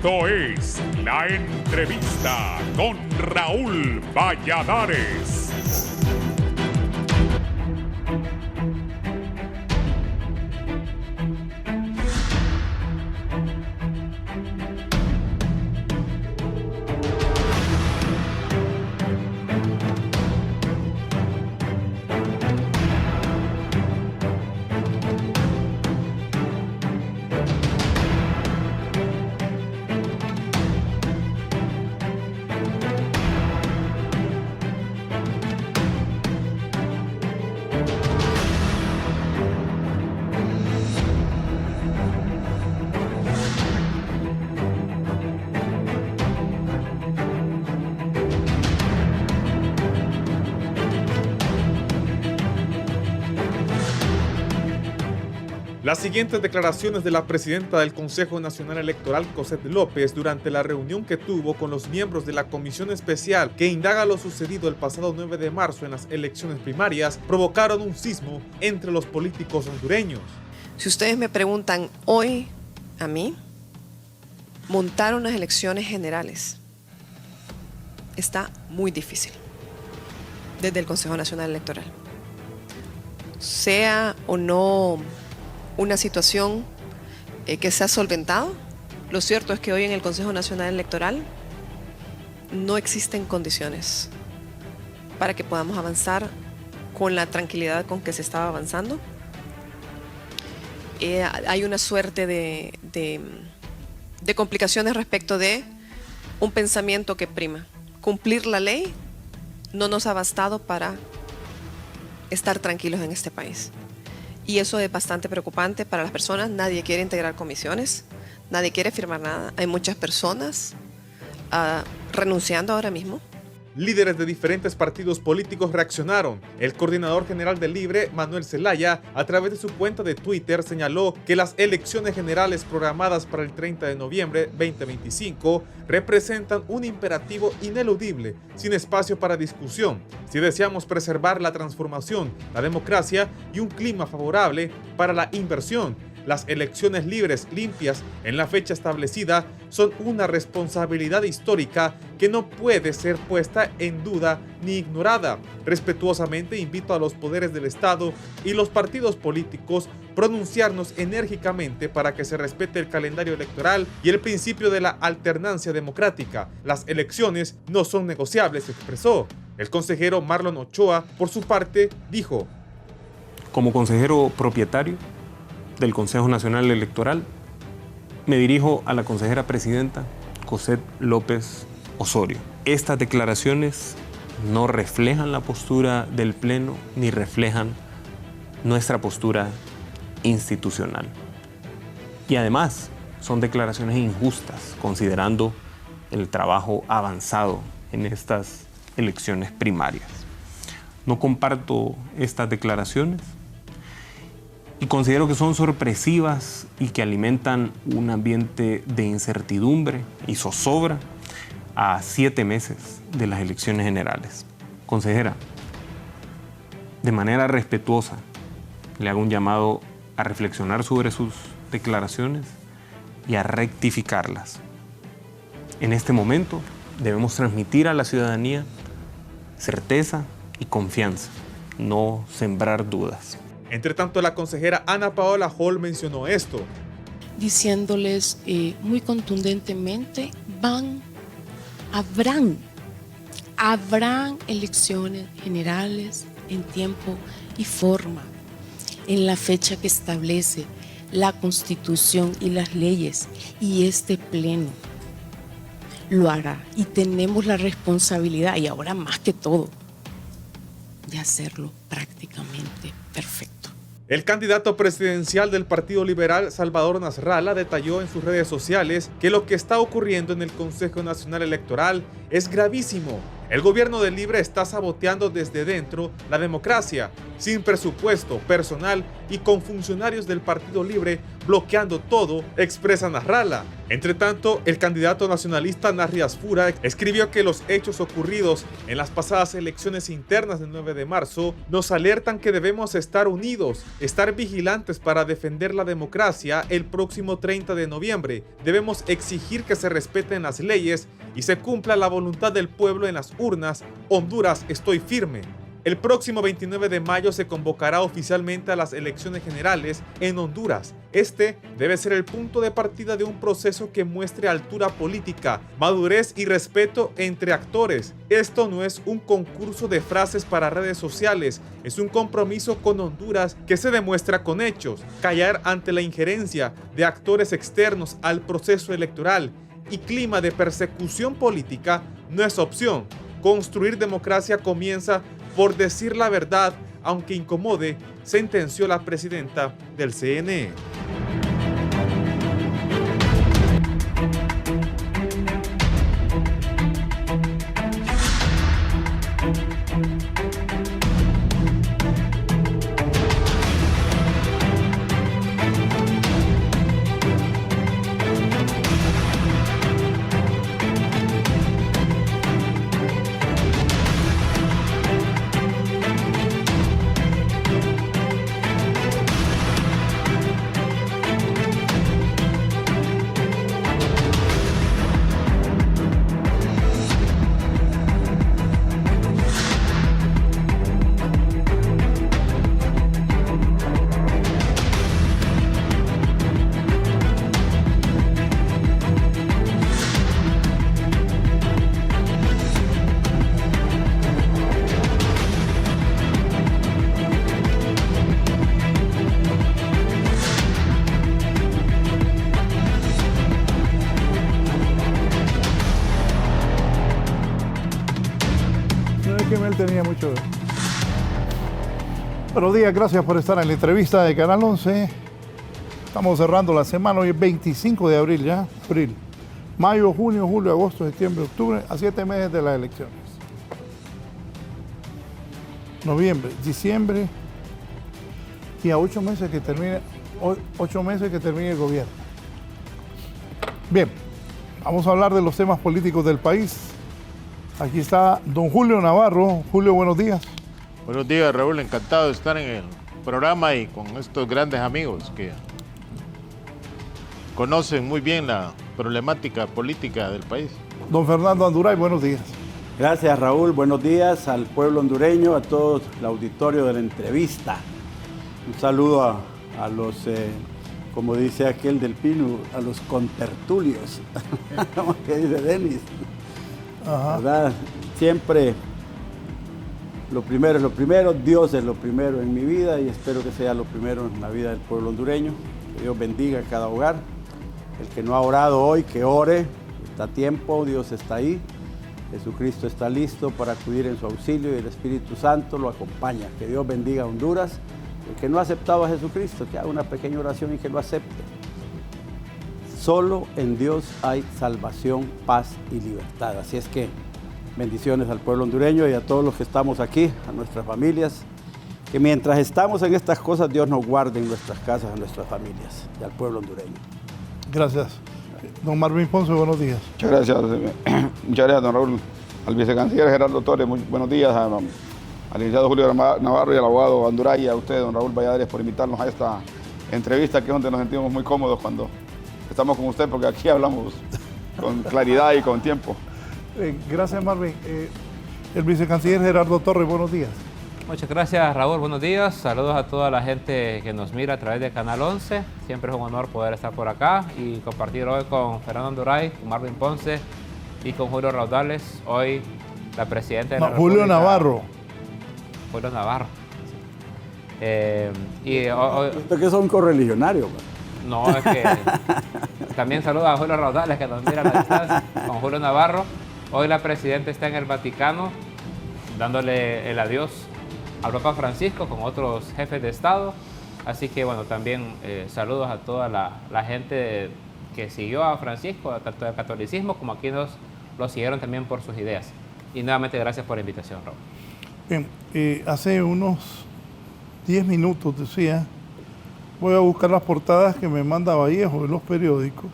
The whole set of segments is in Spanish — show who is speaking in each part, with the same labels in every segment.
Speaker 1: Esto es La Entrevista con Raúl Valladares. Las siguientes declaraciones de la presidenta del Consejo Nacional Electoral, Cosette López, durante la reunión que tuvo con los miembros de la comisión especial que indaga lo sucedido el pasado 9 de marzo en las elecciones primarias, provocaron un sismo entre los políticos hondureños.
Speaker 2: Si ustedes me preguntan hoy a mí, montar unas elecciones generales está muy difícil desde el Consejo Nacional Electoral. Sea o no una situación que se ha solventado, lo cierto es que hoy en el Consejo Nacional Electoral no existen condiciones para que podamos avanzar con la tranquilidad con que se estaba avanzando. Hay una suerte de complicaciones respecto de un pensamiento que prima. Cumplir la ley no nos ha bastado para estar tranquilos en este país. Y eso es bastante preocupante para las personas. Nadie quiere integrar comisiones, nadie quiere firmar nada. Hay muchas personas renunciando ahora mismo.
Speaker 1: Líderes de diferentes partidos políticos reaccionaron. El coordinador general del Libre, Manuel Zelaya, a través de su cuenta de Twitter señaló que las elecciones generales programadas para el 30 de noviembre 2025 representan un imperativo ineludible, sin espacio para discusión, si deseamos preservar la transformación, la democracia y un clima favorable para la inversión. Las elecciones libres, limpias, en la fecha establecida, son una responsabilidad histórica que no puede ser puesta en duda ni ignorada. Respetuosamente invito a los poderes del Estado y los partidos políticos pronunciarnos enérgicamente para que se respete el calendario electoral y el principio de la alternancia democrática. Las elecciones no son negociables, expresó. El consejero Marlon Ochoa, por su parte, dijo:
Speaker 3: como consejero propietario del Consejo Nacional Electoral, me dirijo a la consejera presidenta Cosette López Osorio. Estas declaraciones no reflejan la postura del Pleno ni reflejan nuestra postura institucional. Y además son declaraciones injustas, considerando el trabajo avanzado en estas elecciones primarias. No comparto estas declaraciones y considero que son sorpresivas y que alimentan un ambiente de incertidumbre y zozobra a 7 meses de las elecciones generales. Consejera, de manera respetuosa, le hago un llamado a reflexionar sobre sus declaraciones y a rectificarlas. En este momento debemos transmitir a la ciudadanía certeza y confianza, no sembrar dudas.
Speaker 1: Entre tanto, la consejera Ana Paola Hall mencionó esto.
Speaker 4: Diciéndoles muy contundentemente, habrán elecciones generales en tiempo y forma, en la fecha que establece la Constitución y las leyes, y este Pleno lo hará. Y tenemos la responsabilidad, y ahora más que todo, de hacerlo prácticamente perfecto.
Speaker 1: El candidato presidencial del Partido Liberal, Salvador Nasralla, detalló en sus redes sociales que lo que está ocurriendo en el Consejo Nacional Electoral es gravísimo. El gobierno del Libre está saboteando desde dentro la democracia. sin presupuesto, personal y con funcionarios del Partido Libre bloqueando todo, expresa Nasrallah. Entre tanto, el candidato nacionalista Narri Asfura escribió que los hechos ocurridos en las pasadas elecciones internas del 9 de marzo nos alertan que debemos estar unidos, estar vigilantes para defender la democracia el próximo 30 de noviembre. Debemos exigir que se respeten las leyes y se cumpla la voluntad del pueblo en las urnas. Honduras, estoy firme. El próximo 29 de mayo se convocará oficialmente a las elecciones generales en Honduras. Este debe ser el punto de partida de un proceso que muestre altura política, madurez y respeto entre actores. Esto no es un concurso de frases para redes sociales, es un compromiso con Honduras que se demuestra con hechos. Callar ante la injerencia de actores externos al proceso electoral y clima de persecución política no es opción. Construir democracia comienza por decir la verdad, aunque incomode, sentenció la presidenta del CNE.
Speaker 5: Tenía mucho. Buenos días, gracias por estar en la entrevista de Canal 11. Estamos cerrando la semana, hoy es 25 de abril ya. Abril, mayo, junio, julio, agosto, septiembre, octubre, a 7 meses de las elecciones. Noviembre, diciembre y a 8 meses que termine, 8 meses que termine el gobierno. Bien, vamos a hablar de los temas políticos del país. Aquí está don Julio Navarro. Julio, buenos días.
Speaker 6: Buenos días, Raúl. Encantado de estar en el programa y con estos grandes amigos que conocen muy bien la problemática política del país.
Speaker 5: Don Fernando Anduray, buenos días.
Speaker 7: Gracias, Raúl. Buenos días al pueblo hondureño, a todo el auditorio de la entrevista. Un saludo a los, como dice aquel del Pino, a los contertulios, como que dice Denis. Ajá. ¿Verdad? Siempre lo primero es lo primero, Dios es lo primero en mi vida y espero que sea lo primero en la vida del pueblo hondureño. Que Dios bendiga a cada hogar. El que no ha orado hoy, que ore, está a tiempo, Dios está ahí. Jesucristo está listo para acudir en su auxilio y el Espíritu Santo lo acompaña. Que Dios bendiga a Honduras. El que no ha aceptado a Jesucristo, que haga una pequeña oración y que lo acepte. Solo en Dios hay salvación, paz y libertad. Así es que bendiciones al pueblo hondureño y a todos los que estamos aquí, a nuestras familias. Que mientras estamos en estas cosas, Dios nos guarde en nuestras casas, en nuestras familias y al pueblo hondureño.
Speaker 5: Gracias. Don Marvin Ponce, buenos días.
Speaker 8: Muchas gracias. Muchas gracias, don Raúl. Al vicecanciller Gerardo Torres, muy buenos días. Al licenciado Julio Navarro y al abogado Anduray y a usted, don Raúl Valladares, por invitarnos a esta entrevista, que es donde nos sentimos muy cómodos cuando estamos con usted, porque aquí hablamos con claridad y con tiempo.
Speaker 5: Gracias, Marvin. El vicecanciller Gerardo Torres, buenos días.
Speaker 9: Muchas gracias, Raúl. Buenos días. Saludos a toda la gente que nos mira a través de Canal 11. Siempre es un honor poder estar por acá y compartir hoy con Fernando Anduray, con Marvin Ponce y con Julio Raudales. Hoy la presidenta de la República.
Speaker 5: Julio Navarro.
Speaker 9: Julio Navarro.
Speaker 7: ¿Esto que son correligionarios?
Speaker 9: No, es que también saludos a Julio Raudales, que nos mira a la distancia, con Julio Navarro. Hoy la presidenta está en el Vaticano dándole el adiós al Papa Francisco con otros jefes de Estado. Así que bueno, también saludos a toda la gente que siguió a Francisco, tanto del catolicismo como a quienes lo siguieron también por sus ideas. Y nuevamente gracias por la invitación, Raúl.
Speaker 5: Bien, hace unos 10 minutos, decía, voy a buscar las portadas que me manda Vallejo de los periódicos,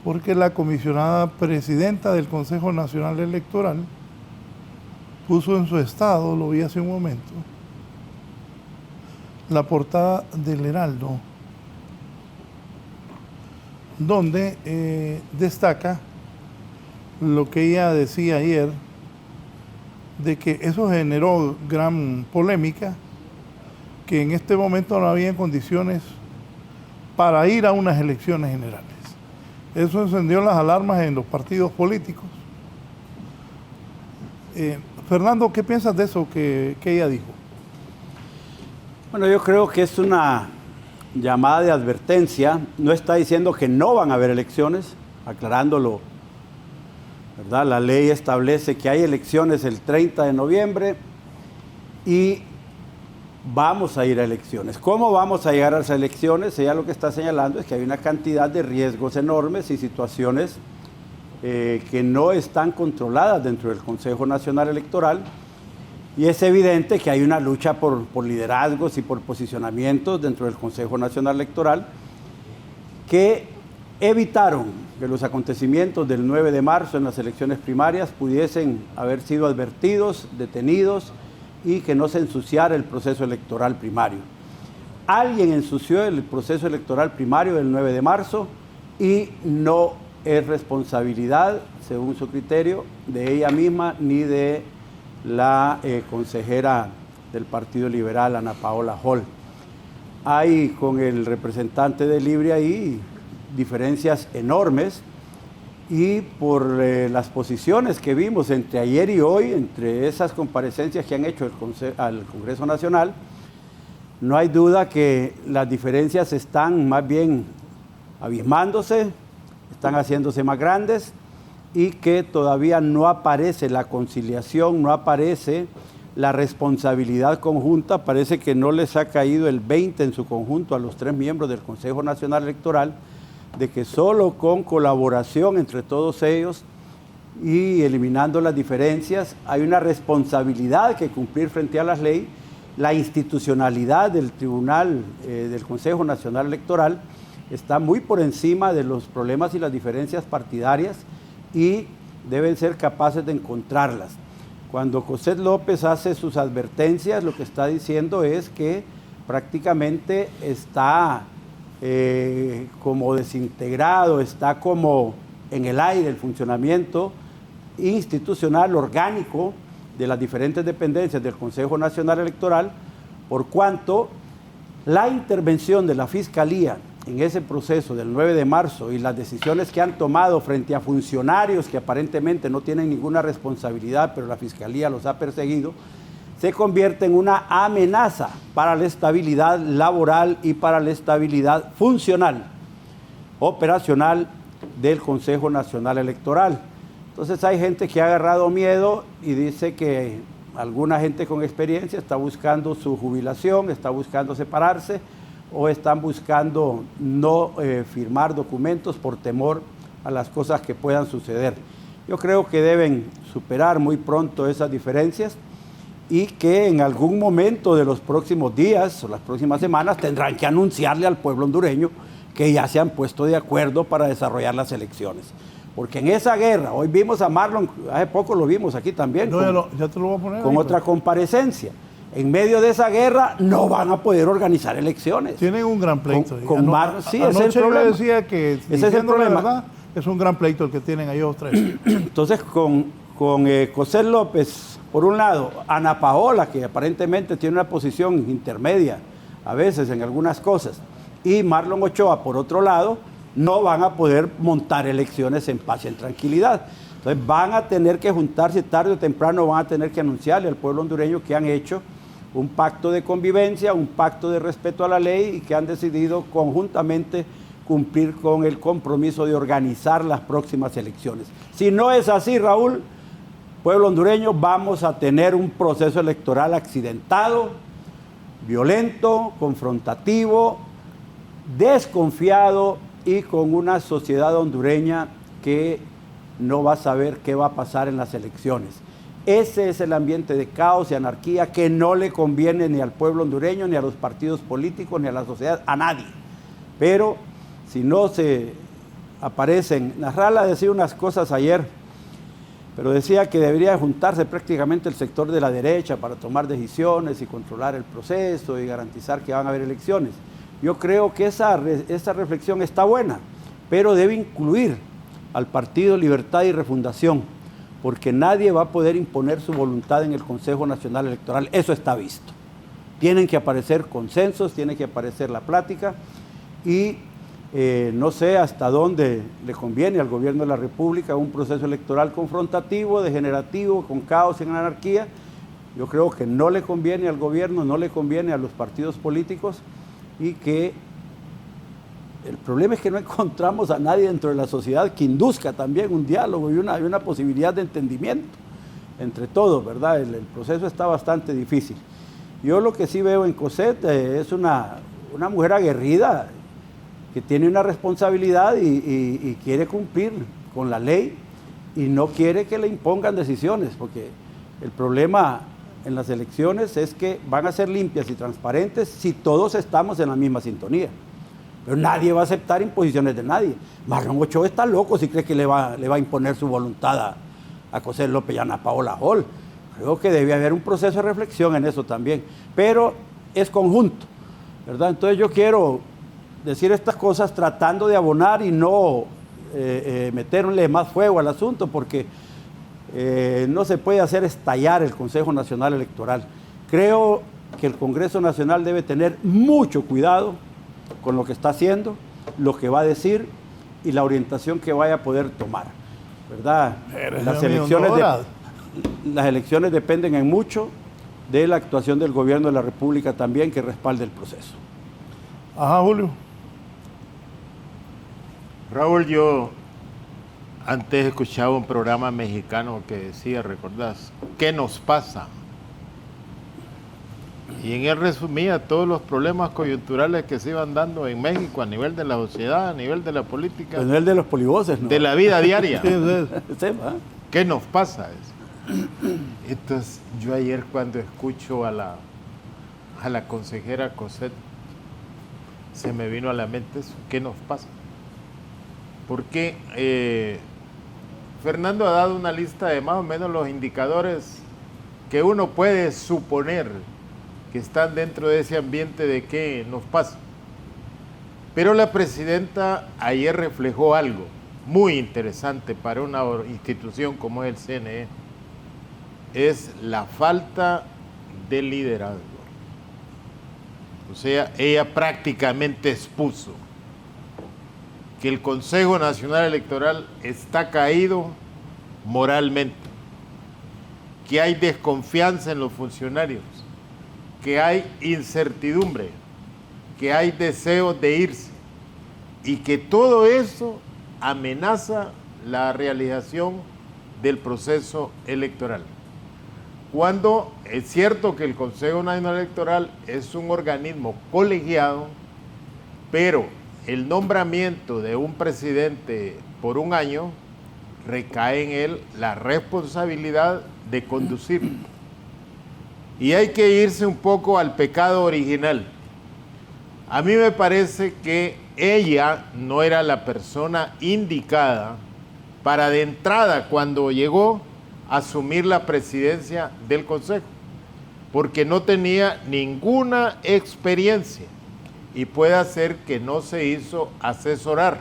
Speaker 5: porque la comisionada presidenta del Consejo Nacional Electoral puso en su estado, lo vi hace un momento, la portada del Heraldo, donde destaca lo que ella decía ayer, de que eso generó gran polémica, que en este momento no había condiciones para ir a unas elecciones generales. Eso encendió las alarmas en los partidos políticos. Fernando, ¿qué piensas de eso que ella dijo?
Speaker 7: Bueno, yo creo que es una llamada de advertencia. No está diciendo que no van a haber elecciones, aclarándolo, ¿verdad? La ley establece que hay elecciones el 30 de noviembre y vamos a ir a elecciones. ¿Cómo vamos a llegar a las elecciones? Ella lo que está señalando es que hay una cantidad de riesgos enormes y situaciones que no están controladas dentro del Consejo Nacional Electoral, y es evidente que hay una lucha por liderazgos y por posicionamientos dentro del Consejo Nacional Electoral que evitaron que los acontecimientos del 9 de marzo en las elecciones primarias pudiesen haber sido advertidos, detenidos, y que no se ensuciara el proceso electoral primario. Alguien ensució el proceso electoral primario del 9 de marzo y no es responsabilidad, según su criterio, de ella misma ni de la consejera del Partido Liberal, Ana Paola Hall. Hay con el representante de Libre ahí diferencias enormes, y por las posiciones que vimos entre ayer y hoy, entre esas comparecencias que han hecho al Congreso Nacional, no hay duda que las diferencias están más bien abismándose, están haciéndose más grandes, y que todavía no aparece la conciliación, no aparece la responsabilidad conjunta. Parece que no les ha caído el 20 en su conjunto a los 3 miembros del Consejo Nacional Electoral, de que solo con colaboración entre todos ellos y eliminando las diferencias hay una responsabilidad que cumplir frente a la ley. La institucionalidad del Tribunal del Consejo Nacional Electoral está muy por encima de los problemas y las diferencias partidarias, y deben ser capaces de encontrarlas. Cuando Cossette López hace sus advertencias, lo que está diciendo es que prácticamente está como desintegrado, está como en el aire el funcionamiento institucional orgánico de las diferentes dependencias del Consejo Nacional Electoral, por cuanto la intervención de la Fiscalía en ese proceso del 9 de marzo y las decisiones que han tomado frente a funcionarios que aparentemente no tienen ninguna responsabilidad, pero la Fiscalía los ha perseguido, se convierte en una amenaza para la estabilidad laboral y para la estabilidad funcional, operacional del Consejo Nacional Electoral. Entonces hay gente que ha agarrado miedo y dice que alguna gente con experiencia está buscando su jubilación, está buscando separarse, o están buscando no firmar documentos por temor a las cosas que puedan suceder. Yo creo que deben superar muy pronto esas diferencias, y que en algún momento de los próximos días o las próximas semanas tendrán que anunciarle al pueblo hondureño que ya se han puesto de acuerdo para desarrollar las elecciones. Porque en esa guerra, hoy vimos a Marlon, hace poco lo vimos aquí también,
Speaker 5: No, ya te lo voy a poner
Speaker 7: con
Speaker 5: ahí,
Speaker 7: otra comparecencia. En medio de esa guerra no van a poder organizar elecciones.
Speaker 5: Tienen un gran pleito.
Speaker 7: Sí, ese es el problema.
Speaker 5: Yo decía que,
Speaker 7: ese es el problema.
Speaker 5: La verdad, es un gran pleito el que tienen ellos tres.
Speaker 7: Entonces, con Cossette López, por un lado, Ana Paola, que aparentemente tiene una posición intermedia, a veces en algunas cosas, y Marlon Ochoa, por otro lado, no van a poder montar elecciones en paz y en tranquilidad. Entonces van a tener que juntarse tarde o temprano, van a tener que anunciarle al pueblo hondureño que han hecho un pacto de convivencia, un pacto de respeto a la ley, y que han decidido conjuntamente cumplir con el compromiso de organizar las próximas elecciones. Si no es así, Raúl, pueblo hondureño, vamos a tener un proceso electoral accidentado, violento, confrontativo, desconfiado, y con una sociedad hondureña que no va a saber qué va a pasar en las elecciones. Ese es el ambiente de caos y anarquía que no le conviene ni al pueblo hondureño, ni a los partidos políticos, ni a la sociedad, a nadie. Pero si no se aparecen, Nasrallah decía unas cosas ayer, pero decía que debería juntarse prácticamente el sector de la derecha para tomar decisiones y controlar el proceso y garantizar que van a haber elecciones. Yo creo que esa reflexión está buena, pero debe incluir al Partido Libertad y Refundación, porque nadie va a poder imponer su voluntad en el Consejo Nacional Electoral. Eso está visto. Tienen que aparecer consensos, tiene que aparecer la plática y no sé hasta dónde le conviene al gobierno de la República un proceso electoral confrontativo, degenerativo, con caos y anarquía. Yo creo que no le conviene al gobierno, no le conviene a los partidos políticos y que el problema es que no encontramos a nadie dentro de la sociedad que induzca también un diálogo y una posibilidad de entendimiento entre todos, ¿verdad? El proceso está bastante difícil. Yo lo que sí veo en Cosette es una mujer aguerrida que tiene una responsabilidad y quiere cumplir con la ley y no quiere que le impongan decisiones, porque el problema en las elecciones es que van a ser limpias y transparentes si todos estamos en la misma sintonía. Pero nadie va a aceptar imposiciones de nadie. Marlon Ochoa está loco si cree que le va a imponer su voluntad a José López y a Ana Paola Hall. Creo que debe haber un proceso de reflexión en eso también. Pero es conjunto, ¿verdad? Entonces yo quiero decir estas cosas tratando de abonar y no meterle más fuego al asunto, porque no se puede hacer estallar el Consejo Nacional Electoral. Creo que el Congreso Nacional debe tener mucho cuidado con lo que está haciendo, lo que va a decir y la orientación que vaya a poder tomar, ¿verdad? Las elecciones dependen en mucho de la actuación del gobierno de la República también, que respalde el proceso.
Speaker 5: Ajá, Julio.
Speaker 6: Raúl, yo antes escuchaba un programa mexicano que decía, ¿recordás? ¿Qué nos pasa? Y en él resumía todos los problemas coyunturales que se iban dando en México a nivel de la sociedad, a nivel de la política.
Speaker 7: A nivel de los polivoces, ¿no?
Speaker 6: De la vida diaria.
Speaker 7: Sí,
Speaker 6: ¿qué nos pasa? Entonces, yo ayer cuando escucho a la consejera Cosette, se me vino a la mente eso, ¿qué nos pasa? Porque Fernando ha dado una lista de más o menos los indicadores que uno puede suponer que están dentro de ese ambiente de qué nos pasa. Pero la presidenta ayer reflejó algo muy interesante para una institución como es el CNE, es la falta de liderazgo. O sea, ella prácticamente expuso que el Consejo Nacional Electoral está caído moralmente, que hay desconfianza en los funcionarios, que hay incertidumbre, que hay deseos de irse y que todo eso amenaza la realización del proceso electoral. Cuando es cierto que el Consejo Nacional Electoral es un organismo colegiado, pero el nombramiento de un presidente por un año recae en él la responsabilidad de conducirlo. Y hay que irse un poco al pecado original. A mí me parece que ella no era la persona indicada para de entrada, cuando llegó, asumir la presidencia del Consejo, porque no tenía ninguna experiencia y puede ser que no se hizo asesorar.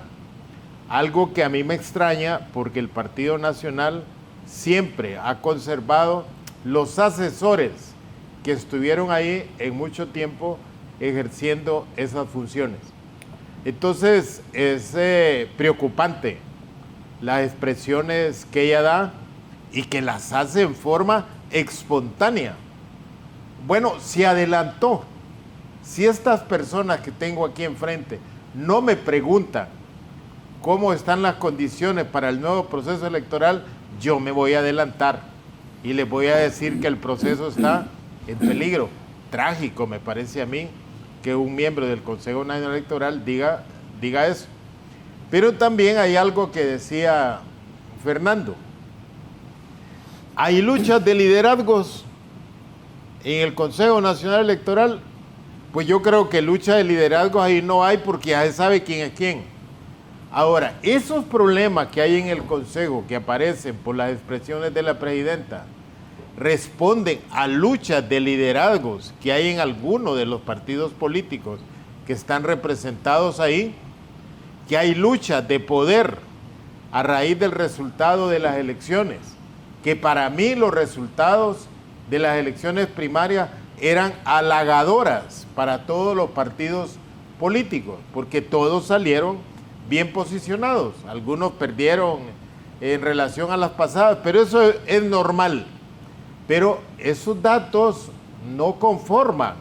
Speaker 6: Algo que a mí me extraña, porque el Partido Nacional siempre ha conservado los asesores que estuvieron ahí en mucho tiempo ejerciendo esas funciones. Entonces es preocupante las expresiones que ella da y que las hace en forma espontánea. Bueno, se adelantó. Si estas personas que tengo aquí enfrente no me preguntan cómo están las condiciones para el nuevo proceso electoral, yo me voy a adelantar y les voy a decir que el proceso está en peligro. Trágico me parece a mí que un miembro del Consejo Nacional Electoral diga eso. Pero también hay algo que decía Fernando. Hay luchas de liderazgos en el Consejo Nacional Electoral. Pues yo creo que lucha de liderazgos ahí no hay, porque ya se sabe quién es quién. Ahora, esos problemas que hay en el Consejo, que aparecen por las expresiones de la presidenta, responden a luchas de liderazgos que hay en algunos de los partidos políticos que están representados ahí, que hay luchas de poder a raíz del resultado de las elecciones, que para mí los resultados de las elecciones primarias eran halagadoras para todos los partidos políticos, porque todos salieron bien posicionados. Algunos perdieron en relación a las pasadas, pero eso es normal. Pero esos datos no conforman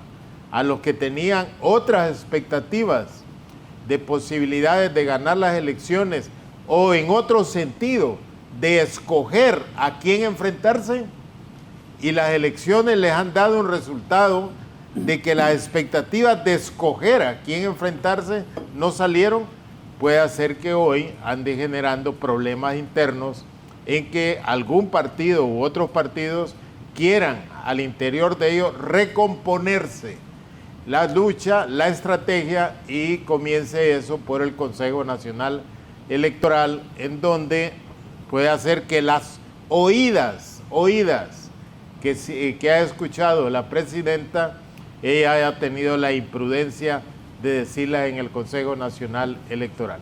Speaker 6: a los que tenían otras expectativas de posibilidades de ganar las elecciones, o en otro sentido, de escoger a quién enfrentarse, y las elecciones les han dado un resultado de que las expectativas de escoger a quién enfrentarse no salieron. Puede hacer que hoy ande generando problemas internos en que algún partido u otros partidos quieran al interior de ellos recomponerse la lucha, la estrategia, y comience eso por el Consejo Nacional Electoral, en donde puede hacer que las oídas que ha escuchado la presidenta, ella haya tenido la imprudencia de decirlas en el Consejo Nacional Electoral.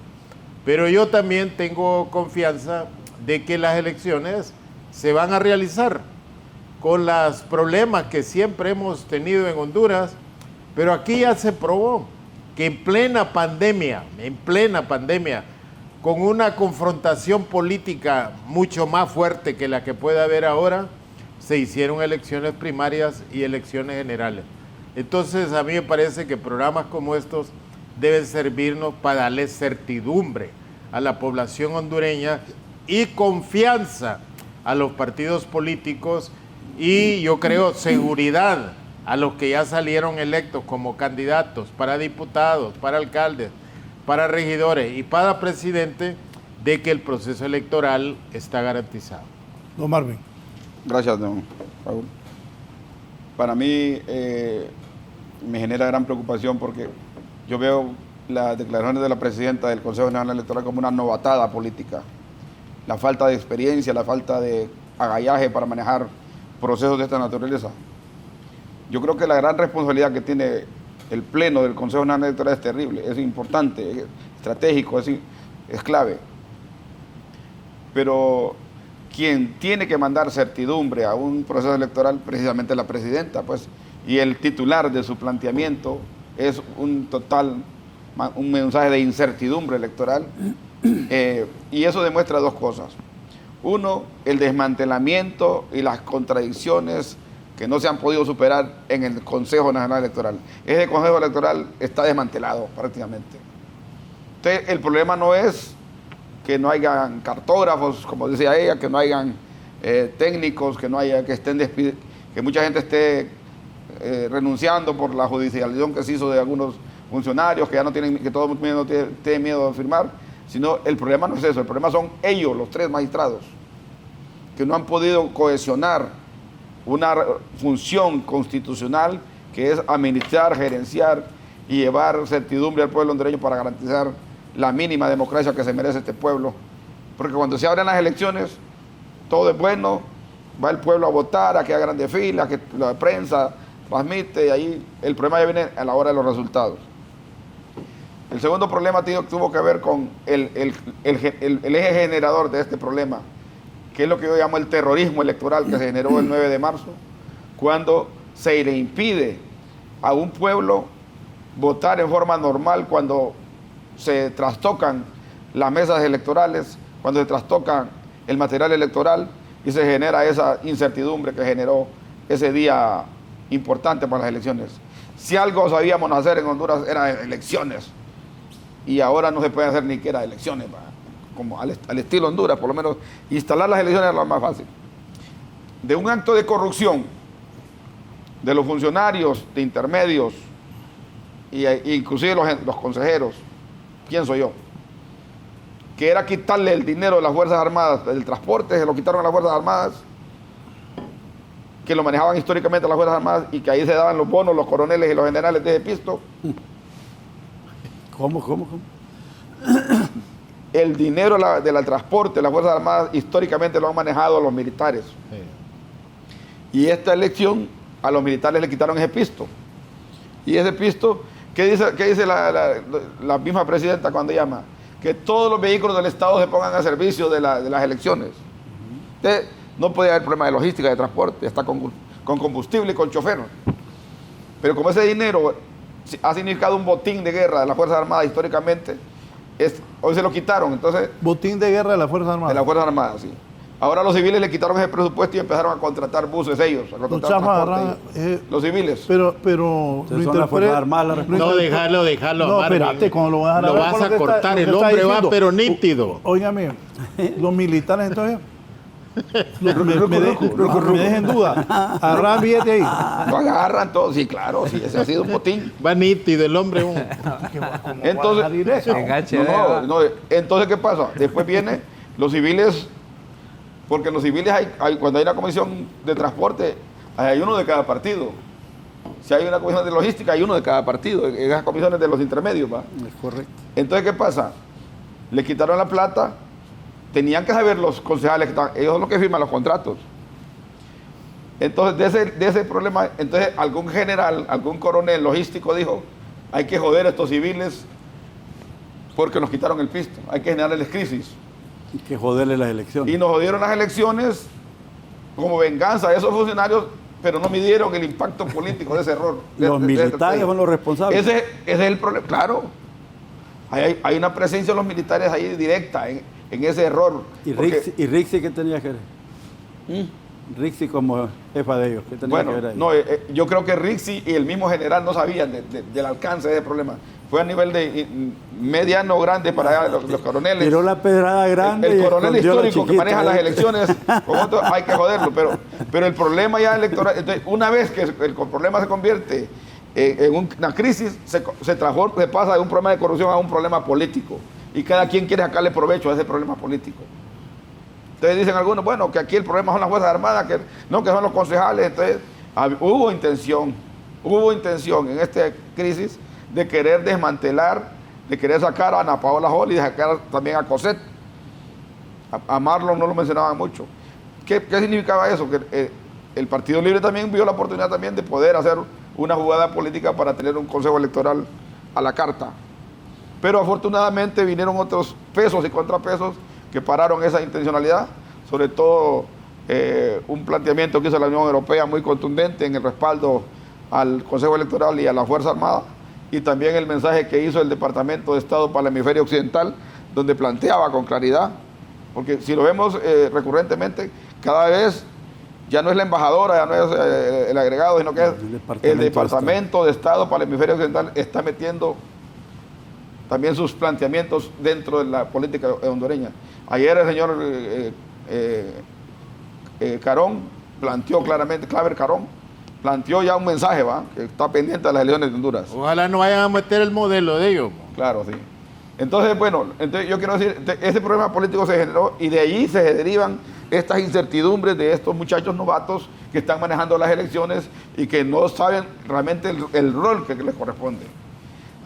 Speaker 6: Pero yo también tengo confianza de que las elecciones se van a realizar con los problemas que siempre hemos tenido en Honduras, pero aquí ya se probó que en plena pandemia, con una confrontación política mucho más fuerte que la que puede haber ahora, se hicieron elecciones primarias y elecciones generales. Entonces, a mí me parece que programas como estos deben servirnos para darle certidumbre a la población hondureña y confianza a los partidos políticos, y yo creo seguridad a los que ya salieron electos como candidatos para diputados, para alcaldes, para regidores y para presidente, de que el proceso electoral está garantizado.
Speaker 5: Don Marvin.
Speaker 8: Gracias, don Raúl. Para mí me genera gran preocupación, porque yo veo las declaraciones de la presidenta del Consejo Nacional Electoral como una novatada política. La falta de experiencia, la falta de agallaje para manejar procesos de esta naturaleza. Yo creo que la gran responsabilidad que tiene el Pleno del Consejo Nacional Electoral es terrible, es importante, es estratégico, es clave. Pero quien tiene que mandar certidumbre a un proceso electoral, precisamente la presidenta, pues, y el titular de su planteamiento es un mensaje de incertidumbre electoral, y eso demuestra dos cosas. Uno, el desmantelamiento y las contradicciones que no se han podido superar en el Consejo Nacional Electoral. Ese Consejo Electoral está desmantelado prácticamente. Entonces, el problema no es que no hayan cartógrafos, como decía ella, que no hayan técnicos, que no haya, que mucha gente esté renunciando por la judicialización que se hizo de algunos funcionarios, que ya no tienen, que todo el mundo tiene miedo de firmar, sino el problema no es eso, el problema son ellos, los tres magistrados, que no han podido cohesionar una función constitucional que es administrar, gerenciar y llevar certidumbre al pueblo hondureño para garantizar la mínima democracia que se merece este pueblo. Porque cuando se abren las elecciones, todo es bueno, va el pueblo a votar, a que hagan grandes filas, que la prensa transmite, y ahí el problema ya viene a la hora de los resultados. El segundo problema tuvo que ver con el eje generador de este problema, que es lo que yo llamo el terrorismo electoral que se generó el 9 de marzo, cuando se le impide a un pueblo votar en forma normal, cuando se trastocan las mesas electorales, cuando se trastocan el material electoral, y se genera esa incertidumbre que generó ese día importante para las elecciones. Si algo sabíamos hacer en Honduras eran elecciones, y ahora no se puede hacer ni siquiera elecciones, como al estilo Honduras, por lo menos instalar las elecciones es lo más fácil. De un acto de corrupción de los funcionarios, de intermedios, e inclusive los consejeros, pienso yo, que era quitarle el dinero de las Fuerzas Armadas, del transporte, se lo quitaron a las Fuerzas Armadas, que lo manejaban históricamente las Fuerzas Armadas y que ahí se daban los bonos, los coroneles y los generales de ese pisto.
Speaker 7: ¿Cómo?
Speaker 8: El dinero del transporte de las Fuerzas Armadas históricamente lo han manejado los militares. Sí. Y esta elección a los militares le quitaron ese pisto. Y ese pisto, ¿qué dice la misma presidenta cuando llama? Que todos los vehículos del Estado se pongan a servicio de las elecciones. Entonces, no puede haber problema de logística, de transporte, está con combustible y con chofer. Pero como ese dinero ha significado un botín de guerra de las Fuerzas Armadas históricamente, hoy se lo quitaron. Entonces,
Speaker 5: botín de guerra de las Fuerzas Armadas.
Speaker 8: De las Fuerzas Armadas, sí. Ahora los civiles le quitaron ese presupuesto y empezaron a contratar buses ellos, a contratar transporte, los civiles.
Speaker 5: Pero
Speaker 7: son las Fuerzas Armadas.
Speaker 6: No, déjalo.
Speaker 5: No, espérate, cuando lo vas a
Speaker 6: lo vas a cortar, el hombre va pero nítido.
Speaker 5: Óigame, los militares entonces me dejen duda. Agarran billete ahí.
Speaker 8: Lo agarran todo, sí, claro, sí, ese ha sido un botín.
Speaker 6: Va nítido el hombre.
Speaker 8: Entonces, entonces, ¿qué pasa? Después viene los civiles, porque los civiles cuando hay una comisión de transporte, hay uno de cada partido. Si hay una comisión de logística, hay uno de cada partido, en esas comisiones de los intermedios, ¿va?
Speaker 7: Es correcto.
Speaker 8: Entonces, ¿qué pasa? Le quitaron la plata. Tenían que saber los concejales, ellos son los que firman los contratos. Entonces, de ese problema, entonces algún general, algún coronel logístico dijo, hay que joder a estos civiles porque nos quitaron el pisto, hay que generarles crisis.
Speaker 7: Hay que joderle las elecciones.
Speaker 8: Y nos jodieron las elecciones como venganza a esos funcionarios, pero no midieron el impacto político de ese error.
Speaker 7: Los militares son los responsables.
Speaker 8: Ese es el problema, claro. Hay una presencia de los militares ahí directa en ese error.
Speaker 7: ¿Y Rixi qué tenía que ver? Rixi como jefa de ellos, ¿qué tenía que ver ahí?
Speaker 8: No, yo creo que Rixi y el mismo general no sabían del alcance de ese problema. Fue a nivel de mediano grande para los coroneles.
Speaker 7: Tiró la pedrada grande.
Speaker 8: El coronel histórico que maneja las elecciones, hay que joderlo, pero el problema ya electoral, entonces, una vez que el problema se convierte en una crisis, se pasa de un problema de corrupción a un problema político. Y cada quien quiere sacarle provecho a ese problema político. Entonces dicen algunos, bueno, que aquí el problema son las Fuerzas Armadas, que son los concejales. Entonces hubo intención en esta crisis de querer desmantelar, de querer sacar a Ana Paola Joly y de sacar también a Cosette. A Marlon no lo mencionaban mucho. ¿Qué significaba eso? Que el Partido Libre también vio la oportunidad también de poder hacer una jugada política para tener un consejo electoral a la carta. Pero afortunadamente vinieron otros pesos y contrapesos que pararon esa intencionalidad, sobre todo un planteamiento que hizo la Unión Europea muy contundente en el respaldo al Consejo Electoral y a la Fuerza Armada, y también el mensaje que hizo el Departamento de Estado para el Hemisferio Occidental, donde planteaba con claridad, porque si lo vemos recurrentemente, cada vez ya no es la embajadora, ya no es el agregado, sino que es el Departamento de Estado para el Hemisferio Occidental está metiendo también sus planteamientos dentro de la política hondureña. Ayer el señor Carón planteó claramente, Claver Carón, planteó ya un mensaje, ¿va? Que está pendiente de las elecciones de Honduras.
Speaker 6: Ojalá no vayan a meter el modelo de ellos.
Speaker 8: Claro, sí. Entonces, bueno, yo quiero decir, ese problema político se generó y de ahí se derivan estas incertidumbres de estos muchachos novatos que están manejando las elecciones y que no saben realmente el rol que les corresponde.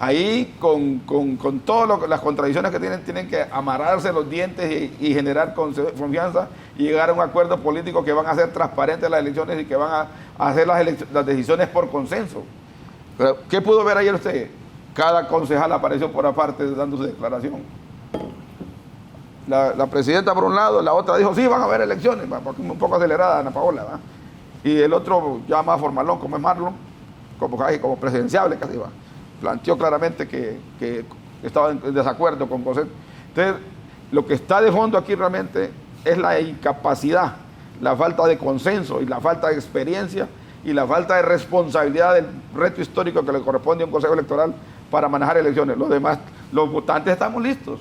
Speaker 8: Ahí, con todas las contradicciones que tienen que amarrarse los dientes y generar confianza y llegar a un acuerdo político que van a hacer transparentes las elecciones y que van a hacer las decisiones por consenso. Pero, ¿qué pudo ver ayer usted? Cada concejal apareció por aparte dando su declaración. La presidenta por un lado, la otra dijo, sí, van a haber elecciones, porque un poco acelerada Ana Paola, ¿va? Y el otro, ya más formalón, como es Marlon, como presidenciable casi, va. Planteó claramente que estaba en desacuerdo con Cosette. Entonces, lo que está de fondo aquí realmente es la incapacidad, la falta de consenso y la falta de experiencia y la falta de responsabilidad del reto histórico que le corresponde a un consejo electoral para manejar elecciones. Los demás, los votantes estamos listos.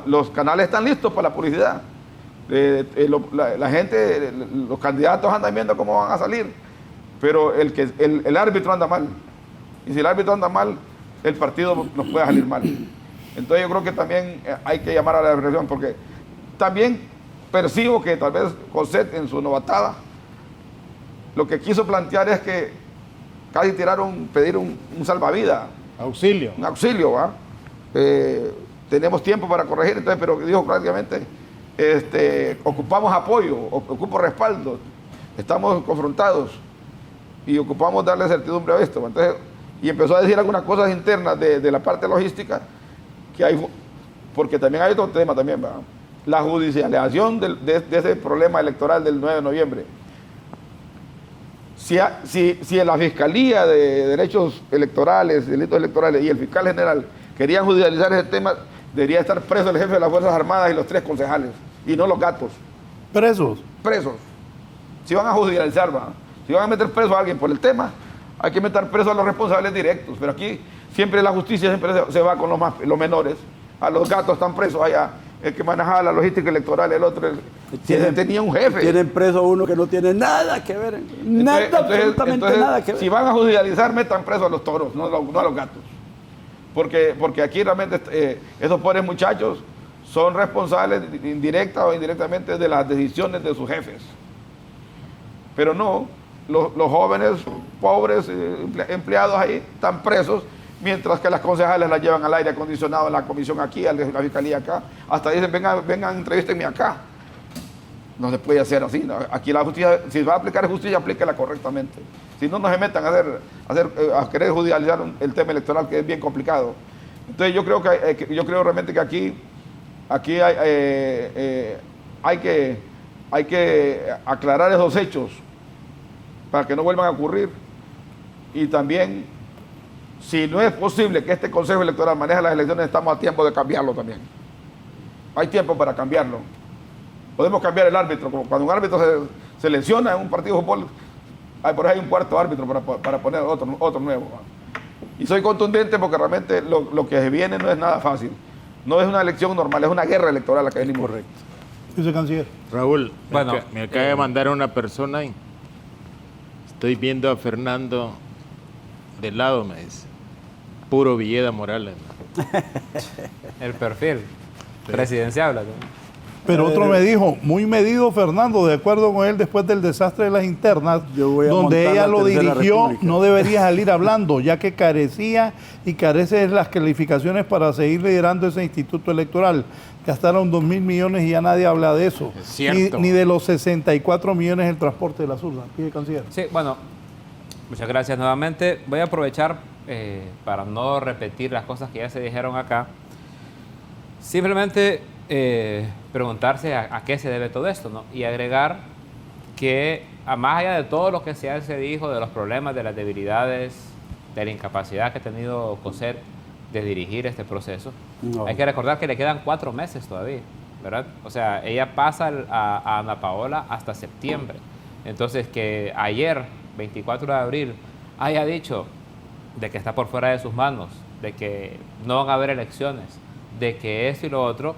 Speaker 8: Los canales están listos para la publicidad. La gente, los candidatos andan viendo cómo van a salir. Pero el árbitro anda mal. Y si el árbitro anda mal, el partido nos puede salir mal. Entonces yo creo que también hay que llamar a la reflexión, porque también percibo que tal vez Cosette en su novatada lo que quiso plantear es que casi pedir un salvavidas.
Speaker 6: Auxilio.
Speaker 8: Un auxilio, ¿va? Tenemos tiempo para corregir, entonces, pero dijo prácticamente, ocupamos apoyo, ocupo respaldo, estamos confrontados y ocupamos darle certidumbre a esto. Entonces, y empezó a decir algunas cosas internas de la parte logística, que hay, porque también hay otro tema también, ¿va? La judicialización de ese problema electoral del 9 de noviembre. Si la Fiscalía de Derechos Electorales, Delitos Electorales y el Fiscal General querían judicializar ese tema, debería estar preso el jefe de las Fuerzas Armadas y los 3 concejales, y no los gatos.
Speaker 5: ¿Presos?
Speaker 8: Presos. Si van a judicializar, ¿va? Si van a meter preso a alguien por el tema, hay que meter preso a los responsables directos. Pero aquí siempre la justicia siempre se va con los menores. A los gatos están presos allá. El que manejaba la logística electoral, el otro, tenía un jefe.
Speaker 7: Tienen preso a uno que no tiene nada que ver. Absolutamente nada que ver.
Speaker 8: Si van a judicializar, metan preso a los toros, no a los gatos. Porque aquí realmente esos pobres muchachos son responsables indirecta o indirectamente de las decisiones de sus jefes. Pero no, los jóvenes pobres empleados ahí están presos, mientras que las concejales las llevan al aire acondicionado en la comisión aquí, a la fiscalía acá. Hasta dicen, vengan, entrevístenme acá. No se puede hacer así, ¿no? Aquí la justicia, si va a aplicar justicia, aplíquela correctamente. Si no, no se metan a querer judicializar el tema electoral, que es bien complicado. Entonces yo creo realmente que aquí hay que aclarar esos hechos para que no vuelvan a ocurrir. Y también, si no es posible que este Consejo Electoral maneje las elecciones, estamos a tiempo de cambiarlo también. Hay tiempo para cambiarlo. Podemos cambiar el árbitro. Como cuando un árbitro se lesiona en un partido de fútbol, por ahí hay un cuarto árbitro para poner otro nuevo. Y soy contundente porque realmente lo que se viene no es nada fácil. No es una elección normal, es una guerra electoral la que venimos.
Speaker 5: Correcto. Dice canciller.
Speaker 6: Raúl,
Speaker 9: Bueno,
Speaker 6: me acaba de mandar una persona y estoy viendo a Fernando de lado, me dice. Puro Villeda Morales.
Speaker 9: El perfil presidencial.
Speaker 5: Pero otro me dijo, muy medido Fernando, de acuerdo con él, después del desastre de las internas,
Speaker 7: Yo voy a
Speaker 5: donde
Speaker 7: montar
Speaker 5: ella
Speaker 7: la
Speaker 5: lo
Speaker 7: Tercera
Speaker 5: dirigió,
Speaker 7: República.
Speaker 5: no debería salir hablando, ya que carecía y carece de las calificaciones para seguir liderando ese instituto electoral. Gastaron 2.000 millones y ya nadie habla de eso.
Speaker 6: Es cierto.
Speaker 5: Ni de los 64 millones del transporte de las urnas. Pide canciller.
Speaker 9: Sí, bueno, muchas gracias nuevamente. Voy a aprovechar para no repetir las cosas que ya se dijeron acá. Simplemente preguntarse a qué se debe todo esto, ¿no? Y agregar que, más allá de todo lo que se dijo, de los problemas, de las debilidades, de la incapacidad que ha tenido Cosette de dirigir este proceso, hay que recordar que le quedan 4 meses todavía, ¿verdad? O sea, ella pasa a Ana Paola hasta septiembre. Entonces, que ayer, 24 de abril, haya dicho de que está por fuera de sus manos, de que no van a haber elecciones, de que esto y lo otro,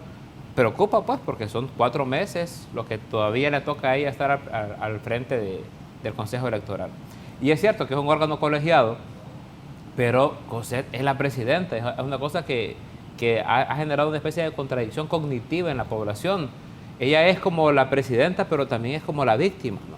Speaker 9: preocupa pues, porque son 4 meses lo que todavía le toca a ella estar al frente del Consejo Electoral. Y es cierto que es un órgano colegiado, pero Cosette es la presidenta. Es una cosa que ha generado una especie de contradicción cognitiva en la población. Ella es como la presidenta, pero también es como la víctima, ¿no?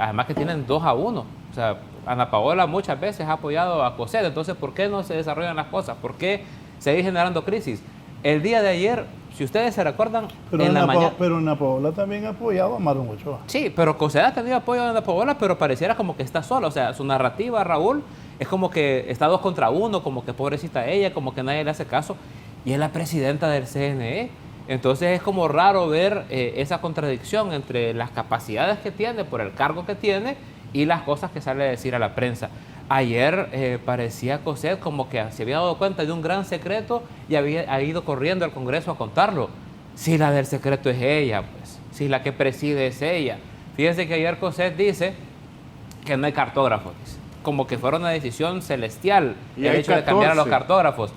Speaker 9: Además que tienen 2-1. O sea, Ana Paola muchas veces ha apoyado a Cosette. Entonces, ¿por qué no se desarrollan las cosas? ¿Por qué seguir generando crisis? El día de ayer, si ustedes se recuerdan,
Speaker 5: Pero Ana Paola también ha apoyado a Marlon Ochoa.
Speaker 9: Sí, pero Cosette ha tenido apoyo de Ana Paola, pero pareciera como que está sola. O sea, su narrativa, Raúl, es como que está 2 contra 1, como que pobrecita ella, como que nadie le hace caso. Y es la presidenta del CNE. Entonces es como raro ver esa contradicción entre las capacidades que tiene por el cargo que tiene y las cosas que sale a decir a la prensa. Ayer parecía Cosette como que se había dado cuenta de un gran secreto y ha ido corriendo al Congreso a contarlo. Si la del secreto es ella, pues. Si la que preside es ella. Fíjense que ayer Cosette dice que no hay cartógrafos. Como que fuera una decisión celestial el hecho de cambiar a los cartógrafos.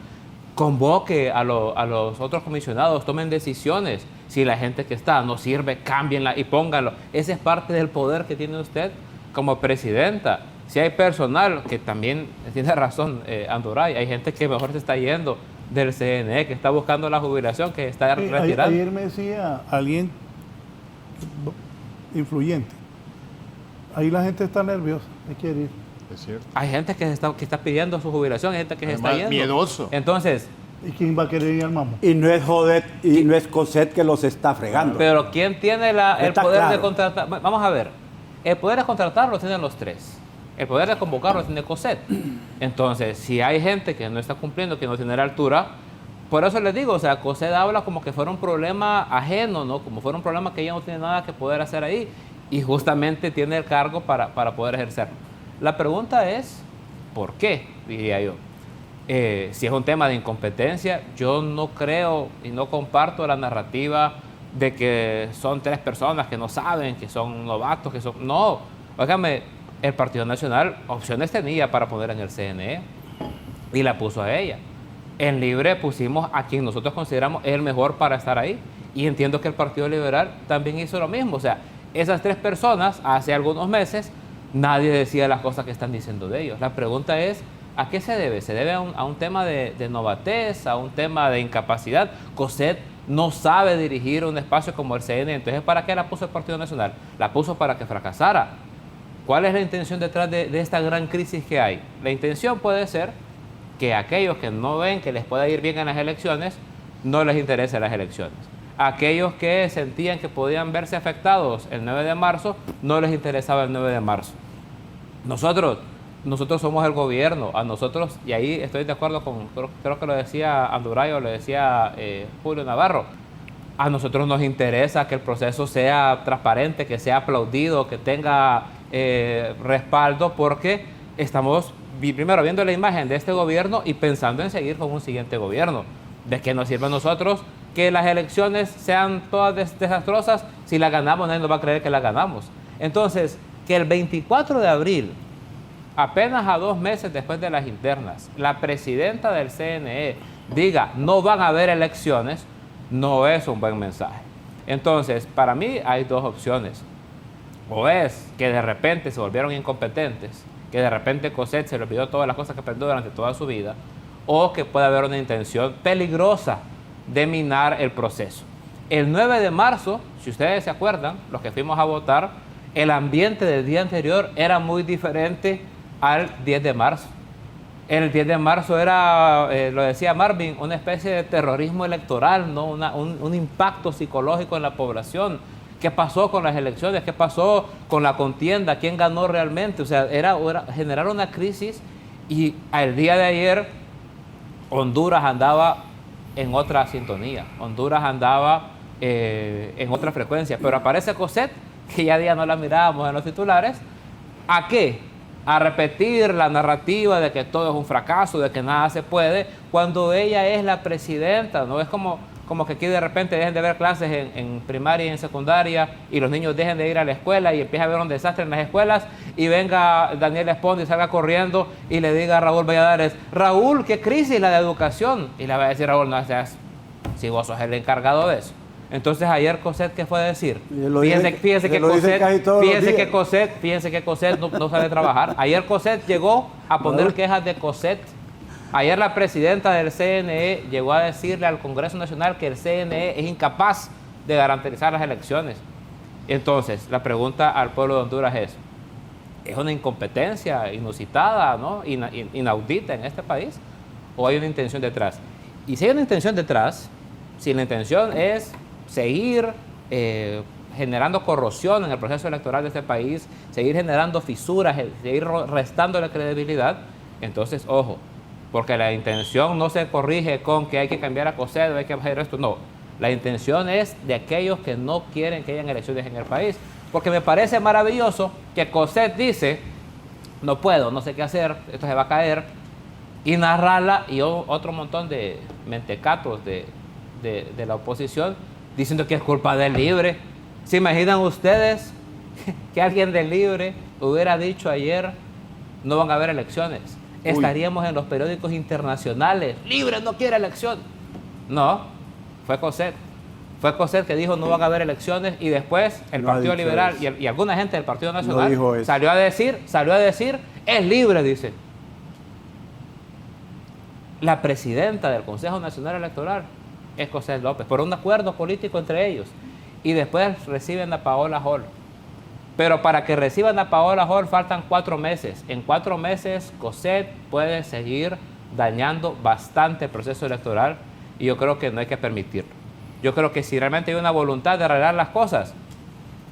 Speaker 9: Convoque a los otros comisionados, tomen decisiones. Si la gente que está no sirve, cámbienla y pónganlo. Ese es parte del poder que tiene usted como presidenta. Si hay personal, que también tiene razón Anduray, hay gente que mejor se está yendo del CNE, que está buscando la jubilación, que está retirando.
Speaker 5: Ayer me decía alguien influyente, Ahí la gente está nerviosa, hay que ir.
Speaker 6: Es cierto.
Speaker 9: Hay gente que está pidiendo su jubilación, hay gente que se está
Speaker 6: Además,
Speaker 9: yendo.
Speaker 6: miedoso.
Speaker 9: Entonces,
Speaker 5: ¿Y quién va a querer ir al mamo?
Speaker 7: Y no es Jodet, y no es COSET que los está fregando.
Speaker 9: pero ¿quién tiene el
Speaker 7: Está
Speaker 9: poder de
Speaker 7: claro.
Speaker 9: contratar? Vamos a ver, el poder de contratar lo tienen los tres. El poder de convocar lo tiene COSET. Entonces, si hay gente que no está cumpliendo, que no tiene la altura, por eso les digo, o sea, COSET habla como que fuera un problema ajeno, ¿no? Como fuera un problema que ella no tiene nada que poder hacer ahí y justamente tiene el cargo para poder ejercerlo. La pregunta es, ¿por qué? Diría yo. Si es un tema de incompetencia, yo no creo y no comparto la narrativa de que son tres personas que no saben, que son novatos, que son... No, óigame, el Partido Nacional opciones tenía para poner en el CNE y la puso a ella. En Libre pusimos a quien nosotros consideramos es el mejor para estar ahí y entiendo que el Partido Liberal también hizo lo mismo. O sea, esas tres personas hace algunos meses nadie decía las cosas que están diciendo de ellos. La pregunta es, ¿a qué se debe? ¿Se debe a un tema de novatez, a un tema de incapacidad? COSET no sabe dirigir un espacio como el CNE, entonces ¿para qué la puso el Partido Nacional? La puso para que fracasara. ¿Cuál es la intención detrás de esta gran crisis que hay? La intención puede ser que aquellos que no ven que les pueda ir bien en las elecciones, no les interesen las elecciones. Aquellos que sentían que podían verse afectados el 9 de marzo, no les interesaba el 9 de marzo. Nosotros somos el gobierno, a nosotros, y ahí estoy de acuerdo con, creo que lo decía Anduray o lo decía Julio Navarro, a nosotros nos interesa que el proceso sea transparente, que sea aplaudido, que tenga respaldo, porque estamos primero viendo la imagen de este gobierno y pensando en seguir con un siguiente gobierno. ¿De qué nos sirve a nosotros que las elecciones sean todas desastrosas? Si las ganamos, nadie nos va a creer que las ganamos. Entonces, que el 24 de abril, apenas a 2 meses después de las internas, la presidenta del CNE diga no van a haber elecciones, no es un buen mensaje. Entonces, para mí hay dos opciones. O es que de repente se volvieron incompetentes, que de repente COSET se le olvidó todas las cosas que aprendió durante toda su vida, o que puede haber una intención peligrosa de minar el proceso. El 9 de marzo, si ustedes se acuerdan, los que fuimos a votar, el ambiente del día anterior era muy diferente al 10 de marzo. El 10 de marzo era, lo decía Marvin, una especie de terrorismo electoral, ¿no? un impacto psicológico en la población. ¿Qué pasó con las elecciones? ¿Qué pasó con la contienda? ¿Quién ganó realmente? O sea, era generar una crisis, y al día de ayer Honduras andaba en otra sintonía, Honduras andaba en otra frecuencia, pero aparece COSET, que ya día no la mirábamos en los titulares. ¿A qué? A repetir la narrativa de que todo es un fracaso, de que nada se puede, cuando ella es la presidenta, ¿no? Es como que aquí de repente dejen de ver clases en primaria y en secundaria y los niños dejen de ir a la escuela y empieza a haber un desastre en las escuelas y venga Daniel Esponda y salga corriendo y le diga a Raúl Valladares, Raúl, ¿qué crisis la de educación? Y le va a decir Raúl, no seas, si vos sos el encargado de eso. Entonces ayer COSET, ¿qué fue a decir? Fíjense que COSET no sabe trabajar. Ayer COSET llegó a poner quejas de COSET. Ayer la presidenta del CNE llegó a decirle al Congreso Nacional que el CNE es incapaz de garantizar las elecciones. Entonces, la pregunta al pueblo de Honduras ¿es una incompetencia inusitada, ¿no? Inaudita en este país? ¿O hay una intención detrás? Y si hay una intención detrás, si la intención es seguir generando corrosión en el proceso electoral de este país, seguir generando fisuras, seguir restando la credibilidad, entonces, ojo, porque la intención no se corrige con que hay que cambiar a COSET o hay que hacer esto, no. La intención es de aquellos que no quieren que hayan elecciones en el país. Porque me parece maravilloso que COSET dice, no puedo, no sé qué hacer, esto se va a caer, y narrarla, y otro montón de mentecatos de la oposición diciendo que es culpa del Libre. ¿Se imaginan ustedes que alguien del Libre hubiera dicho ayer, no van a haber elecciones? Estaríamos en los periódicos internacionales. Libre no quiere elección. No, fue COSET. Fue COSET que dijo no van a haber elecciones, y después el Partido Liberal y alguna gente del Partido Nacional salió a decir, es libre, dice. La presidenta del Consejo Nacional Electoral es COSET López, por un acuerdo político entre ellos. Y después reciben a Paola Hall. Pero para que reciban a Paola Hall faltan 4 meses. En 4 meses, Cossette puede seguir dañando bastante el proceso electoral y yo creo que no hay que permitirlo. Yo creo que si realmente hay una voluntad de arreglar las cosas,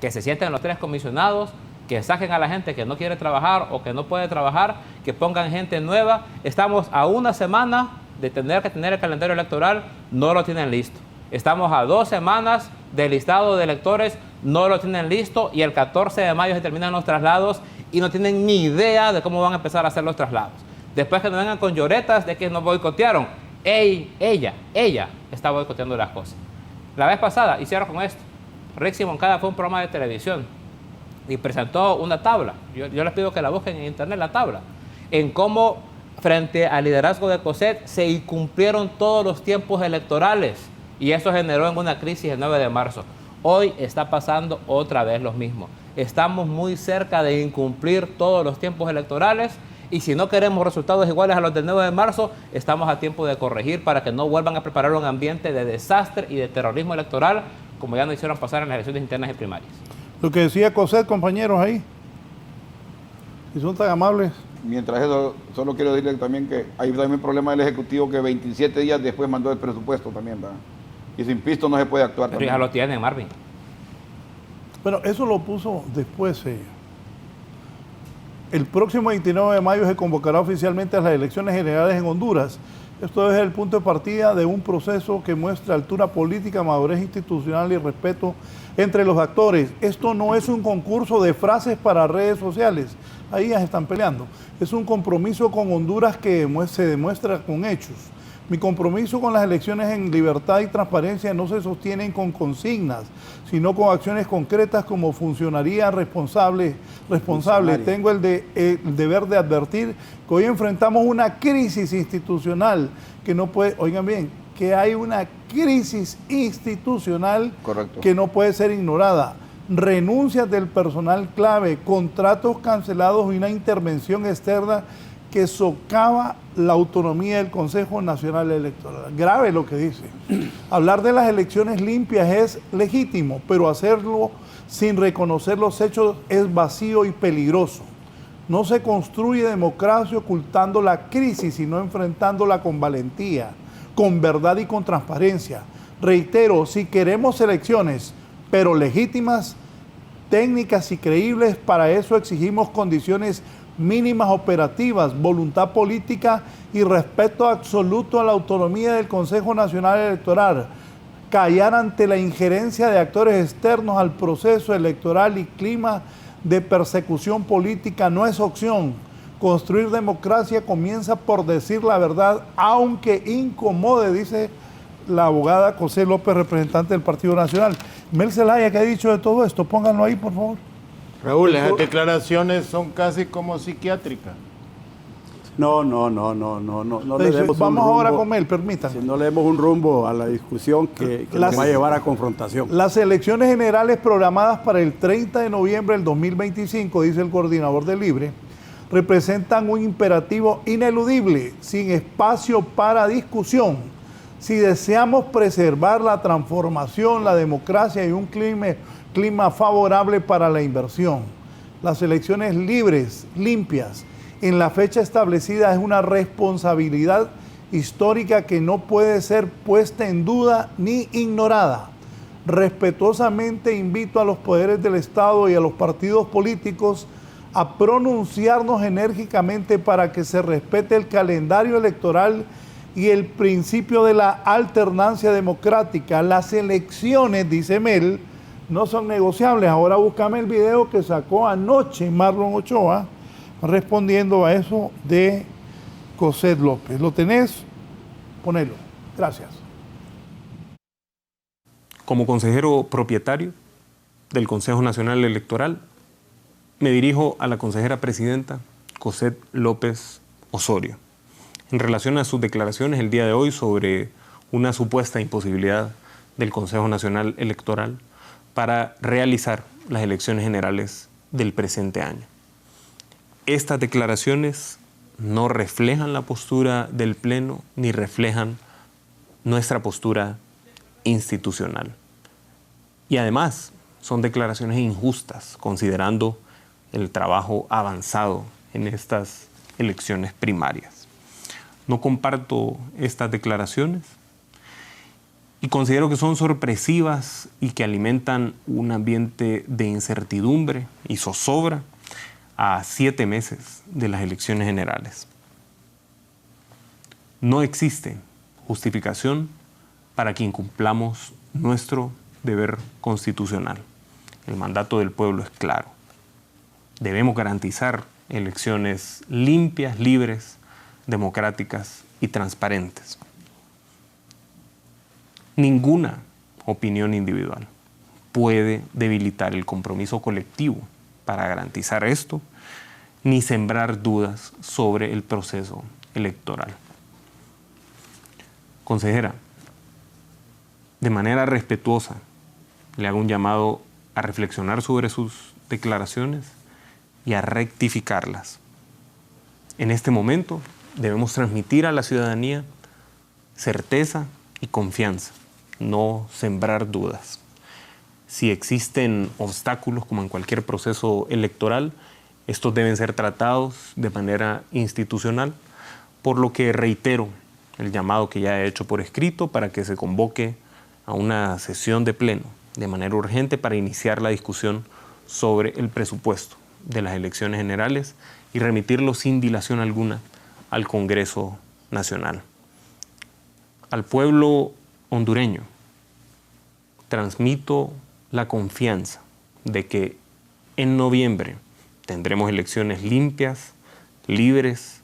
Speaker 9: que se sienten los 3 comisionados, que saquen a la gente que no quiere trabajar o que no puede trabajar, que pongan gente nueva. Estamos a 1 semana de tener que tener el calendario electoral, no lo tienen listo. Estamos a 2 semanas del listado de electores, no lo tienen listo, y el 14 de mayo se terminan los traslados y no tienen ni idea de cómo van a empezar a hacer los traslados. Después que no vengan con lloretas de que nos boicotearon, ella está boicoteando las cosas. La vez pasada, y cierro con esto, Rixi Moncada fue a un programa de televisión y presentó una tabla. Yo les pido que la busquen en internet, la tabla, en cómo frente al liderazgo de Cossette se incumplieron todos los tiempos electorales y eso generó en una crisis el 9 de marzo. Hoy está pasando otra vez lo mismo. Estamos muy cerca de incumplir todos los tiempos electorales y si no queremos resultados iguales a los del 9 de marzo, estamos a tiempo de corregir para que no vuelvan a preparar un ambiente de desastre y de terrorismo electoral como ya nos hicieron pasar en las elecciones internas y primarias.
Speaker 5: Lo que decía Cossette, compañeros, ahí, si son tan amables.
Speaker 8: Mientras eso, solo quiero decirle también que hay también problema del Ejecutivo que 27 días después mandó el presupuesto también, ¿verdad? Y sin pisto no se puede actuar.
Speaker 9: Pero
Speaker 8: también.
Speaker 9: ya lo tienen, Marvin.
Speaker 5: Pero eso lo puso después ella. El próximo 29 de mayo se convocará oficialmente a las elecciones generales en Honduras. Esto es el punto de partida de un proceso que muestra altura política, madurez institucional y respeto entre los actores. Esto no es un concurso de frases para redes sociales. Ahí ya se están peleando. Es un compromiso con Honduras que se demuestra con hechos. Mi compromiso con las elecciones en libertad y transparencia no se sostienen con consignas, sino con acciones concretas como funcionaría responsable. Tengo el deber de advertir que hoy enfrentamos una crisis institucional que no puede, oigan bien, que hay una crisis institucional
Speaker 8: Correcto.
Speaker 5: que no puede ser ignorada. Renuncias del personal clave, contratos cancelados y una intervención externa que socava la autonomía del Consejo Nacional Electoral. Grave lo que dice. Hablar de las elecciones limpias es legítimo, pero hacerlo sin reconocer los hechos es vacío y peligroso. No se construye democracia ocultando la crisis, sino enfrentándola con valentía, con verdad y con transparencia. Reitero, si queremos elecciones, pero legítimas, técnicas y creíbles, para eso exigimos condiciones mínimas operativas, voluntad política y respeto absoluto a la autonomía del Consejo Nacional Electoral. Callar ante la injerencia de actores externos al proceso electoral y clima de persecución política no es opción. Construir democracia comienza por decir la verdad, aunque incomode, dice la abogada Cossette López, representante del Partido Nacional. Mel Zelaya, ¿qué ha dicho de todo esto? Pónganlo ahí, por favor.
Speaker 6: Raúl, esas declaraciones son casi como psiquiátricas.
Speaker 7: No le demos
Speaker 5: Vamos
Speaker 7: un rumbo,
Speaker 5: ahora con Mel, permítanme.
Speaker 7: Si no le demos un rumbo a la discusión que nos va a llevar a confrontación.
Speaker 5: Las elecciones generales programadas para el 30 de noviembre del 2025, dice el coordinador de Libre, representan un imperativo ineludible, sin espacio para discusión. Si deseamos preservar la transformación, la democracia y un clima favorable para la inversión, las elecciones libres, limpias, en la fecha establecida es una responsabilidad histórica que no puede ser puesta en duda ni ignorada. Respetuosamente invito a los poderes del Estado y a los partidos políticos a pronunciarnos enérgicamente para que se respete el calendario electoral y el principio de la alternancia democrática. Las elecciones, dice Mel, no son negociables. Ahora búscame el video que sacó anoche Marlon Ochoa respondiendo a eso de Cossette López. ¿Lo tenés? Ponelo. Gracias.
Speaker 3: Como consejero propietario del Consejo Nacional Electoral, me dirijo a la consejera presidenta Cossette López Osorio en relación a sus declaraciones el día de hoy sobre una supuesta imposibilidad del Consejo Nacional Electoral para realizar las elecciones generales del presente año. Estas declaraciones no reflejan la postura del Pleno ni reflejan nuestra postura institucional. Y además son declaraciones injustas, considerando el trabajo avanzado en estas elecciones primarias. No comparto estas declaraciones y considero que son sorpresivas y que alimentan un ambiente de incertidumbre y zozobra a 7 meses de las elecciones generales. No existe justificación para que incumplamos nuestro deber constitucional. El mandato del pueblo es claro. Debemos garantizar elecciones limpias, libres, democráticas y transparentes. Ninguna opinión individual puede debilitar el compromiso colectivo para garantizar esto, ni sembrar dudas sobre el proceso electoral. Consejera, de manera respetuosa, le hago un llamado a reflexionar sobre sus declaraciones y a rectificarlas. En este momento debemos transmitir a la ciudadanía certeza y confianza, no sembrar dudas. Si existen obstáculos, como en cualquier proceso electoral, estos deben ser tratados de manera institucional, por lo que reitero el llamado que ya he hecho por escrito para que se convoque a una sesión de pleno de manera urgente para iniciar la discusión sobre el presupuesto de las elecciones generales y remitirlo sin dilación alguna al Congreso Nacional. Al pueblo hondureño transmito la confianza de que en noviembre tendremos elecciones limpias, libres,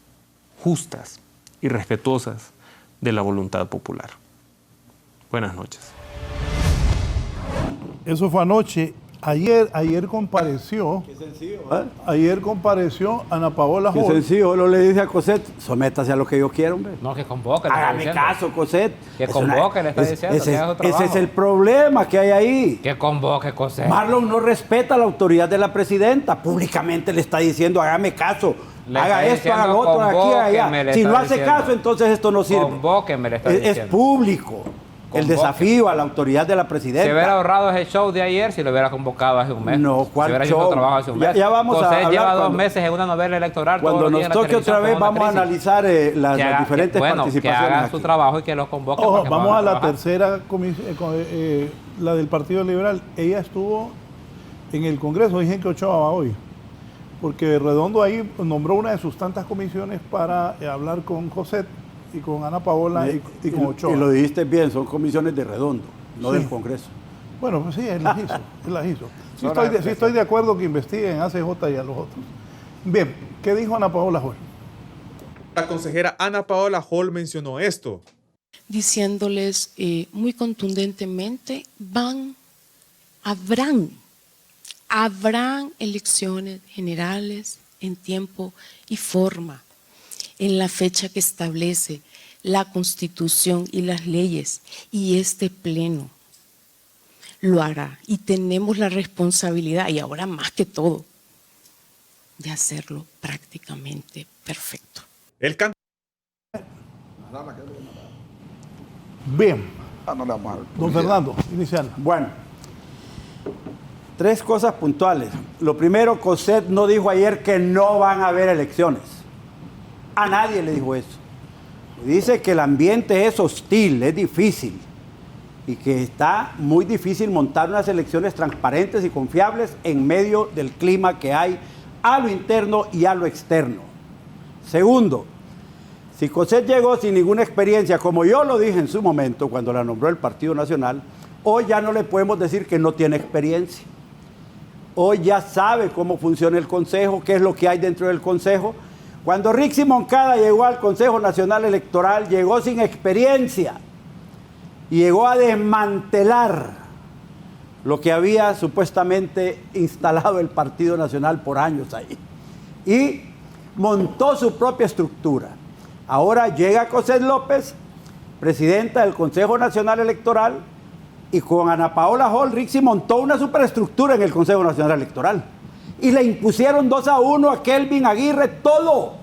Speaker 3: justas y respetuosas de la voluntad popular. Buenas noches.
Speaker 5: Eso fue anoche. Ayer compareció.
Speaker 7: Qué sencillo, ¿eh?
Speaker 5: Ayer compareció Ana Paola
Speaker 7: Qué
Speaker 5: Hall.
Speaker 7: sencillo, lo le dice a Cosette, sométase a lo que yo quiero, hombre.
Speaker 9: No, que convoque. le está
Speaker 7: Hágame
Speaker 9: diciendo.
Speaker 7: caso, Cosette.
Speaker 9: Que
Speaker 7: Es
Speaker 9: convoque, le está diciendo, que haga su
Speaker 7: ese
Speaker 9: trabajo.
Speaker 7: es el problema que hay ahí.
Speaker 9: Que convoque, Cosette.
Speaker 7: Marlon no respeta la autoridad de la presidenta. Públicamente le está diciendo, hágame caso.
Speaker 9: Le
Speaker 7: Haga
Speaker 9: está
Speaker 7: esto, haga lo
Speaker 9: diciendo,
Speaker 7: otro, aquí, allá.
Speaker 9: convóqueme, le
Speaker 7: Si
Speaker 9: está
Speaker 7: no hace
Speaker 9: diciendo.
Speaker 7: caso, entonces esto no sirve.
Speaker 9: Convóqueme, le está
Speaker 7: Es
Speaker 9: diciendo.
Speaker 7: público el
Speaker 9: Convoque.
Speaker 7: desafío a la autoridad de la
Speaker 9: Se
Speaker 7: presidenta.
Speaker 9: hubiera ahorrado ese show de ayer si lo hubiera convocado hace un mes.
Speaker 7: No, ¿cuál
Speaker 9: si hubiera
Speaker 7: show?
Speaker 9: hecho su trabajo hace un mes.
Speaker 7: Ya vamos a
Speaker 9: Cosette
Speaker 7: hablar
Speaker 9: lleva 2
Speaker 7: cuando-
Speaker 9: meses en una novela electoral.
Speaker 7: Cuando
Speaker 9: todos los
Speaker 7: nos
Speaker 9: días en la
Speaker 7: toque
Speaker 9: televisión
Speaker 7: otra vez
Speaker 9: con una
Speaker 7: vamos a
Speaker 9: crisis.
Speaker 7: analizar las
Speaker 9: Que haga-
Speaker 7: diferentes
Speaker 9: bueno,
Speaker 7: participaciones
Speaker 9: que hagan
Speaker 7: aquí.
Speaker 9: su trabajo y que los convoquen.
Speaker 5: Ojo,
Speaker 9: para que
Speaker 5: vamos
Speaker 9: puedan
Speaker 5: a la
Speaker 9: trabajar.
Speaker 5: tercera comisión, la del Partido Liberal. Ella estuvo en el Congreso, dije que Ochoa va hoy, porque Redondo ahí nombró una de sus tantas comisiones para hablar con Cosette y con Ana Paola y con Ochoa.
Speaker 7: Y lo dijiste bien, son comisiones de Redondo, no
Speaker 5: Sí.
Speaker 7: del Congreso.
Speaker 5: Bueno, pues sí, él las hizo. Él las hizo. Sí
Speaker 9: Ahora,
Speaker 5: estoy de acuerdo que investiguen ACJ y a los otros. Bien, ¿qué dijo Ana Paola Hall?
Speaker 1: La consejera Ana Paola Hall mencionó esto.
Speaker 4: Diciéndoles muy contundentemente, habrán elecciones generales en tiempo y forma, en la fecha que establece la Constitución y las leyes, y este Pleno lo hará. Y tenemos la responsabilidad, y ahora más que todo, de hacerlo prácticamente perfecto.
Speaker 1: El can-
Speaker 5: Bien,
Speaker 8: No le vamos a dar
Speaker 5: don
Speaker 8: publicidad.
Speaker 5: Fernando, inicial.
Speaker 7: Bueno, 3 cosas puntuales. Lo primero, Cosette no dijo ayer que no van a haber elecciones. A nadie le dijo eso. Dice que el ambiente es hostil, es difícil y que está muy difícil montar unas elecciones transparentes y confiables en medio del clima que hay a lo interno y a lo externo. Segundo, si Cosette llegó sin ninguna experiencia, como yo lo dije en su momento cuando la nombró el Partido Nacional, hoy ya no le podemos decir que no tiene experiencia. Hoy ya sabe cómo funciona el Consejo, qué es lo que hay dentro del Consejo. Cuando Rixi Moncada llegó al Consejo Nacional Electoral, llegó sin experiencia y llegó a desmantelar lo que había supuestamente instalado el Partido Nacional por años ahí. Y montó su propia estructura. Ahora llega Cosette López, presidenta del Consejo Nacional Electoral, y con Ana Paola Hall, Rixi montó una superestructura en el Consejo Nacional Electoral. Y le impusieron 2-1 a Kelvin Aguirre, todo.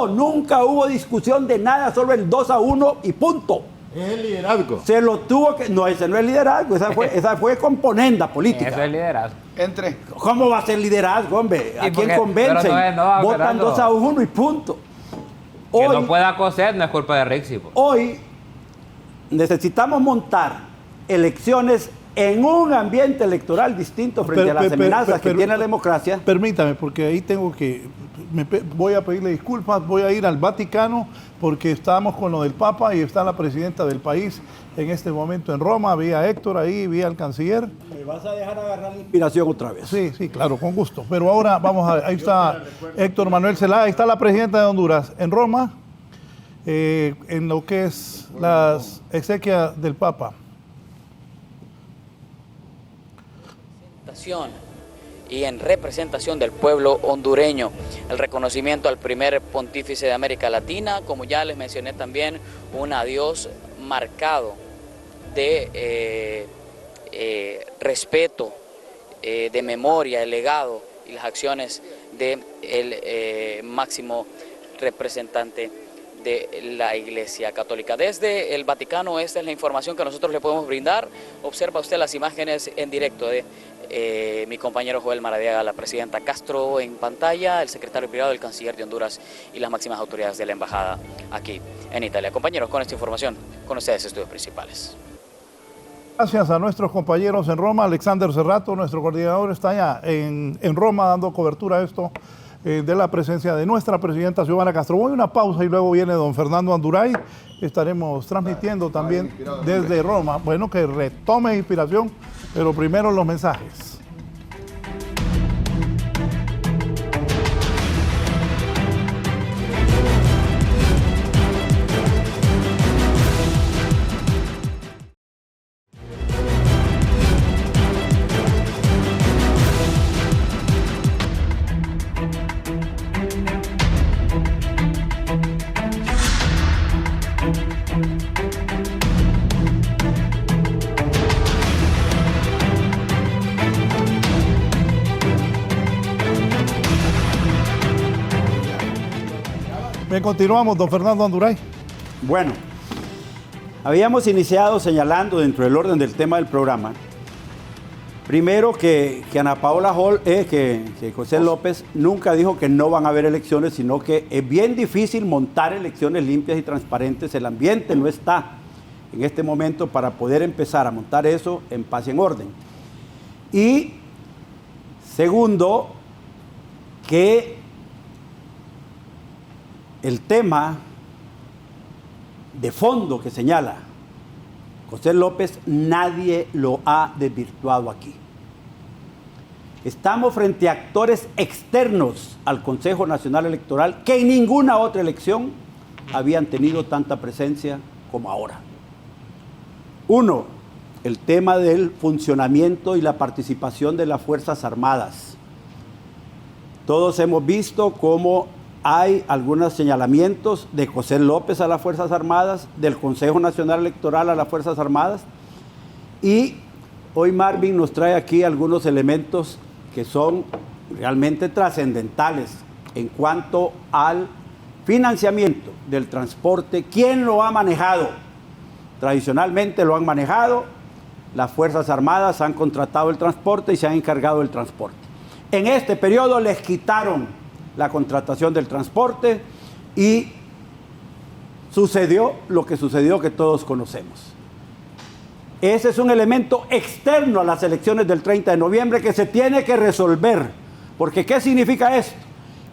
Speaker 7: Nunca hubo discusión de nada, solo el 2-1 y punto.
Speaker 6: Es el liderazgo.
Speaker 7: Se lo tuvo que... No, ese no es liderazgo, esa fue componenda política.
Speaker 9: Eso es liderazgo.
Speaker 8: Entre.
Speaker 7: ¿Cómo va a ser liderazgo, hombre? ¿A
Speaker 9: ¿Y por
Speaker 7: quién
Speaker 9: qué?
Speaker 7: convencen?
Speaker 9: Pero no,
Speaker 7: Votan
Speaker 9: Fernando.
Speaker 7: 2-1 y punto.
Speaker 9: Que no pueda coser no es culpa de Rixi.
Speaker 7: Hoy necesitamos montar elecciones en un ambiente electoral distinto frente a las amenazas que tiene la democracia.
Speaker 5: Permítame, porque ahí tengo que... voy a pedirle disculpas, voy a ir al Vaticano porque estamos con lo del Papa y está la presidenta del país en este momento en Roma. Vi a Héctor ahí, vi al canciller.
Speaker 7: ¿Me vas a dejar agarrar la inspiración otra vez?
Speaker 5: Sí, sí, claro, con gusto. Pero ahora vamos a... Ahí está Héctor Manuel Zelaya, ahí está la presidenta de Honduras en Roma, en lo que es las exequias del Papa.
Speaker 10: Y en representación del pueblo hondureño, el reconocimiento al primer pontífice de América Latina, como ya les mencioné también, un adiós marcado de respeto, de memoria, el legado y las acciones del máximo representante de la Iglesia Católica. Desde el Vaticano, esta es la información que nosotros le podemos brindar. Observa usted las imágenes en directo de mi compañero Joel Maradiaga, la presidenta Castro en pantalla, el secretario privado del canciller de Honduras y las máximas autoridades de la embajada aquí en Italia. Compañeros, con esta información, con ustedes estudios principales.
Speaker 5: Gracias a nuestros compañeros en Roma. Alexander Cerrato, nuestro coordinador, está allá en Roma dando cobertura a esto de la presencia de nuestra presidenta Xiomara Castro. Voy a una pausa y luego viene don Fernando Anduray. Estaremos transmitiendo también desde Roma. Bueno, que retome inspiración, pero primero los mensajes. Bien, continuamos, don Fernando Anduray.
Speaker 7: Bueno, habíamos iniciado señalando dentro del orden del tema del programa, primero que Ana Paola Hall, que José López nunca dijo que no van a haber elecciones, sino que es bien difícil montar elecciones limpias y transparentes. El ambiente no está en este momento para poder empezar a montar eso en paz y en orden. Y segundo, que el tema de fondo que señala José López, nadie lo ha desvirtuado aquí. Estamos frente a actores externos al Consejo Nacional Electoral que en ninguna otra elección habían tenido tanta presencia como ahora. Uno, el tema del funcionamiento y la participación de las Fuerzas Armadas. Todos hemos visto cómo hay algunos señalamientos de José López a las Fuerzas Armadas, del Consejo Nacional Electoral a las Fuerzas Armadas, y hoy Marvin nos trae aquí algunos elementos que son realmente trascendentales en cuanto al financiamiento del transporte. ¿Quién lo ha manejado? Tradicionalmente lo han manejado, las Fuerzas Armadas han contratado el transporte y se han encargado del transporte. En este periodo les quitaron la contratación del transporte y sucedió lo que sucedió, que todos conocemos. Ese es un elemento externo a las elecciones del 30 de noviembre que se tiene que resolver. Porque ¿qué significa esto?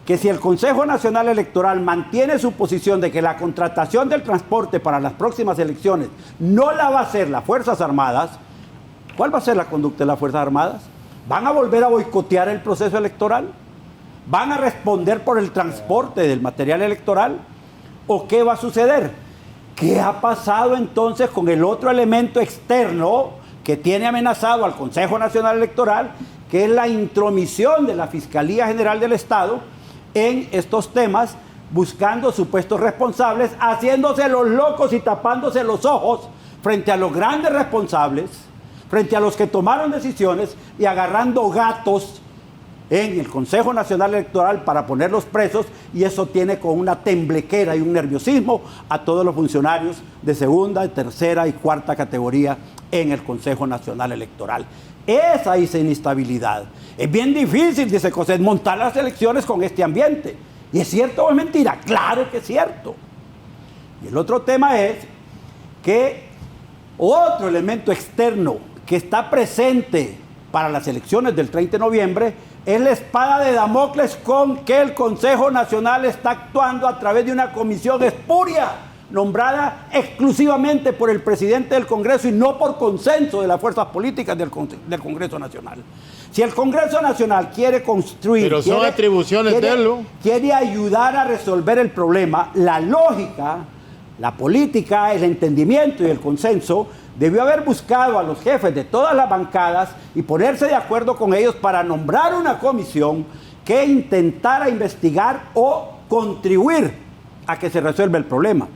Speaker 7: Que si el Consejo Nacional Electoral mantiene su posición de que la contratación del transporte para las próximas elecciones no la va a hacer las Fuerzas Armadas, ¿cuál va a ser la conducta de las Fuerzas Armadas? ¿Van a volver a boicotear el proceso electoral? ¿Van a responder por el transporte del material electoral? ¿O qué va a suceder? ¿Qué ha pasado entonces con el otro elemento externo que tiene amenazado al Consejo Nacional Electoral, que es la intromisión de la Fiscalía General del Estado en estos temas, buscando supuestos responsables, haciéndose los locos y tapándose los ojos frente a los grandes responsables, frente a los que tomaron decisiones y agarrando gatos en el Consejo Nacional Electoral para ponerlos presos, y eso tiene con una temblequera y un nerviosismo a todos los funcionarios de segunda, tercera y cuarta categoría en el Consejo Nacional Electoral. Esa es inestabilidad. Es bien difícil, dice Coset, montar las elecciones con este ambiente. ¿Y es cierto o es mentira? Claro que es cierto. Y el otro tema es que otro elemento externo que está presente para las elecciones del 30 de noviembre es la espada de Damocles con que el Consejo Nacional está actuando a través de una comisión espuria nombrada exclusivamente por el presidente del Congreso y no por consenso de las fuerzas políticas del Congreso Nacional. Si el Congreso Nacional quiere construir...
Speaker 6: Pero son atribuciones de él, ¿no?
Speaker 7: Quiere ayudar a resolver el problema, la lógica, la política, el entendimiento y el consenso debió haber buscado a los jefes de todas las bancadas y ponerse de acuerdo con ellos para nombrar una comisión que intentara investigar o contribuir a que se resuelva el problema.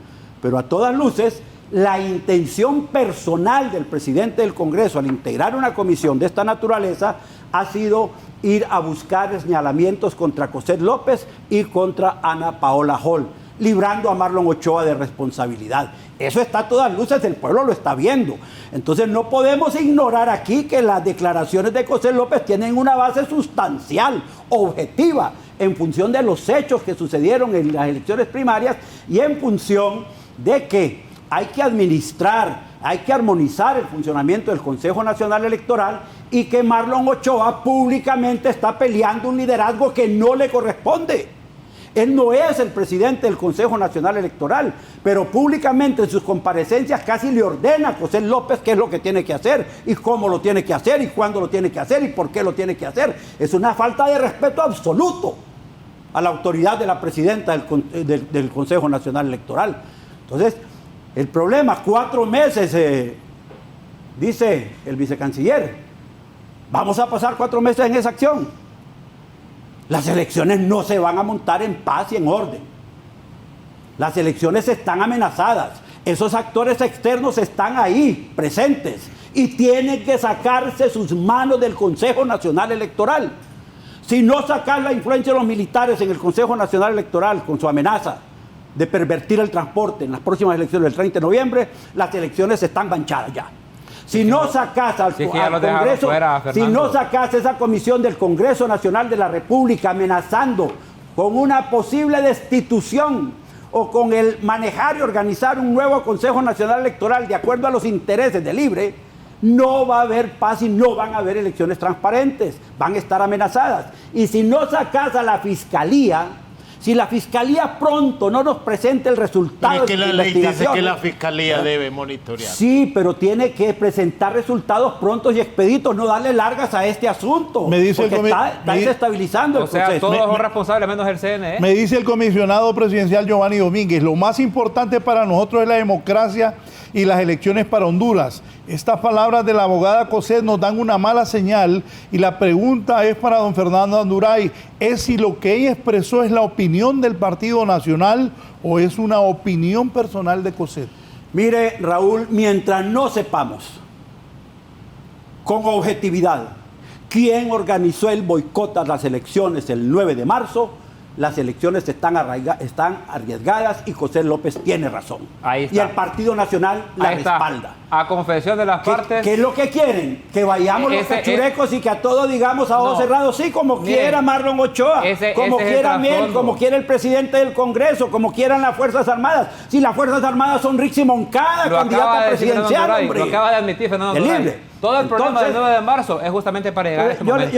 Speaker 7: Pero a todas luces, la intención personal del presidente del Congreso al integrar una comisión de esta naturaleza ha sido ir a buscar señalamientos contra Coset López y contra Ana Paola Hall, librando a Marlon Ochoa de responsabilidad. Eso está a todas luces, el pueblo lo está viendo. Entonces no podemos ignorar aquí que las declaraciones de Coset López tienen una base sustancial, objetiva, en función de los hechos que sucedieron en las elecciones primarias y en función de que hay que administrar, hay que armonizar el funcionamiento del Consejo Nacional Electoral y que Marlon Ochoa públicamente está peleando un liderazgo que no le corresponde. Él no es el presidente del Consejo Nacional Electoral, pero públicamente en sus comparecencias casi le ordena a Coset López qué es lo que tiene que hacer y cómo lo tiene que hacer y cuándo lo tiene que hacer y por qué lo tiene que hacer. Es una falta de respeto absoluto a la autoridad de la presidenta del Consejo Nacional Electoral. Entonces, el problema, 4 meses, dice el vicecanciller, vamos a pasar 4 meses en esa acción. Las elecciones no se van a montar en paz y en orden. Las elecciones están amenazadas. Esos actores externos están ahí, presentes, y tienen que sacarse sus manos del Consejo Nacional Electoral. Si no sacan la influencia de los militares en el Consejo Nacional Electoral con su amenaza de pervertir el transporte en las próximas elecciones del 30 de noviembre, las elecciones están manchadas ya. Si no sacas al Congreso, si no sacas esa comisión del Congreso Nacional de la República amenazando con una posible destitución o con el manejar y organizar un nuevo Consejo Nacional Electoral de acuerdo a los intereses de Libre, no va a haber paz y no van a haber elecciones transparentes, van a estar amenazadas. Y si no sacas a la Fiscalía, si la Fiscalía pronto no nos presenta el resultado
Speaker 6: de la investigación... Dice que la Fiscalía debe monitorear.
Speaker 7: Sí, pero tiene que presentar resultados prontos y expeditos, no darle largas a este asunto.
Speaker 5: Me dice
Speaker 7: porque está desestabilizando el proceso.
Speaker 9: O sea, todos son responsables menos el CNE.
Speaker 5: Me dice el comisionado presidencial Giovanni Domínguez, lo más importante para nosotros es la democracia y las elecciones para Honduras. Estas palabras de la abogada Coset nos dan una mala señal y la pregunta es para don Fernando Anduray, ¿es si lo que ella expresó es la opinión del Partido Nacional o es una opinión personal de Coset?
Speaker 7: Mire, Raúl, mientras no sepamos con objetividad quién organizó el boicot a las elecciones el 9 de marzo, las elecciones están arriesgadas y Coset López tiene razón.
Speaker 9: Ahí está.
Speaker 7: Y el Partido Nacional la respalda.
Speaker 9: A confesión de las partes.
Speaker 7: ¿Qué es lo que quieren? Que vayamos los cachurecos y que a todos digamos a ojos cerrados, sí, como quiera Marlon Ochoa, como quiera Mel, como quiera el presidente del Congreso, como quieran las Fuerzas Armadas. Si las Fuerzas Armadas son Rixi Moncada, candidata presidencial, hombre.
Speaker 9: Lo acaba de admitir Fernando Anduray. Todo el problema del 9 de marzo es justamente para llegar a este momento.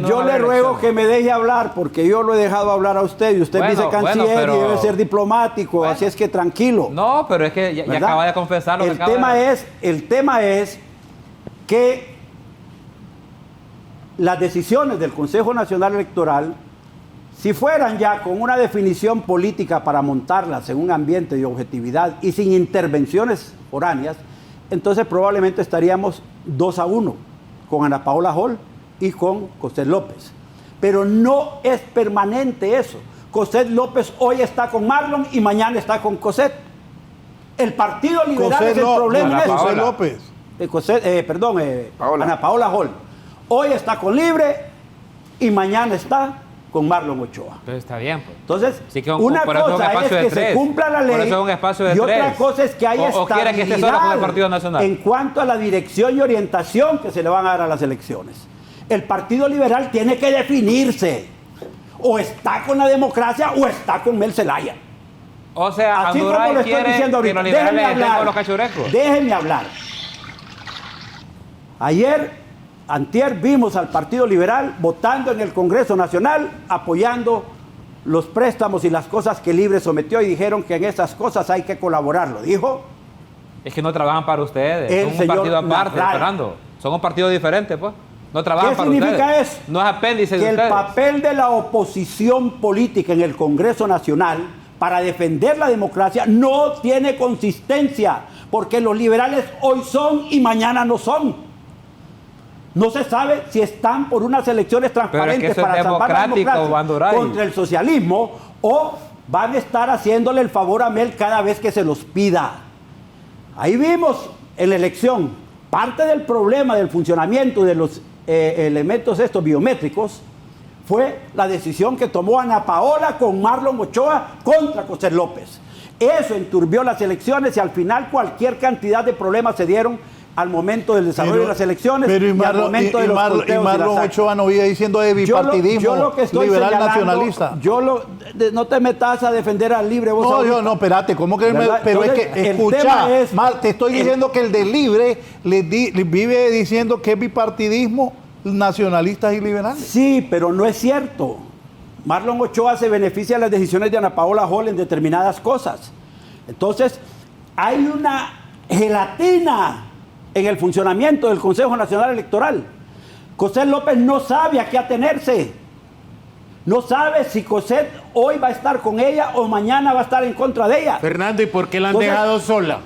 Speaker 7: Yo le ruego que me deje hablar, porque yo lo he dejado hablar a usted y usted es vicecanciller y debe ser diplomático, así es que tranquilo.
Speaker 9: No, pero es que ya acaba de confesar lo que acaba de...
Speaker 7: El tema es que las decisiones del Consejo Nacional Electoral, si fueran ya con una definición política para montarlas en un ambiente de objetividad y sin intervenciones foráneas, entonces probablemente estaríamos 2-1 con Ana Paola Hall y con Coset López. Pero no es permanente eso. Coset López hoy está con Marlon y mañana está con Coset. El Partido Liberal es el problema.
Speaker 5: Coset López.
Speaker 7: Ana Paola Hall. Hoy está con Libre y mañana está con Marlon Ochoa.
Speaker 9: Entonces está bien. Pues.
Speaker 7: Entonces,
Speaker 9: Así que
Speaker 7: una
Speaker 9: por eso
Speaker 7: cosa es que se cumpla la ley
Speaker 9: por eso es un espacio de
Speaker 7: y otra
Speaker 9: tres.
Speaker 7: cosa es que haya
Speaker 9: ¿O quiere que esté solo con el Partido Nacional?
Speaker 7: en cuanto a la dirección y orientación que se le van a dar a las elecciones. El Partido Liberal tiene que definirse. O está con la democracia o está con Mel Zelaya.
Speaker 9: O sea,
Speaker 7: así como lo
Speaker 9: Anduray
Speaker 7: estoy
Speaker 9: quiere
Speaker 7: diciendo
Speaker 9: que
Speaker 7: ahorita.
Speaker 9: los liberales
Speaker 7: Déjenme
Speaker 9: estén
Speaker 7: hablar.
Speaker 9: con los cachurecos.
Speaker 7: Déjenme hablar. Antier vimos al Partido Liberal votando en el Congreso Nacional, apoyando los préstamos y las cosas que Libre sometió y dijeron que en esas cosas hay que colaborar, lo dijo.
Speaker 9: Es que no trabajan para ustedes,
Speaker 7: El
Speaker 9: son un
Speaker 7: señor
Speaker 9: partido aparte,
Speaker 7: Narrala.
Speaker 9: Fernando. Son un partido diferente, pues. No trabajan
Speaker 7: ¿Qué
Speaker 9: para ustedes.
Speaker 7: significa eso?
Speaker 9: No es apéndice de
Speaker 7: Que el
Speaker 9: ustedes.
Speaker 7: papel de la oposición política en el Congreso Nacional para defender la democracia no tiene consistencia, porque los liberales hoy son y mañana no son. No se sabe si están por unas elecciones transparentes
Speaker 9: eso es
Speaker 7: para salvar la
Speaker 9: democrático,
Speaker 7: democracia
Speaker 9: Anduray.
Speaker 7: contra el socialismo o van a estar haciéndole el favor a Mel cada vez que se los pida. Ahí vimos en la elección parte del problema del funcionamiento de los elementos estos biométricos fue la decisión que tomó Ana Paola con Marlon Ochoa contra José López. Eso enturbió las elecciones y al final cualquier cantidad de problemas se dieron al momento del desarrollo de las elecciones
Speaker 5: pero
Speaker 7: y al momento de los conteos y las
Speaker 5: Marlon
Speaker 7: actas.
Speaker 5: Ochoa no vive diciendo de bipartidismo
Speaker 7: Yo lo que estoy
Speaker 5: liberal
Speaker 7: señalando,
Speaker 5: nacionalista.
Speaker 7: No te metas a defender al Libre. Vos
Speaker 5: No,
Speaker 7: ahorita.
Speaker 5: yo no, espérate, ¿cómo que
Speaker 7: ¿Verdad?
Speaker 5: pero
Speaker 7: Entonces,
Speaker 5: es que
Speaker 7: el
Speaker 5: escucha,
Speaker 7: tema es-
Speaker 5: te estoy diciendo que el del Libre le vive diciendo que es bipartidismo nacionalistas y liberales.
Speaker 7: Sí, pero no es cierto. Marlon Ochoa se beneficia de las decisiones de Ana Paola Hall en determinadas cosas. Entonces, hay una gelatina en el funcionamiento del Consejo Nacional Electoral. José López no sabe a qué atenerse. No sabe si Cosette hoy va a estar con ella o mañana va a estar en contra de ella.
Speaker 6: Fernando, ¿y por qué la han
Speaker 7: Entonces,
Speaker 6: dejado sola?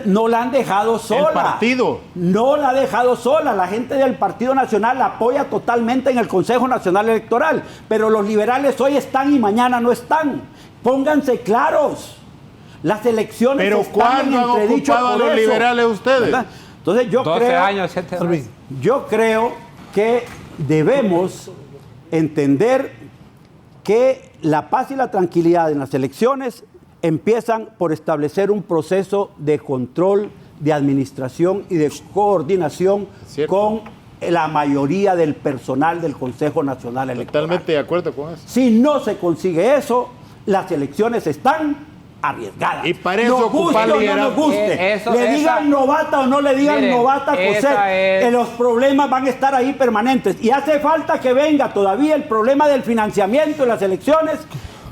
Speaker 7: No la han dejado sola.
Speaker 6: El partido.
Speaker 7: No la ha dejado sola. La gente del Partido Nacional la apoya totalmente en el Consejo Nacional Electoral. Pero los liberales hoy están y mañana no están. Pónganse claros. Las elecciones
Speaker 6: Pero
Speaker 7: están
Speaker 6: ¿cuándo
Speaker 7: en
Speaker 6: han
Speaker 7: entredicho
Speaker 6: ocupado a
Speaker 7: por
Speaker 6: los
Speaker 7: eso,
Speaker 6: liberales ustedes?
Speaker 7: ¿verdad? Entonces
Speaker 9: 12 años, 7 años.
Speaker 7: yo creo que debemos entender que la paz y la tranquilidad en las elecciones empiezan por establecer un proceso de control, de administración y de coordinación con la mayoría del personal del Consejo Nacional Electoral.
Speaker 6: Totalmente de acuerdo con eso.
Speaker 7: Si no se consigue eso, las elecciones están arriesgadas.
Speaker 6: Y para eso
Speaker 7: nos guste
Speaker 6: ocupar
Speaker 7: o no
Speaker 6: liderazgo.
Speaker 7: nos guste.
Speaker 9: Eso-
Speaker 7: le
Speaker 9: esa-
Speaker 7: digan novata o no le digan
Speaker 9: Miren,
Speaker 7: novata a
Speaker 9: esa
Speaker 7: José,
Speaker 9: es-
Speaker 7: los problemas van a estar ahí permanentes. Y hace falta que venga todavía el problema del financiamiento de las elecciones,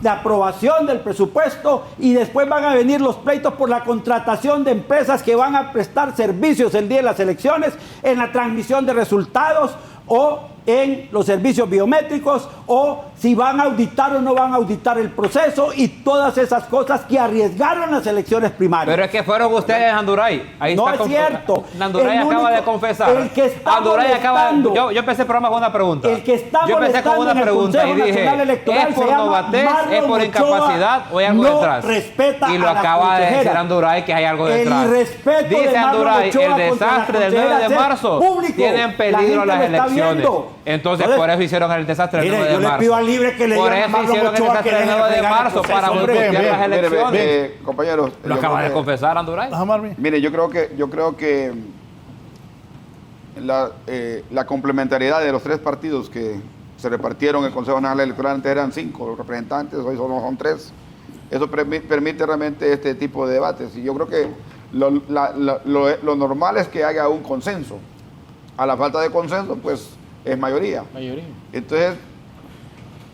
Speaker 7: de aprobación del presupuesto, y después van a venir los pleitos por la contratación de empresas que van a prestar servicios el día de las elecciones, en la transmisión de resultados o en los servicios biométricos, o si van a auditar o no van a auditar el proceso, y todas esas cosas que arriesgaron las elecciones primarias.
Speaker 9: Pero es que fueron ustedes, Anduray. Ahí
Speaker 7: No
Speaker 9: está
Speaker 7: es cierto.
Speaker 9: Anduray
Speaker 7: El
Speaker 9: acaba
Speaker 7: único-
Speaker 9: de confesar.
Speaker 7: el que está
Speaker 9: Anduray acaba de...
Speaker 7: molestando-
Speaker 9: Yo empecé el programa con una pregunta.
Speaker 7: El que está
Speaker 9: Yo empecé con
Speaker 7: molestando
Speaker 9: una
Speaker 7: en el
Speaker 9: pregunta y
Speaker 7: Consejo
Speaker 9: dije,
Speaker 7: Nacional Electoral
Speaker 9: ¿es por
Speaker 7: se llama
Speaker 9: novatez,
Speaker 7: Marlon
Speaker 9: es por
Speaker 7: Ochoa,
Speaker 9: incapacidad o hay algo
Speaker 7: no
Speaker 9: detrás?
Speaker 7: respeta
Speaker 9: Y lo
Speaker 7: a la
Speaker 9: acaba de decir
Speaker 7: consejera.
Speaker 9: Anduray que hay algo
Speaker 7: El
Speaker 9: detrás.
Speaker 7: irrespeto de
Speaker 9: Dice
Speaker 7: Marlon
Speaker 9: Anduray,
Speaker 7: Ochoa
Speaker 9: el
Speaker 7: contra la
Speaker 9: desastre del 9 de
Speaker 7: consejera es
Speaker 9: marzo
Speaker 7: público.
Speaker 9: tiene en
Speaker 7: La
Speaker 9: peligro
Speaker 7: gente
Speaker 9: las
Speaker 7: lo está
Speaker 9: elecciones.
Speaker 7: viendo.
Speaker 9: Entonces, por eso hicieron el desastre del
Speaker 7: Mire,
Speaker 9: 9 de
Speaker 7: yo le
Speaker 9: marzo.
Speaker 7: pido al Libre que le
Speaker 9: Por
Speaker 7: digan a
Speaker 9: eso
Speaker 7: Marlon
Speaker 9: hicieron el
Speaker 7: Ochoa
Speaker 9: desastre
Speaker 7: que
Speaker 9: del
Speaker 7: deje
Speaker 9: 9 de
Speaker 7: fregar el
Speaker 9: marzo
Speaker 7: proceso,
Speaker 9: para
Speaker 7: hombre.
Speaker 9: boicotear las elecciones.
Speaker 8: Compañeros,
Speaker 9: Lo acaba de confesar Anduray.
Speaker 8: mire, yo creo que la complementariedad de los tres partidos que se repartieron el Consejo Nacional Electoral, antes eran 5 representantes, hoy son 3. Eso permite realmente este tipo de debates. Y yo creo que lo normal es que haya un consenso. A la falta de consenso, pues es mayoría. Entonces,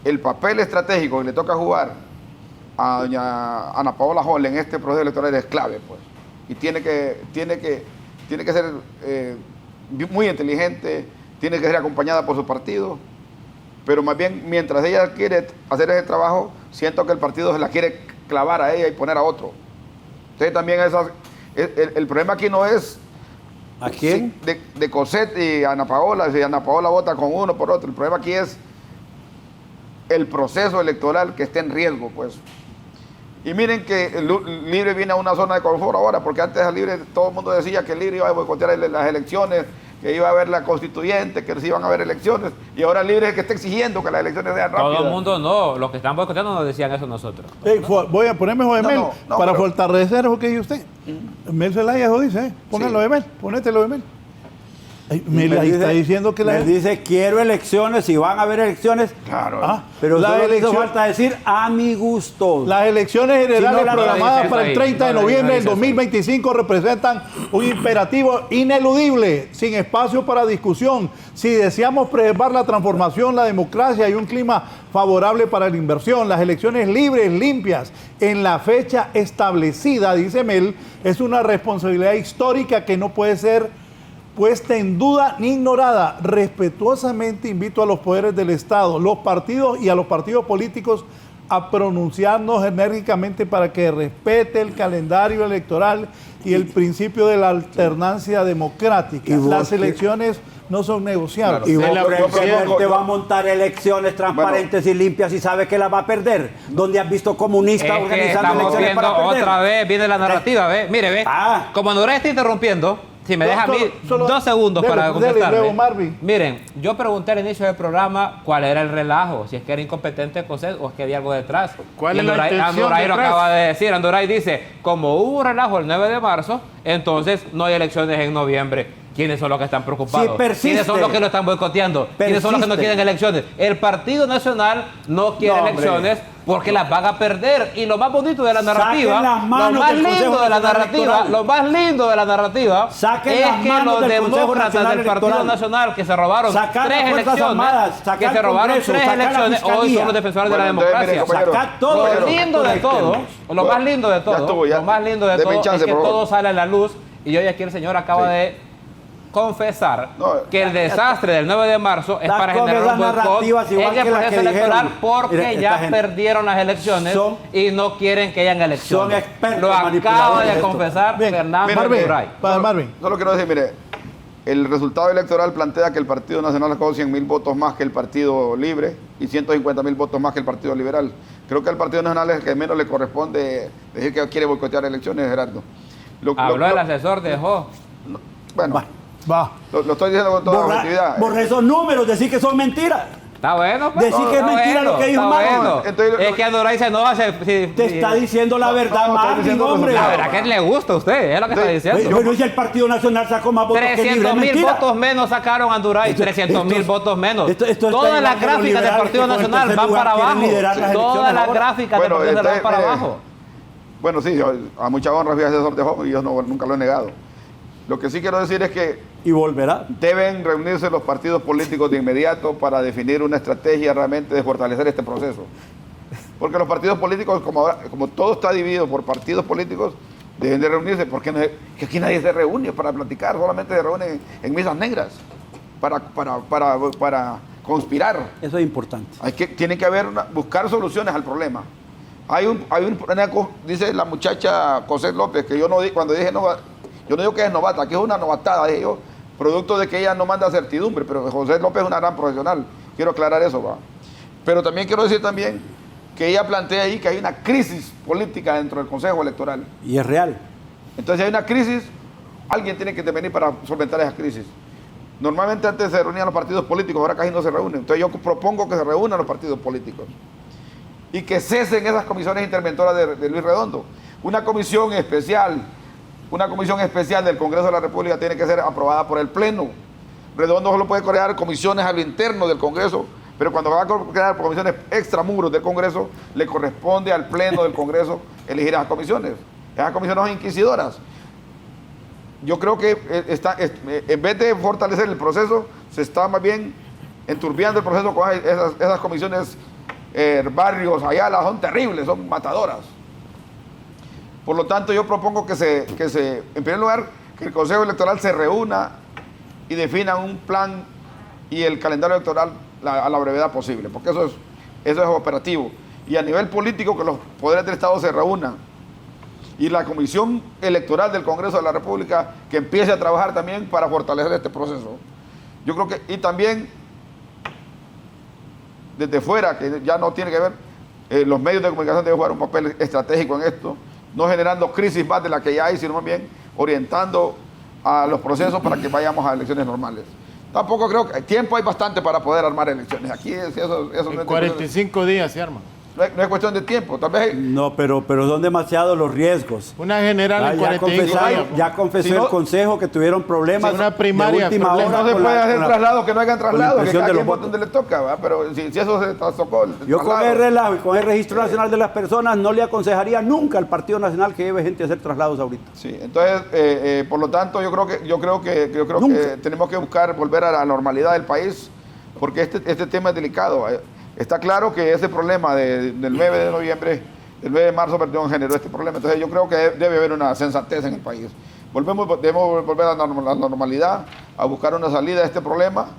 Speaker 8: el papel estratégico que le toca jugar a doña Ana Paola Hall en este proceso electoral es clave, pues. Y tiene que ser muy inteligente, tiene que ser acompañada por su partido, pero más bien mientras ella quiere hacer ese trabajo, siento que el partido se la quiere clavar a ella y poner a otro. Entonces también el problema aquí no es
Speaker 7: ¿a quién?
Speaker 8: De Cosette y Ana Paola, si Ana Paola vota con uno por otro. El problema aquí es el proceso electoral que está en riesgo, pues. Y miren que el Libre viene a una zona de confort ahora, porque antes al Libre todo el mundo decía que el Libre iba a boicotear las elecciones, que iba a haber la constituyente, que se iban a haber elecciones, y ahora Libre es el que está exigiendo que las elecciones sean rápidas.
Speaker 9: Todo el mundo no, los que están boicoteando nos decían eso nosotros.
Speaker 5: Voy a ponerme Jodemel para
Speaker 8: pero...
Speaker 5: fortalecer lo que dice usted. Mel Zelaya eso dice, pónganlo de Mel, ponételo de Mel. Mel ahí está diciendo que
Speaker 7: me dice quiero elecciones y van a haber elecciones.
Speaker 8: Claro.
Speaker 7: Pero solo hizo falta decir a mi gusto.
Speaker 5: Las elecciones generales programadas para el 30 de noviembre del 2025 representan un imperativo ineludible, sin espacio para discusión. Si deseamos preservar la transformación, la democracia y un clima favorable para la inversión, las elecciones libres, limpias, en la fecha establecida, dice Mel, es una responsabilidad histórica que no puede ser puesta en duda ni ignorada. Respetuosamente invito a los poderes del Estado, los partidos y a los partidos políticos a pronunciarnos enérgicamente para que respete el calendario electoral y el principio de la alternancia democrática. Las elecciones no son negociables.
Speaker 7: Y vos crees que él te va a montar elecciones transparentes y limpias y sabe que las va a perder. ¿Dónde has visto comunistas organizando elecciones para perder?
Speaker 9: Otra vez viene la narrativa, ¿ve? Mire, ve. Como Andurái está interrumpiendo, si me deja a mí 2 segundos para contestarle. Miren, yo pregunté al inicio del programa cuál era el relajo, si es que era incompetente Cossette o es que había algo detrás.
Speaker 6: ¿Cuál es la intención
Speaker 9: Andurái lo
Speaker 6: detrás?
Speaker 9: acaba de decir. Andurái dice, como hubo relajo el 9 de marzo, entonces no hay elecciones en noviembre. ¿Quiénes son los que están preocupados? ¿Quiénes son los que lo están boicoteando? ¿Quiénes son los que no quieren elecciones? El Partido Nacional no quiere elecciones porque las van a perder. Y lo más bonito de la narrativa, lo más lindo de la narrativa, es que los demócratas del Partido Nacional que se robaron 3 elecciones, hoy son los defensores de la democracia. Lo lindo de todo, lo más lindo de todo es que todo sale a la luz. Y hoy aquí el señor acaba de confesar que el desastre del 9 de marzo es para generar un boicot en el proceso electoral porque ya perdieron las elecciones y no quieren que hayan elecciones. Lo acaba de confesar Fernando Andurái.
Speaker 8: Solo quiero decir, mire, el resultado electoral plantea que el Partido Nacional sacó 100.000 votos más que el Partido Libre y 150.000 votos más que el Partido Liberal. Creo que al Partido Nacional es el que menos le corresponde decir que quiere boicotear elecciones, Gerardo.
Speaker 9: Habló el asesor de Jo.
Speaker 8: Bueno. Lo estoy diciendo con toda objetividad.
Speaker 7: Borra esos números, decir que son mentiras.
Speaker 9: Está bueno, pues.
Speaker 7: Decir que es mentira lo que dijo Marvin.
Speaker 9: Es que Andurái se enoja.
Speaker 7: Te está diciendo la verdad, Marvin, hombre.
Speaker 9: La verdad que le gusta a usted, es lo que está diciendo.
Speaker 7: Bueno, si el Partido Nacional sacó más votos que Libre,
Speaker 9: 300.000 votos menos sacaron Andurái, 300.000 votos menos. Todas las gráficas del Partido Nacional van para abajo. Todas las gráficas del Partido Nacional van para abajo.
Speaker 8: Bueno, sí, a mucha honra fui asesor de joven y yo nunca lo he negado. Lo que sí quiero decir es que deben reunirse los partidos políticos de inmediato para definir una estrategia realmente de fortalecer este proceso. Porque los partidos políticos, como todo está dividido por partidos políticos, deben de reunirse. Porque que aquí nadie se reúne para platicar, solamente se reúnen en misas negras para conspirar.
Speaker 7: Eso es importante.
Speaker 8: Tiene que haber buscar soluciones al problema. Dice la muchacha Cossette López, que cuando dije yo no digo que es novata, que es una novatada, dije yo, producto de que ella no manda certidumbre, pero Cossette López es una gran profesional, quiero aclarar eso, ¿va? Pero también quiero decir también que ella plantea ahí que hay una crisis política dentro del Consejo Electoral.
Speaker 7: Y es real.
Speaker 8: Entonces, si hay una crisis, alguien tiene que intervenir para solventar esa crisis. Normalmente antes se reunían los partidos políticos, ahora casi no se reúnen. Entonces yo propongo que se reúnan los partidos políticos y que cesen esas comisiones interventoras de Luis Redondo. Una comisión especial del Congreso de la República tiene que ser aprobada por el Pleno. Redondo solo puede crear comisiones a lo interno del Congreso, pero cuando va a crear comisiones extramuros del Congreso, le corresponde al Pleno del Congreso elegir esas comisiones. Esas comisiones son inquisidoras. Yo creo que en vez de fortalecer el proceso, se está más bien enturbiando el proceso con esas comisiones. Barrios Ayala son terribles, son matadoras. Por lo tanto, yo propongo que en primer lugar, que el Consejo Electoral se reúna y defina un plan y el calendario electoral a la brevedad posible, porque eso es operativo. Y a nivel político, que los poderes del Estado se reúnan. Y la Comisión Electoral del Congreso de la República que empiece a trabajar también para fortalecer este proceso. Yo creo que, y también desde fuera, que ya no tiene que ver, los medios de comunicación deben jugar un papel estratégico en esto, no generando crisis más de la que ya hay, sino más bien orientando a los procesos para que vayamos a elecciones normales. Tampoco creo que tiempo hay bastante para poder armar elecciones. Aquí eso
Speaker 6: en 45 días se arma.
Speaker 8: No es cuestión de tiempo, tal vez.
Speaker 7: No, pero son demasiados los riesgos.
Speaker 6: Una general en 45 días.
Speaker 7: Ya confesó el Consejo que tuvieron problemas.
Speaker 6: Una primaria.
Speaker 8: No se puede hacer traslado, que no hagan traslado, que cada quien vote donde le toca, ¿va? Pero si eso se trastocó.
Speaker 7: Yo con el relajo y con el Registro Nacional de las Personas no le aconsejaría nunca al Partido Nacional que lleve gente a hacer traslados ahorita.
Speaker 8: Sí, entonces, por lo tanto, yo creo que tenemos que buscar volver a la normalidad del país, porque este tema es delicado. Está claro que ese problema del 9 de noviembre, el 9 de marzo, perdón, generó este problema. Entonces yo creo que debe haber una sensatez en el país. Debemos volver a la normalidad, a buscar una salida a este problema.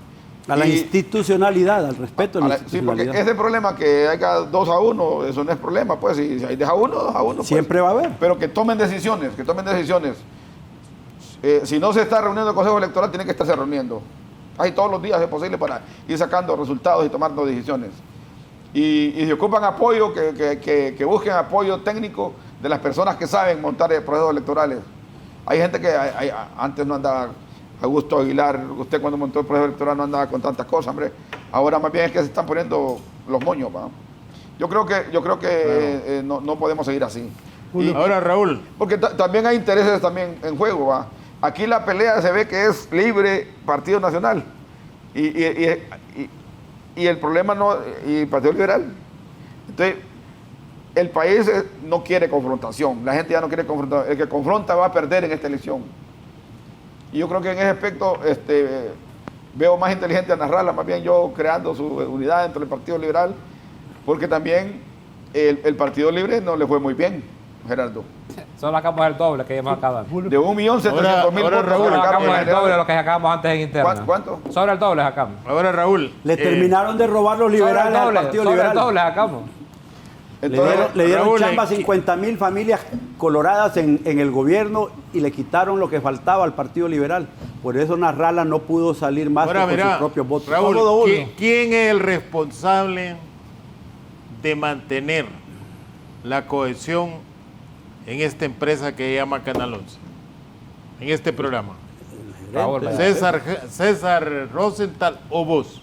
Speaker 7: A la institucionalidad, al respeto de la institucionalidad.
Speaker 8: Sí, porque ese problema que haya 2-1, eso no es problema, pues si hay 2-1, pues.
Speaker 7: Siempre va a haber.
Speaker 8: Pero que tomen decisiones, si no se está reuniendo el Consejo Electoral, tiene que estarse reuniendo. Ahí todos los días es posible para ir sacando resultados y tomando decisiones. Y si ocupan apoyo, que busquen apoyo técnico de las personas que saben montar procesos electorales. Hay gente que antes no andaba, Augusto Aguilar, usted cuando montó el proceso electoral no andaba con tantas cosas, hombre. Ahora más bien es que se están poniendo los moños, ¿va? Yo creo que no podemos seguir así.
Speaker 6: Ahora, Raúl.
Speaker 8: Porque también hay intereses también en juego, ¿va? Aquí la pelea se ve que es libre Partido Nacional y el problema y Partido Liberal. Entonces, el país no quiere confrontación, la gente ya no quiere confrontación. El que confronta va a perder en esta elección. Y yo creo que en ese aspecto veo más inteligente a Nasralla, más bien yo creando su unidad dentro del Partido Liberal, porque también el Partido Libre no le fue muy bien, Gerardo.
Speaker 9: Solo sacamos el doble que íbamos a acabar.
Speaker 8: De 1.700.000 votos.
Speaker 9: Raúl, sacamos el doble de lo que sacamos antes en interna.
Speaker 8: ¿Cuánto?
Speaker 9: Sobre el doble sacamos.
Speaker 6: Ahora, Raúl.
Speaker 7: Le terminaron de robar los liberales al Partido Liberal.
Speaker 9: Sobre el doble sacamos.
Speaker 8: Entonces,
Speaker 7: le dieron chamba a 50.000 familias coloradas en el gobierno y le quitaron lo que faltaba al Partido Liberal. Por eso Nasralla no pudo salir más con sus propios votos.
Speaker 6: Raúl, ¿quién es el responsable de mantener la cohesión en esta empresa que se llama Canal 11, en este programa? César Rosenthal o vos.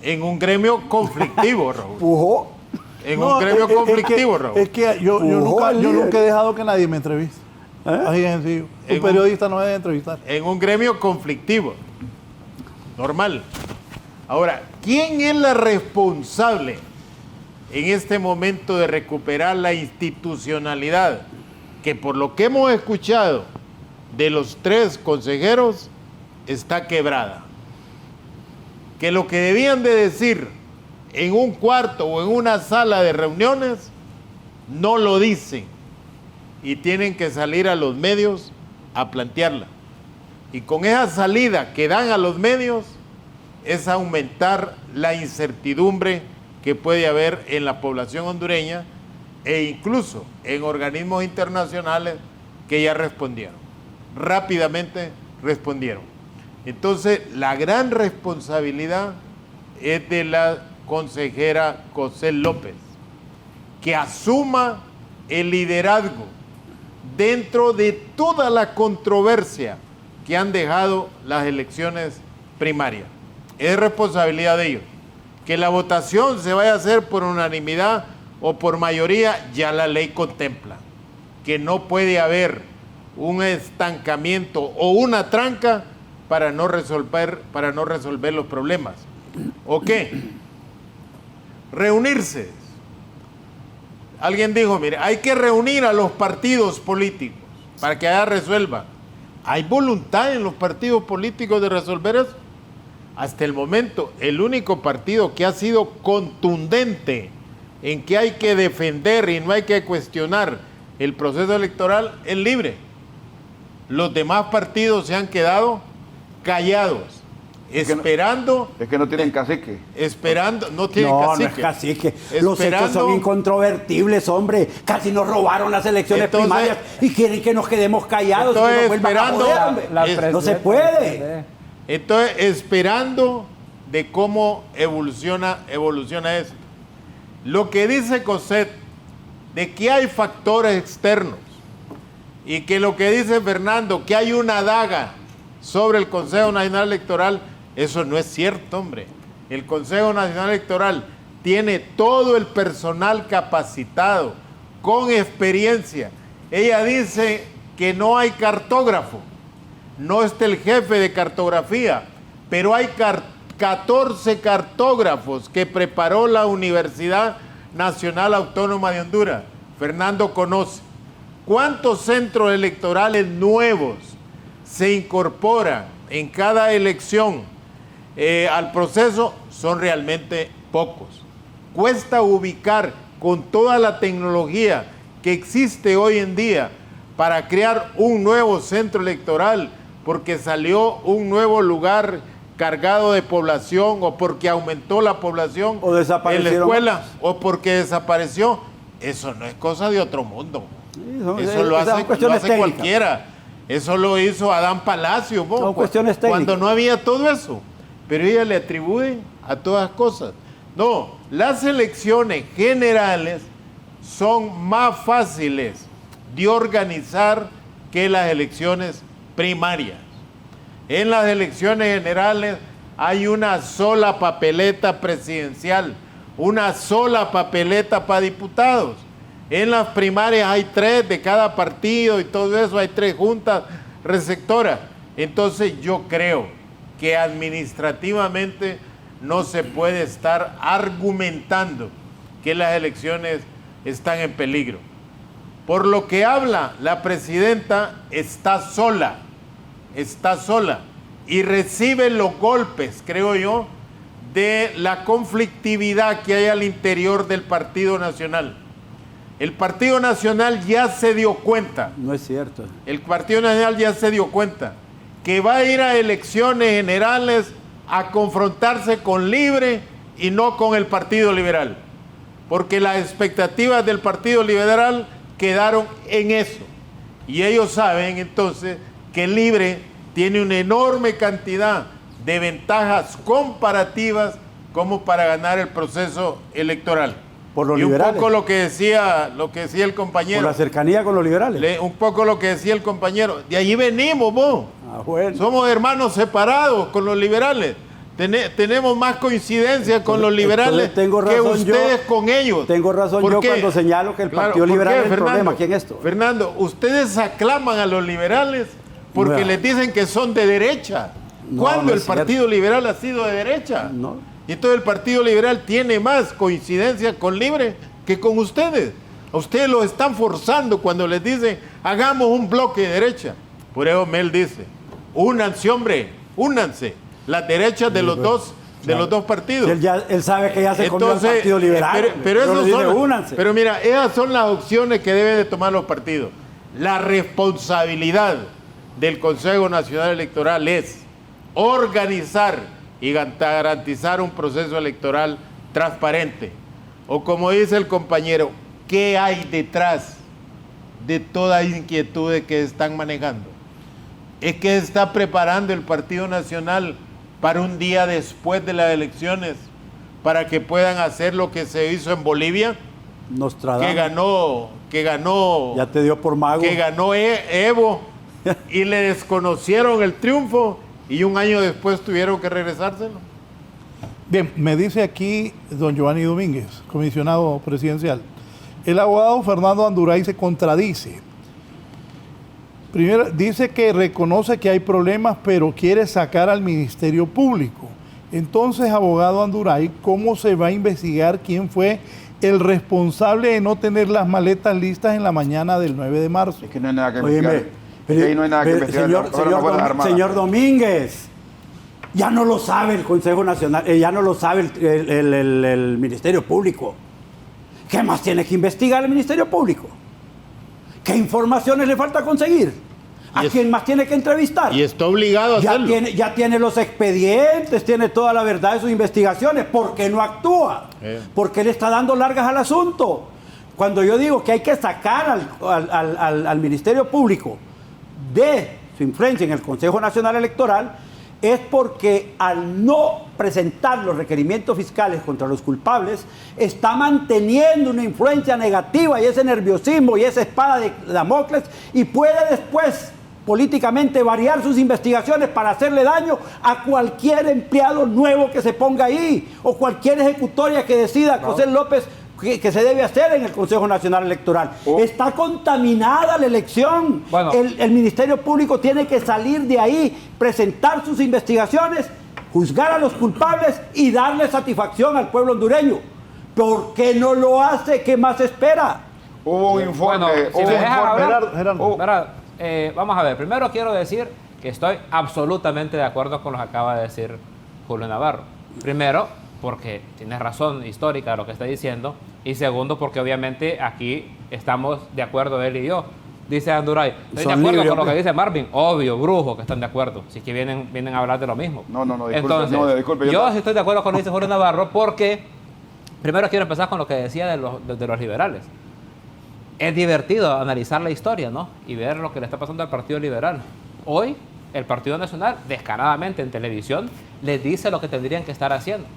Speaker 6: En un gremio conflictivo, Raúl. En un gremio conflictivo, Raúl.
Speaker 5: Es que yo nunca he dejado que nadie me entreviste. Así es sencillo. Un periodista no debe entrevistar.
Speaker 6: En un gremio conflictivo. Normal. Ahora, ¿quién es la responsable en este momento de recuperar la institucionalidad que, por lo que hemos escuchado de los 3 consejeros, está quebrada? Que lo que debían de decir en un cuarto o en una sala de reuniones no lo dicen y tienen que salir a los medios a plantearla. Y con esa salida que dan a los medios es aumentar la incertidumbre que puede haber en la población hondureña e incluso en organismos internacionales que ya respondieron. Rápidamente respondieron. Entonces, la gran responsabilidad es de la consejera Cosette López, que asuma el liderazgo dentro de toda la controversia que han dejado las elecciones primarias. Es responsabilidad de ellos. Que la votación se vaya a hacer por unanimidad o por mayoría, ya la ley contempla. Que no puede haber un estancamiento o una tranca para no resolver los problemas. ¿O qué? Reunirse. Alguien dijo, mire, hay que reunir a los partidos políticos para que allá resuelvan. ¿Hay voluntad en los partidos políticos de resolver eso? Hasta el momento, el único partido que ha sido contundente en que hay que defender y no hay que cuestionar el proceso electoral es Libre. Los demás partidos se han quedado callados, esperando.
Speaker 8: Es que no tienen cacique.
Speaker 6: Esperando, no tienen cacique.
Speaker 7: No es cacique. Los hechos son incontrovertibles, hombre. Casi nos robaron las elecciones primarias y quieren que nos quedemos callados.
Speaker 6: Entonces, esperando.
Speaker 7: No se puede.
Speaker 6: Entonces, esperando de cómo evoluciona esto. Lo que dice Cosette, de que hay factores externos Y que lo que dice Fernando, que hay una daga sobre el Consejo Nacional Electoral, eso no es cierto, hombre. El Consejo Nacional Electoral tiene todo el personal capacitado, con experiencia. Ella dice que no hay cartógrafo, no está el jefe de cartografía, pero hay 14 cartógrafos que preparó la Universidad Nacional Autónoma de Honduras. Fernando conoce. ¿Cuántos centros electorales nuevos se incorporan en cada elección al proceso? Son realmente pocos. Cuesta ubicar con toda la tecnología que existe hoy en día para crear un nuevo centro electoral, porque salió un nuevo lugar cargado de población, o porque aumentó la población en la escuela, o porque desapareció. Eso no es cosa de otro mundo. Sí, eso lo hace cualquiera. Eso lo hizo Adán Palacio, cuando no había todo eso. Pero ella le atribuye a todas cosas. No, las elecciones generales son más fáciles de organizar que las elecciones primarias. En las elecciones generales hay una sola papeleta presidencial, una sola papeleta para diputados. En las primarias hay 3 de cada partido y todo eso, hay 3 juntas receptoras. Entonces yo creo que administrativamente no se puede estar argumentando que las elecciones están en peligro. Por lo que habla la presidenta, está sola y recibe los golpes, creo yo, de la conflictividad que hay al interior del Partido Nacional. El Partido Nacional ya se dio cuenta.
Speaker 7: No es cierto.
Speaker 6: El Partido Nacional ya se dio cuenta que va a ir a elecciones generales a confrontarse con Libre y no con el Partido Liberal. Porque las expectativas del Partido Liberal quedaron en eso. Y ellos saben entonces que Libre tiene una enorme cantidad de ventajas comparativas como para ganar el proceso electoral.
Speaker 7: Por los
Speaker 6: y
Speaker 7: liberales.
Speaker 6: Un poco lo que decía el compañero.
Speaker 7: Por la cercanía con los liberales.
Speaker 6: Un poco lo que decía el compañero. De allí venimos, vos.
Speaker 7: Bueno.
Speaker 6: Somos hermanos separados con los liberales. Tenemos más coincidencia con los liberales que ustedes con ellos.
Speaker 7: Tengo razón yo cuando señalo que el Partido Liberal es el problema aquí en esto.
Speaker 6: Fernando, ustedes aclaman a los liberales porque les dicen que son de derecha. ¿Cuándo el Partido Liberal ha sido de derecha?
Speaker 7: No.
Speaker 6: Y entonces el Partido Liberal tiene más coincidencia con Libre que con ustedes. A ustedes los están forzando cuando les dicen hagamos un bloque de derecha. Por eso Mel dice, únanse, hombre, únanse. Las derechas de los dos partidos.
Speaker 7: Él sabe que ya se comió el Partido Liberal.
Speaker 6: Pero mira, esas son las opciones que deben de tomar los partidos. La responsabilidad del Consejo Nacional Electoral es organizar y garantizar un proceso electoral transparente. O como dice el compañero, ¿qué hay detrás de toda inquietud que están manejando? Es que está preparando el Partido Nacional para un día después de las elecciones, para que puedan hacer lo que se hizo en Bolivia, que ganó,
Speaker 7: ya te dio por mago,
Speaker 6: que ganó Evo y le desconocieron el triunfo y un año después tuvieron que regresárselo.
Speaker 5: Bien, me dice aquí don Giovanni Domínguez, comisionado presidencial. El abogado Fernando Anduray se contradice. Primero, dice que reconoce que hay problemas, pero quiere sacar al Ministerio Público. Entonces, abogado Anduray, ¿cómo se va a investigar quién fue el responsable de no tener las maletas listas en la mañana del 9 de marzo?
Speaker 8: Es que no hay nada que investigar. Ahí no hay nada que investigar.
Speaker 7: Señor Domínguez, ya no lo sabe el Consejo Nacional, ya no lo sabe el Ministerio Público. ¿Qué más tiene que investigar el Ministerio Público? ¿Qué informaciones le falta conseguir? ¿A quién más tiene que entrevistar?
Speaker 6: Y está obligado a hacerlo.
Speaker 7: Ya tiene los expedientes, tiene toda la verdad de sus investigaciones. ¿Por qué no actúa? Porque le está dando largas al asunto. Cuando yo digo que hay que sacar al Ministerio Público de su influencia en el Consejo Nacional Electoral, es porque al no presentar los requerimientos fiscales contra los culpables, está manteniendo una influencia negativa y ese nerviosismo y esa espada de Damocles, y puede después políticamente variar sus investigaciones para hacerle daño a cualquier empleado nuevo que se ponga ahí o cualquier ejecutoria que decida José López que se debe hacer en el Consejo Nacional Electoral. Está contaminada la elección.
Speaker 9: Bueno.
Speaker 7: El Ministerio Público tiene que salir de ahí, presentar sus investigaciones, juzgar a los culpables y darle satisfacción al pueblo hondureño. ¿Por qué no lo hace? ¿Qué más espera?
Speaker 8: Hubo un informe.
Speaker 9: Bueno, si me dejan hablar,
Speaker 5: Gerardo.
Speaker 9: vamos a ver. Primero quiero decir que estoy absolutamente de acuerdo con lo que acaba de decir Julio Navarro. Primero, porque tienes razón histórica de lo que está diciendo. Y segundo, porque obviamente aquí estamos de acuerdo él y yo. Dice Anduray, estoy de acuerdo con lo que dice Marvin. Obvio, brujo, que están de acuerdo. Si es que vienen a hablar de lo mismo.
Speaker 8: No, disculpe.
Speaker 9: Entonces,
Speaker 8: Disculpe,
Speaker 9: yo sí estoy de acuerdo con lo que dice Julio Navarro porque, primero quiero empezar con lo que decía de los liberales. Es divertido analizar la historia, ¿no? Y ver lo que le está pasando al Partido Liberal. Hoy, el Partido Nacional, descaradamente en televisión, les dice lo que tendrían que estar haciendo.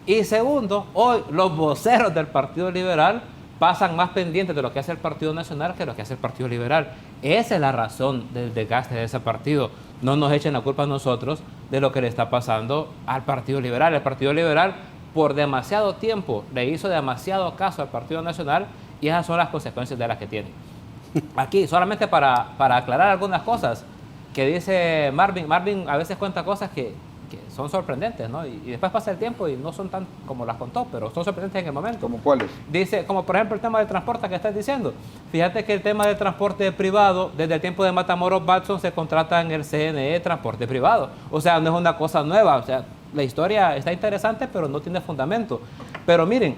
Speaker 9: Y segundo, hoy los voceros del Partido Liberal pasan más pendientes de lo que hace el Partido Nacional que lo que hace el Partido Liberal. Esa es la razón del desgaste de ese partido. No nos echen la culpa a nosotros de lo que le está pasando al Partido Liberal. El Partido Liberal, por demasiado tiempo, le hizo demasiado caso al Partido Nacional y esas son las consecuencias de las que tiene. Aquí, solamente para aclarar algunas cosas que dice Marvin. Marvin a veces cuenta cosas que son sorprendentes, ¿no? Y después pasa el tiempo y no son tan como las contó, pero son sorprendentes en el momento.
Speaker 8: ¿Cómo cuáles?
Speaker 9: Dice, como por ejemplo el tema del transporte que estás diciendo. Fíjate que el tema del transporte privado, desde el tiempo de Matamoros Batson se contrata en el CNE transporte privado. O sea, no es una cosa nueva. O sea, la historia está interesante, pero no tiene fundamento. Pero miren,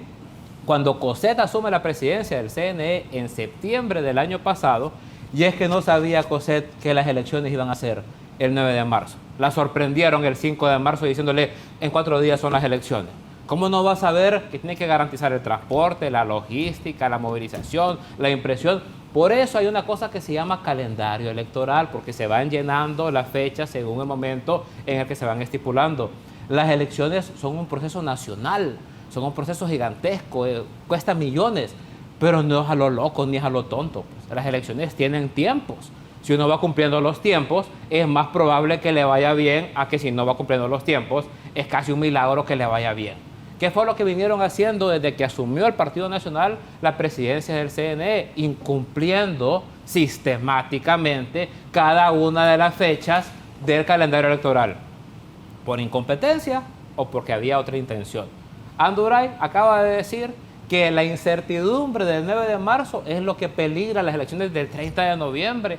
Speaker 9: cuando Cossette asume la presidencia del CNE en septiembre del año pasado, y es que no sabía Cossette que las elecciones iban a ser el 9 de marzo. La sorprendieron el 5 de marzo diciéndole, en 4 días son las elecciones. ¿Cómo no va a saber que tiene que garantizar el transporte, la logística, la movilización, la impresión? Por eso hay una cosa que se llama calendario electoral, porque se van llenando las fechas según el momento en el que se van estipulando. Las elecciones son un proceso nacional, son un proceso gigantesco, cuesta millones, pero no es a lo loco ni es a lo tonto. Pues las elecciones tienen tiempos. Si uno va cumpliendo los tiempos, es más probable que le vaya bien a que si no va cumpliendo los tiempos, es casi un milagro que le vaya bien. ¿Qué fue lo que vinieron haciendo desde que asumió el Partido Nacional la presidencia del CNE? Incumpliendo sistemáticamente cada una de las fechas del calendario electoral. ¿Por incompetencia o porque había otra intención? Anduray acaba de decir que la incertidumbre del 9 de marzo es lo que peligra las elecciones del 30 de noviembre.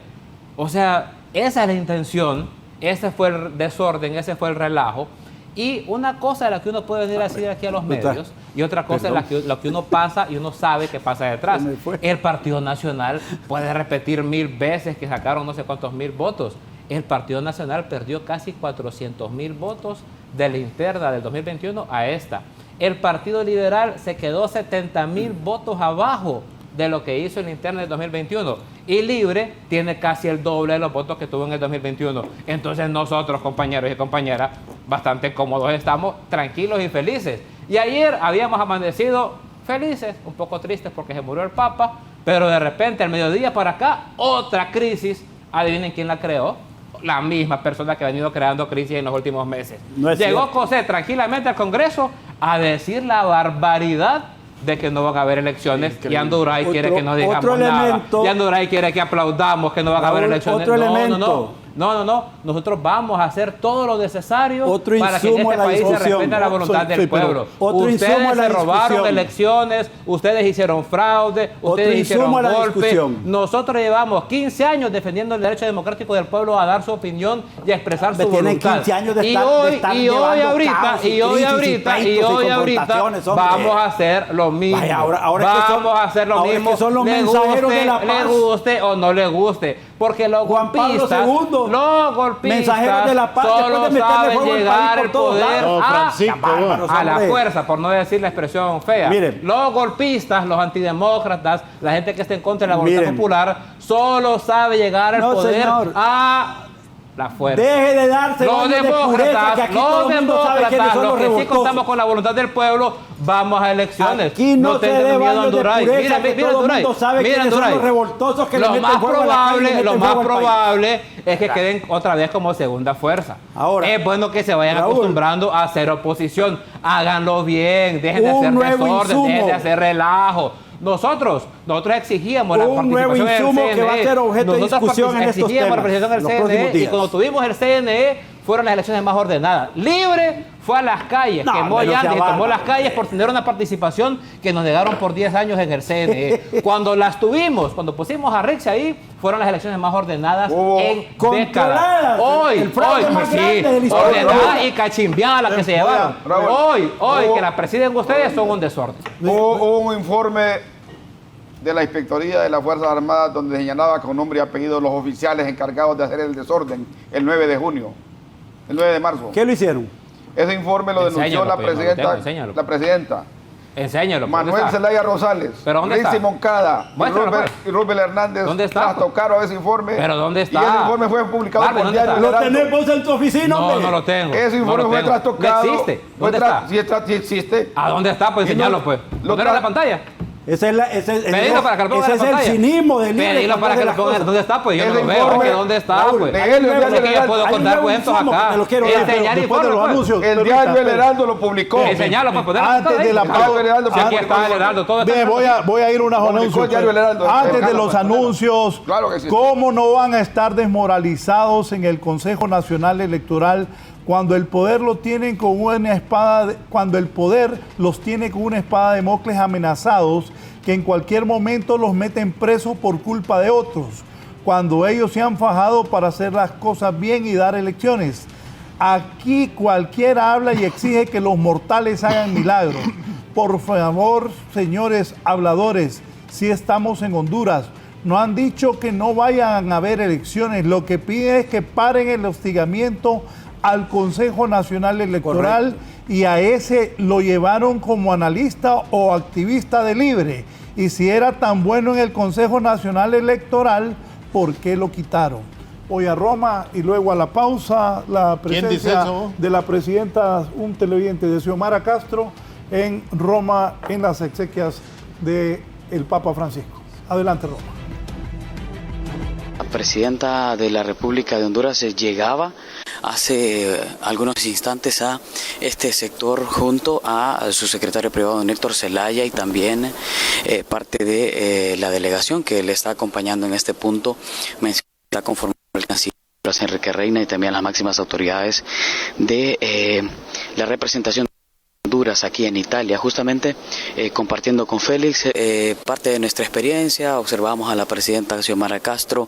Speaker 9: O sea, esa es la intención, ese fue el desorden, ese fue el relajo. Y una cosa es la que uno puede venir a decir aquí a los medios y otra cosa es lo que uno pasa y uno sabe que pasa detrás. El Partido Nacional puede repetir 1000 veces que sacaron no sé cuántos mil votos. El Partido Nacional perdió casi 400,000 votos de la interna del 2021 a esta. El Partido Liberal se quedó 70,000 votos abajo de lo que hizo en la interna del 2021. Y Libre tiene casi el doble de los votos que tuvo en el 2021. Entonces nosotros, compañeros y compañeras, bastante cómodos estamos, tranquilos y felices. Y ayer habíamos amanecido felices, un poco tristes porque se murió el Papa, pero de repente al mediodía para acá, otra crisis. Adivinen quién la creó. La misma persona que ha venido creando crisis en los últimos meses. Llegó Cossette tranquilamente al Congreso a decir la barbaridad de que no van a haber elecciones. Increíble. Y Anduray quiere que no digamos nada. Y Anduray quiere que aplaudamos que no van a haber elecciones. No. Nosotros vamos a hacer todo lo necesario para que en este país se respete la voluntad del pueblo. Ustedes se robaron elecciones, ustedes hicieron fraude, ustedes hicieron golpe. Nosotros llevamos 15 años defendiendo el derecho democrático del pueblo a dar su opinión y a expresar su voluntad. 15 años de y hoy ahorita vamos a hacer lo mismo. Vamos a hacer lo mismo.
Speaker 7: Son los mensajeros de la paz.
Speaker 9: Le guste o no le guste. Porque los golpistas,
Speaker 7: mensajeros de la paz,
Speaker 9: solo saben llegar al poder a la fuerza, por no decir la expresión fea. Miren, los golpistas, los antidemócratas, la gente que está en contra de la voluntad popular, solo sabe llegar al poder a la fuerza.
Speaker 7: Deje de darse
Speaker 9: Los
Speaker 7: baños de pureza, que aquí todo el mundo sabe quiénes son
Speaker 9: los
Speaker 7: los
Speaker 9: que sí
Speaker 7: revoltosos.
Speaker 9: contamos con la voluntad del pueblo, vamos a elecciones.
Speaker 7: Aquí no se
Speaker 9: tengan
Speaker 7: dé
Speaker 9: miedo a
Speaker 7: baños de
Speaker 9: Anduray.
Speaker 7: pureza, que todo el mundo sabe quiénes son los revoltosos que le
Speaker 9: Lo
Speaker 7: meten
Speaker 9: más
Speaker 7: fuego a la calle y
Speaker 9: probable,
Speaker 7: meten
Speaker 9: lo
Speaker 7: fuego
Speaker 9: más
Speaker 7: al país.
Speaker 9: probable es que queden otra vez como segunda fuerza.
Speaker 7: Ahora,
Speaker 9: es bueno que se vayan
Speaker 7: Raúl,
Speaker 9: acostumbrando a hacer oposición. Háganlo bien, dejen de
Speaker 7: un
Speaker 9: hacer
Speaker 7: nuevo
Speaker 9: desorden,
Speaker 7: insumo.
Speaker 9: dejen de hacer relajo. Nosotros exigíamos la
Speaker 7: un nuevo
Speaker 9: participación en el
Speaker 7: insumo
Speaker 9: CNE.
Speaker 7: que va a ser objeto de
Speaker 9: Nosotros
Speaker 7: discusión en estos
Speaker 9: exigíamos la
Speaker 7: temas
Speaker 9: participación
Speaker 7: los
Speaker 9: en el
Speaker 7: próximos
Speaker 9: CNE y
Speaker 7: días.
Speaker 9: cuando tuvimos el CNE fueron las elecciones más ordenadas. Libre fue a las calles,
Speaker 7: No,
Speaker 9: quemó
Speaker 7: hombre, no
Speaker 9: llantas y
Speaker 7: sea
Speaker 9: tomó las
Speaker 7: bárbaro.
Speaker 9: calles por tener una participación que nos negaron por 10 años en el CNE. Cuando las tuvimos, cuando pusimos a Rix ahí, fueron las elecciones más ordenadas en
Speaker 7: controladas.
Speaker 9: décadas. Hoy,
Speaker 7: El fraude más
Speaker 9: sí,
Speaker 7: grande de la historia.
Speaker 9: ordenadas y cachimbiadas las que se llevaron.
Speaker 8: Raúl.
Speaker 9: Hoy, que la presiden ustedes, son un desorden.
Speaker 8: Hubo un informe de la Inspectoría de las Fuerzas Armadas donde señalaba con nombre y apellido los oficiales encargados de hacer el desorden el 9 de junio, el 9 de marzo.
Speaker 7: ¿Qué lo hicieron?
Speaker 8: Ese informe lo denunció la presidenta,
Speaker 9: Enséñalo.
Speaker 8: Manuel Zelaya Rosales,
Speaker 9: ¿Pero dónde
Speaker 8: Rizzi
Speaker 9: está?
Speaker 8: Muencada
Speaker 9: Muéstralo,
Speaker 8: y Rubén Hernández.
Speaker 9: ¿Dónde está?
Speaker 8: Tocaron ese informe.
Speaker 9: ¿Pero dónde está?
Speaker 8: Y ese informe fue publicado
Speaker 9: Barbie,
Speaker 8: por
Speaker 9: ¿dónde
Speaker 8: Diario
Speaker 9: está?
Speaker 8: El
Speaker 7: ¿Lo
Speaker 8: Heraldo.
Speaker 7: tenemos en tu oficina,
Speaker 9: No,
Speaker 7: hombre?
Speaker 9: no lo tengo.
Speaker 8: Ese informe fue trastocado.
Speaker 9: No existe. ¿Dónde está?
Speaker 8: Sí existe.
Speaker 9: ¿A dónde está? Pues
Speaker 8: Y
Speaker 9: enseñalo,
Speaker 8: no-
Speaker 9: pues.
Speaker 8: lo
Speaker 9: ¿Ponerlo en la pantalla?
Speaker 7: Ese es,
Speaker 9: Pedilo para que lo ponga
Speaker 7: ese
Speaker 9: en la
Speaker 7: es el
Speaker 9: pantalla.
Speaker 7: cinismo del Libre.
Speaker 9: Pedilo para que lo ponga. ¿Dónde está? Pues yo no
Speaker 8: Ese
Speaker 9: lo veo.
Speaker 8: informe-
Speaker 9: ¿Que ¿Dónde está?
Speaker 8: Raúl,
Speaker 9: Pues
Speaker 8: léelo,
Speaker 9: es
Speaker 8: léelo,
Speaker 9: que yo puedo
Speaker 7: hay un
Speaker 9: contar
Speaker 7: nuevo
Speaker 9: cuentos
Speaker 7: insumo que
Speaker 9: acá.
Speaker 7: te lo quiero dar.
Speaker 9: Enseñar
Speaker 5: Después de los
Speaker 9: informes, pues.
Speaker 5: anuncios.
Speaker 8: El
Speaker 5: permita,
Speaker 8: Diario El Heraldo lo publicó.
Speaker 9: Enseñalo, pues. Ponerlo en
Speaker 5: Antes de la
Speaker 9: pantalla.
Speaker 8: Diario El Heraldo
Speaker 9: Si aquí
Speaker 8: publicó
Speaker 9: está el Heraldo. Todo está
Speaker 5: Bien,
Speaker 9: en
Speaker 5: voy a ir a unos
Speaker 8: Publicó
Speaker 5: anuncios.
Speaker 8: el Diario El Heraldo.
Speaker 5: Antes de
Speaker 8: Déjalo,
Speaker 5: los
Speaker 8: pues,
Speaker 5: anuncios,
Speaker 8: Claro que sí.
Speaker 5: ¿cómo no van a estar desmoralizados en el Consejo Nacional Electoral cuando el poder lo tienen con una espada, cuando el poder los tiene con una espada de Damocles amenazados, que en cualquier momento los meten presos por culpa de otros, cuando ellos se han fajado para hacer las cosas bien y dar elecciones? Aquí cualquiera habla y exige que los mortales hagan milagros. Por favor, señores habladores, si estamos en Honduras, no han dicho que no vayan a haber elecciones. Lo que piden es que paren el hostigamiento al Consejo Nacional Electoral. Correcto. Y a ese lo llevaron como analista o activista de Libre. Y si era tan bueno en el Consejo Nacional Electoral, ¿por qué lo quitaron? Hoy a Roma y luego a la pausa, la presencia de la presidenta, un televidente de Xiomara Castro, en Roma, en las exequias del Papa Francisco. Adelante, Roma.
Speaker 10: La presidenta de la República de Honduras llegaba hace algunos instantes a este sector junto a su secretario privado, Héctor Zelaya, y también parte de la delegación que le está acompañando en este punto. Está conformado el canciller Enrique Reina y también las máximas autoridades de la representación de Honduras aquí en Italia, justamente compartiendo con Félix parte de nuestra experiencia. Observamos a la presidenta Xiomara Castro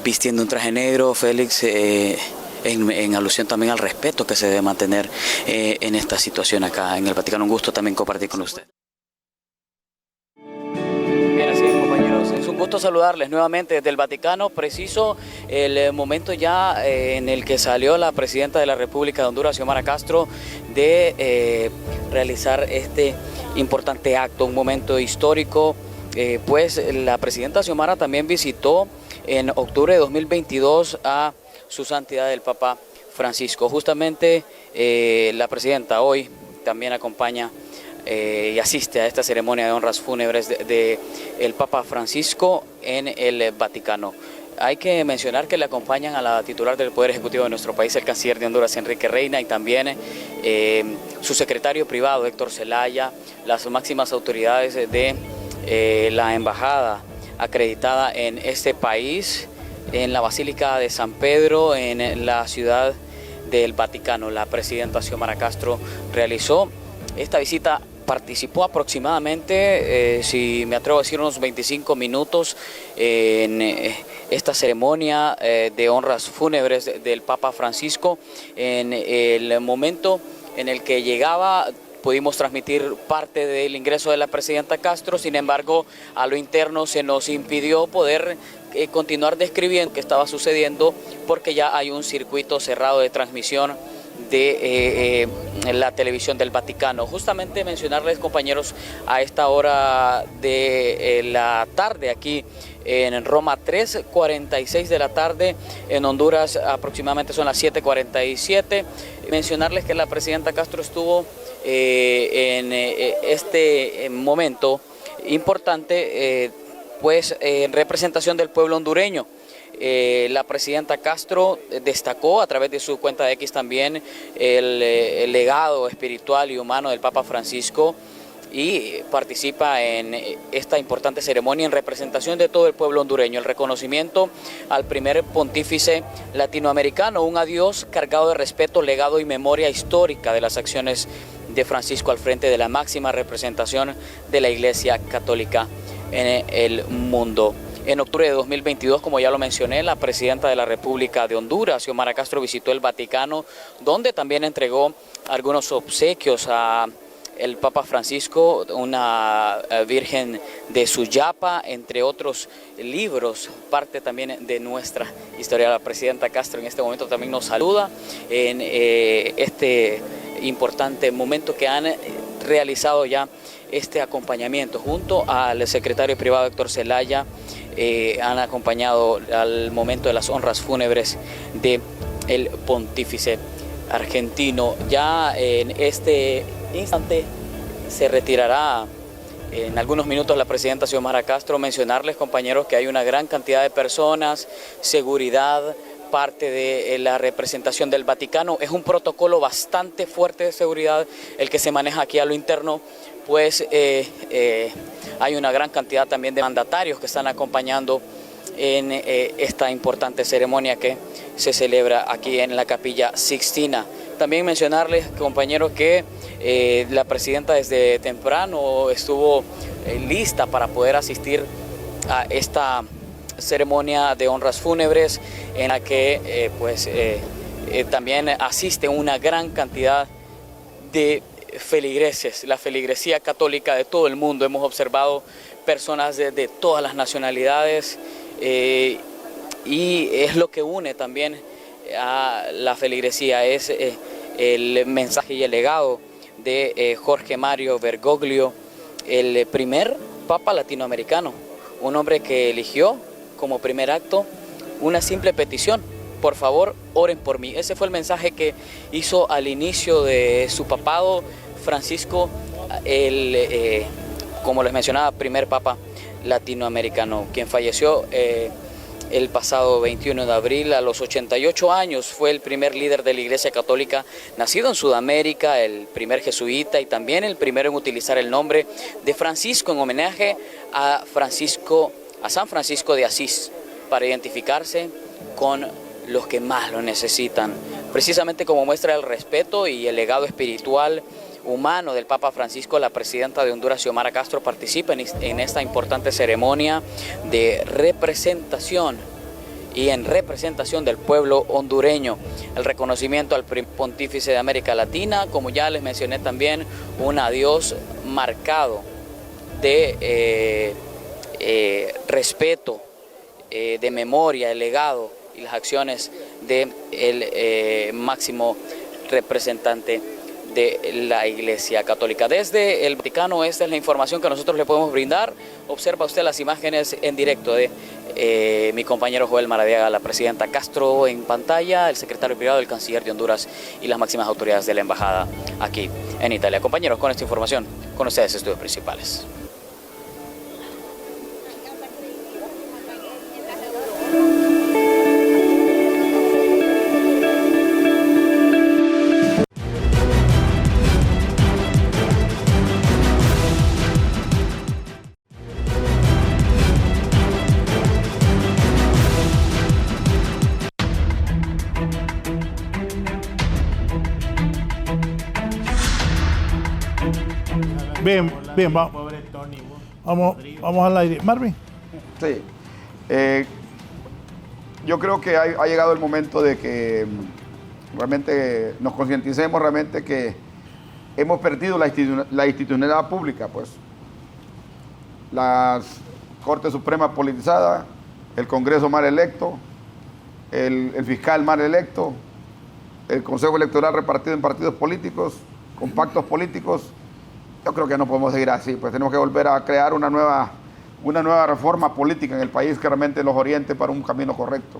Speaker 10: vistiendo un traje negro, Félix, en alusión también al respeto que se debe mantener en esta situación acá en el Vaticano. Un gusto también compartir con usted. Bien, así es, compañeros. Es un gusto saludarles nuevamente desde el Vaticano. Preciso el momento ya en el que salió la presidenta de la República de Honduras, Xiomara Castro, de realizar este importante acto, un momento histórico. Pues la presidenta Xiomara también visitó en octubre de 2022 a su santidad el Papa Francisco. Justamente la presidenta hoy también acompaña y asiste a esta ceremonia de honras fúnebres de el Papa Francisco en el Vaticano. Hay que mencionar que le acompañan a la titular del Poder Ejecutivo de nuestro país, el canciller de Honduras, Enrique Reina, y también su secretario privado, Héctor Zelaya, las máximas autoridades de la embajada acreditada en este país, en la Basílica de San Pedro, en la ciudad del Vaticano. La presidenta Xiomara Castro realizó esta visita, participó aproximadamente, si me atrevo a decir, unos 25 minutos en esta ceremonia de honras fúnebres del Papa Francisco. En el momento en el que llegaba, pudimos transmitir parte del ingreso de la presidenta Castro. Sin embargo, a lo interno se nos impidió poder continuar describiendo qué estaba sucediendo, porque ya hay un circuito cerrado de transmisión de la televisión del Vaticano. Justamente mencionarles, compañeros, a esta hora de la tarde aquí en Roma, 3:46 de la tarde, en Honduras aproximadamente son las 7:47. Mencionarles que la presidenta Castro estuvo en este momento importante, pues en representación del pueblo hondureño. La presidenta Castro destacó a través de su cuenta de X también el legado espiritual y humano del Papa Francisco y participa en esta importante ceremonia en representación de todo el pueblo hondureño. El reconocimiento al primer pontífice latinoamericano, un adiós cargado de respeto, legado y memoria histórica de las acciones de Francisco al frente de la máxima representación de la Iglesia Católica en el mundo. En octubre de 2022, como ya lo mencioné, la presidenta de la República de Honduras, Xiomara Castro, visitó el Vaticano, donde también entregó algunos obsequios a el Papa Francisco, una Virgen de Suyapa, entre otros libros, parte también de nuestra historia. La presidenta Castro en este momento también nos saluda en este importante momento que han realizado ya este acompañamiento junto al secretario privado Héctor Zelaya. Han acompañado al momento de las honras fúnebres del pontífice argentino. Ya en este instante se retirará en algunos minutos la presidenta Xiomara Castro. Mencionarles, compañeros, que hay una gran cantidad de personas, seguridad, parte de la representación del Vaticano. Es un protocolo bastante fuerte de seguridad el que se maneja aquí a lo interno, pues hay una gran cantidad también de mandatarios que están acompañando en esta importante ceremonia que se celebra aquí en la Capilla Sixtina. También mencionarles, compañeros, que la presidenta desde temprano estuvo lista para poder asistir a esta ceremonia de honras fúnebres en la que también asiste una gran cantidad de feligreses, la feligresía católica de todo el mundo. Hemos observado personas de todas las nacionalidades y es lo que une también a la feligresía, es el mensaje y el legado de Jorge Mario Bergoglio, el primer papa latinoamericano, un hombre que eligió como primer acto una simple petición: por favor, oren por mí. Ese fue el mensaje que hizo al inicio de su papado Francisco, como les mencionaba, primer papa latinoamericano, quien falleció el pasado 21 de abril a los 88 años. Fue el primer líder de la Iglesia Católica nacido en Sudamérica, el primer jesuita y también el primero en utilizar el nombre de Francisco en homenaje a San Francisco de Asís, para identificarse con los que más lo necesitan. Precisamente como muestra el respeto y el legado espiritual humano del Papa Francisco, la presidenta de Honduras, Xiomara Castro, participa en esta importante ceremonia de representación y en representación del pueblo hondureño. El reconocimiento al pontífice de América Latina, como ya les mencioné también, un adiós marcado de respeto, de memoria, el legado y las acciones del máximo representante de la Iglesia Católica. Desde el Vaticano, esta es la información que nosotros le podemos brindar. Observa usted las imágenes en directo de mi compañero Joel Maradiaga, la presidenta Castro en pantalla, el secretario privado, el canciller de Honduras y las máximas autoridades de la embajada aquí en Italia. Compañeros, con esta información, con ustedes estudios principales.
Speaker 5: Bien, vamos al aire. Marvin.
Speaker 8: Sí. Yo creo que ha llegado el momento de que realmente nos concienticemos realmente que hemos perdido la institucionalidad pública, pues. La Corte Suprema politizada, el Congreso mal electo, el fiscal mal electo, el Consejo Electoral repartido en partidos políticos, con pactos políticos. Yo creo que no podemos seguir así, pues tenemos que volver a crear una nueva reforma política en el país que realmente los oriente para un camino correcto.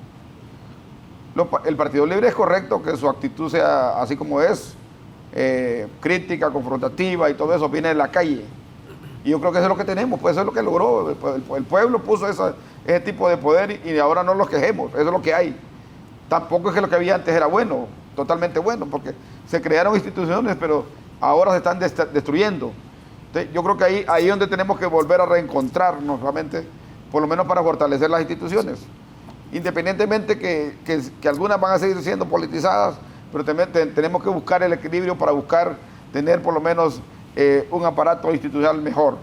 Speaker 8: El Partido Libre es correcto que su actitud sea así como es, crítica, confrontativa y todo eso viene de la calle. Y yo creo que eso es lo que tenemos, pues eso es lo que logró. El pueblo puso ese tipo de poder y ahora no los quejemos, eso es lo que hay. Tampoco es que lo que había antes era bueno, totalmente bueno, porque se crearon instituciones, pero ahora se están destruyendo. Entonces, yo creo que ahí es donde tenemos que volver a reencontrarnos realmente, por lo menos para fortalecer las instituciones. Independientemente que algunas van a seguir siendo politizadas, pero también tenemos que buscar el equilibrio para buscar tener por lo menos un aparato institucional mejor.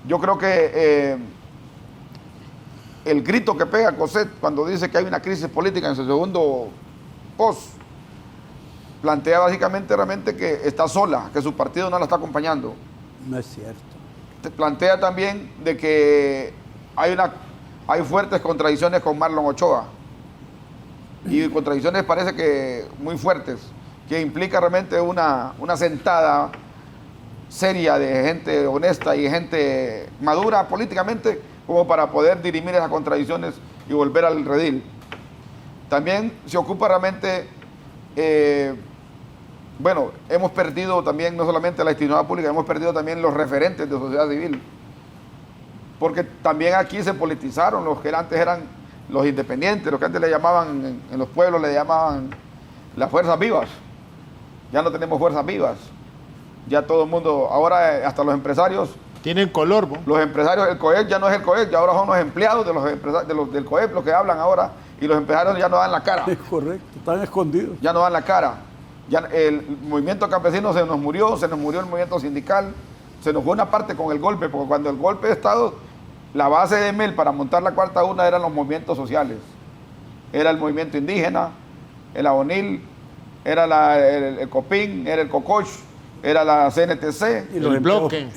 Speaker 8: Yo creo que el grito que pega Cosette cuando dice que hay una crisis política en su segundo post, plantea básicamente realmente que está sola, que su partido no la está acompañando.
Speaker 7: No es cierto.
Speaker 8: Plantea también de que hay fuertes contradicciones con Marlon Ochoa, y contradicciones parece que muy fuertes, que implica realmente una sentada seria de gente honesta y gente madura políticamente como para poder dirimir esas contradicciones y volver al redil. También se ocupa realmente, hemos perdido también no solamente la institucionalidad pública, hemos perdido también los referentes de sociedad civil, porque también aquí se politizaron los que antes eran los independientes, los que antes le llamaban, en los pueblos le llamaban las fuerzas vivas. Ya no tenemos fuerzas vivas. Ya todo el mundo, ahora hasta los empresarios...
Speaker 6: Tienen color, ¿no?
Speaker 8: Los empresarios, el COEP ya no es el COEP, ya ahora son los empleados del COEP los que hablan ahora, y los empresarios ya no dan la cara.
Speaker 7: Es correcto, están escondidos.
Speaker 8: Ya no dan la cara. Ya el movimiento campesino se nos murió el movimiento sindical, se nos fue una parte con el golpe, porque cuando el golpe de Estado, la base de MEL para montar la cuarta una eran los movimientos sociales. Era el movimiento indígena, el AONIL, era el COPIN, era el COCOCH, era la CNTC,
Speaker 7: el bloque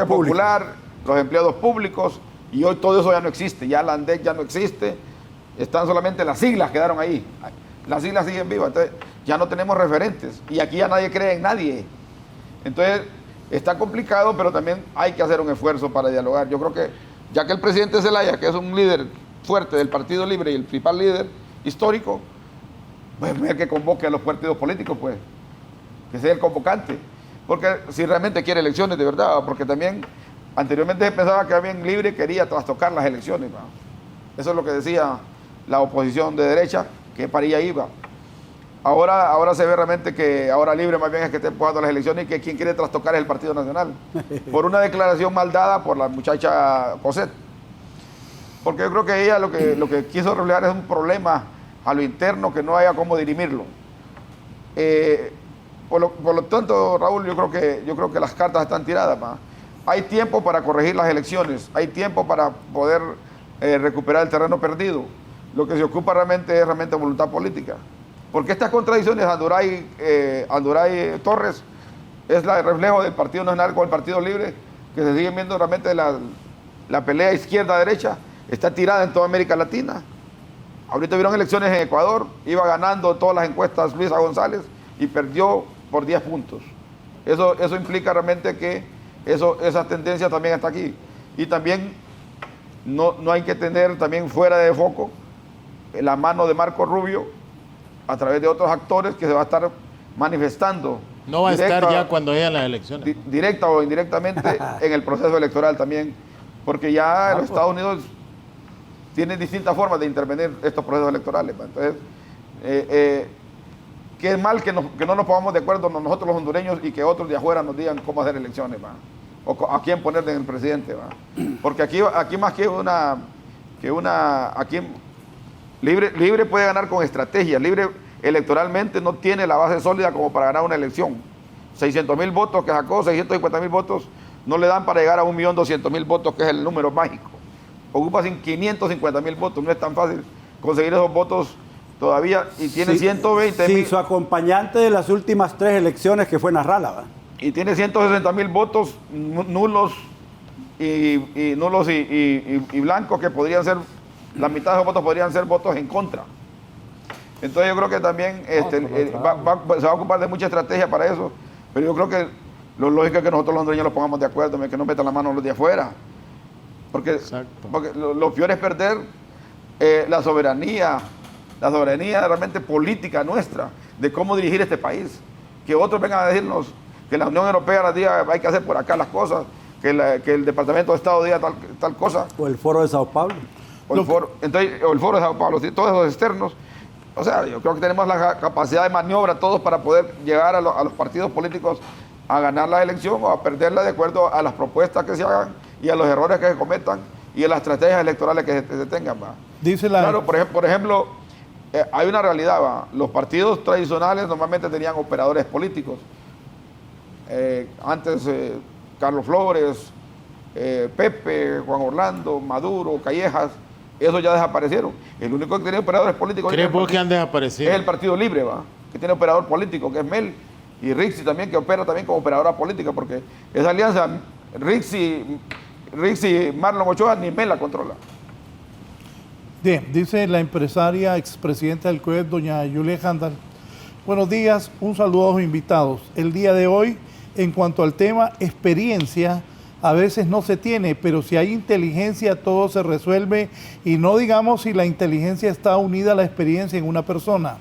Speaker 8: popular, los empleados públicos, y hoy todo eso ya no existe, ya la ANDEC ya no existe, están solamente las siglas, quedaron ahí, las siglas siguen vivas, entonces ya no tenemos referentes, y aquí ya nadie cree en nadie. Entonces está complicado, pero también hay que hacer un esfuerzo para dialogar. Yo creo que, ya que el presidente Zelaya, que es un líder fuerte del Partido Libre y el principal líder histórico, pues que convoque a los partidos políticos, pues, que sea el convocante. Porque si realmente quiere elecciones de verdad, porque también anteriormente se pensaba que alguien libre quería trastocar las elecciones, ¿no? Eso es lo que decía la oposición de derecha, que para allá iba. Ahora se ve realmente que ahora libre más bien es que está empujando las elecciones y que quien quiere trastocar es el Partido Nacional, por una declaración mal dada por la muchacha Cosette. Porque yo creo que ella lo que quiso reflejar es un problema a lo interno que no haya cómo dirimirlo. Por lo tanto, Raúl, yo creo que las cartas están tiradas, ¿va? Hay tiempo para corregir las elecciones, hay tiempo para poder recuperar el terreno perdido. Lo que se ocupa realmente es voluntad política. Porque estas contradicciones, Anduray Torres, es el reflejo del Partido Nacional con el Partido Libre, que se sigue viendo realmente la pelea izquierda-derecha, está tirada en toda América Latina. Ahorita vieron elecciones en Ecuador, iba ganando todas las encuestas Luisa González y perdió por 10 puntos. Eso implica realmente que esa tendencia también está aquí. Y también no hay que tener también fuera de foco la mano de Marco Rubio a través de otros actores que se va a estar manifestando.
Speaker 6: No va a estar ya cuando llegan las elecciones.
Speaker 8: Directa o indirectamente en el proceso electoral también, porque ya los Estados Unidos tienen distintas formas de intervenir estos procesos electorales. Entonces, qué mal que no nos pongamos de acuerdo nosotros los hondureños y que otros de afuera nos digan cómo hacer elecciones, ¿va? O a quién poner en el presidente, ¿va? Porque aquí más que aquí Libre puede ganar con estrategia. Libre electoralmente no tiene la base sólida como para ganar una elección. 600,000 votos que sacó, 650,000 votos, no le dan para llegar a 1.200.000 votos, que es el número mágico. Ocupa 550,000 votos, no es tan fácil conseguir esos votos todavía, y tiene 120,000.
Speaker 7: Sí, su acompañante de las últimas 3 elecciones, que fue Narrala, ¿va?
Speaker 8: Y tiene 160,000 votos nulos y blancos, que podrían ser, la mitad de esos votos podrían ser votos en contra. Entonces yo creo que también se va a ocupar de mucha estrategia para eso, pero yo creo que lo lógico es que nosotros los hondureños nos pongamos de acuerdo, que no metan la mano los de afuera, porque lo peor es perder la soberanía realmente política nuestra, de cómo dirigir este país, que otros vengan a decirnos que la Unión Europea nos diga hay que hacer por acá las cosas, que el Departamento de Estado diga tal cosa.
Speaker 7: O el Foro de Sao Paulo.
Speaker 8: O el Foro de Sao Paulo, ¿sí? Todos esos externos. O sea, yo creo que tenemos la capacidad de maniobra todos para poder llegar a los partidos políticos a ganar la elección o a perderla de acuerdo a las propuestas que se hagan y a los errores que se cometan y a las estrategias electorales que se tengan. ¿Va? Claro, por ejemplo, hay una realidad. ¿Va? Los partidos tradicionales normalmente tenían operadores políticos. Antes Carlos Flores, Pepe, Juan Orlando, Maduro, Callejas, esos ya desaparecieron. El único que tiene operadores políticos
Speaker 6: ¿Crees vos que han desaparecido?
Speaker 8: Es el Partido Libre, ¿va? Que tiene operador político, que es Mel, y Rixi también, que opera también como operadora política, porque esa alianza, Rixi Marlon Ochoa, ni Mel la controla.
Speaker 5: Bien, dice la empresaria expresidenta del COED, doña Juliet Handal. Buenos días, un saludo a los invitados. El día de hoy, en cuanto al tema experiencia, a veces no se tiene, pero si hay inteligencia todo se resuelve, y no digamos si la inteligencia está unida a la experiencia en una persona.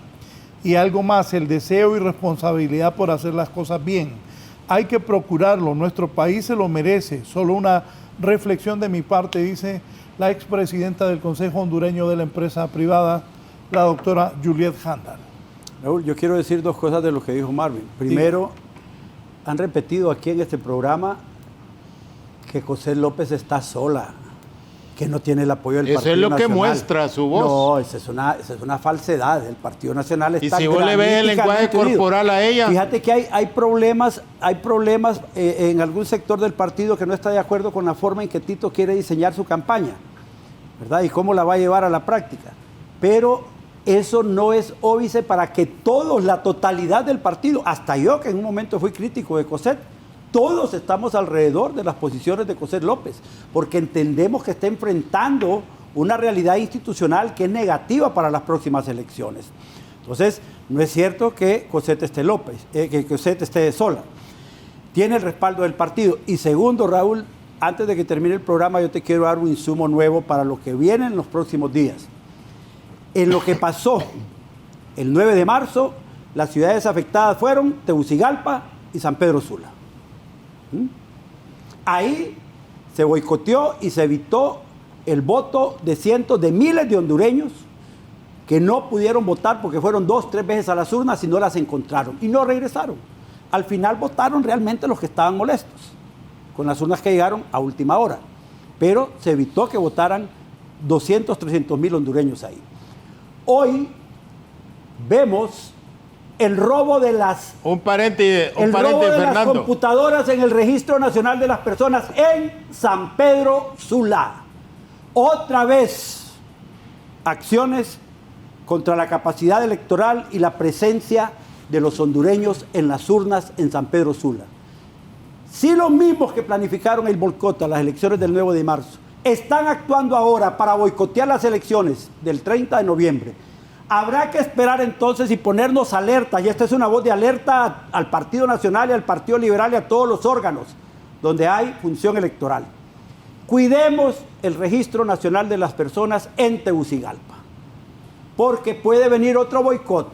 Speaker 5: Y algo más, el deseo y responsabilidad por hacer las cosas bien. Hay que procurarlo, nuestro país se lo merece. Solo una reflexión de mi parte, dice la expresidenta del Consejo Hondureño de la Empresa Privada, la doctora Juliet Handal.
Speaker 7: Raúl, yo quiero decir dos cosas de lo que dijo Marvin. Primero, han repetido aquí en este programa que José López está sola, que no tiene el apoyo del Partido Nacional.
Speaker 6: Eso es lo que muestra su voz.
Speaker 7: No, esa es una falsedad. El Partido Nacional está...
Speaker 6: Y si vos le ves el lenguaje corporal a ella...
Speaker 7: Fíjate que hay problemas en algún sector del partido que no está de acuerdo con la forma en que Tito quiere diseñar su campaña, ¿verdad? Y cómo la va a llevar a la práctica. Pero eso no es óbice para que todos, la totalidad del partido, hasta yo que en un momento fui crítico de Cossette, todos estamos alrededor de las posiciones de Cossette López, porque entendemos que está enfrentando una realidad institucional que es negativa para las próximas elecciones. Entonces, no es cierto que Cossette esté sola. Tiene el respaldo del partido. Y segundo, Raúl, antes de que termine el programa, yo te quiero dar un insumo nuevo para lo que viene en los próximos días. En lo que pasó el 9 de marzo, las ciudades afectadas fueron Tegucigalpa y San Pedro Sula. Ahí se boicoteó y se evitó el voto de cientos de miles de hondureños que no pudieron votar porque fueron 2 o 3 veces a las urnas y no las encontraron y no regresaron. Al final votaron realmente los que estaban molestos con las urnas que llegaron a última hora, pero se evitó que votaran 200, 300 mil hondureños ahí. Hoy vemos el robo de las...
Speaker 6: Un paréntesis,
Speaker 7: Fernando. Las computadoras en el Registro Nacional de las Personas en San Pedro Sula. Otra vez, acciones contra la capacidad electoral y la presencia de los hondureños en las urnas en San Pedro Sula. Si los mismos que planificaron el boicot a las elecciones del 9 de marzo están actuando ahora para boicotear las elecciones del 30 de noviembre, habrá que esperar entonces y ponernos alerta, y esta es una voz de alerta al Partido Nacional y al Partido Liberal y a todos los órganos donde hay función electoral. Cuidemos el Registro Nacional de las Personas en Tegucigalpa, porque puede venir otro boicot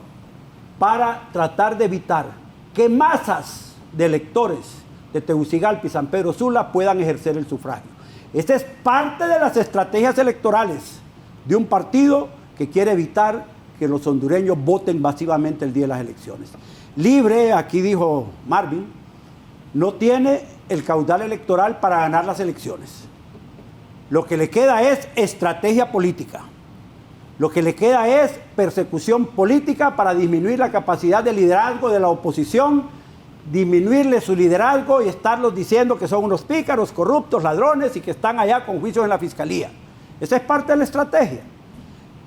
Speaker 7: para tratar de evitar que masas de electores de Tegucigalpa y San Pedro Sula puedan ejercer el sufragio. Esta es parte de las estrategias electorales de un partido que quiere evitar que los hondureños voten masivamente el día de las elecciones. Libre, aquí dijo Marvin, no tiene el caudal electoral para ganar las elecciones. Lo que le queda es estrategia política. Lo que le queda es persecución política para disminuir la capacidad de liderazgo de la oposición, disminuirle su liderazgo y estarlos diciendo que son unos pícaros, corruptos, ladrones y que están allá con juicios en la fiscalía. Esa es parte de la estrategia.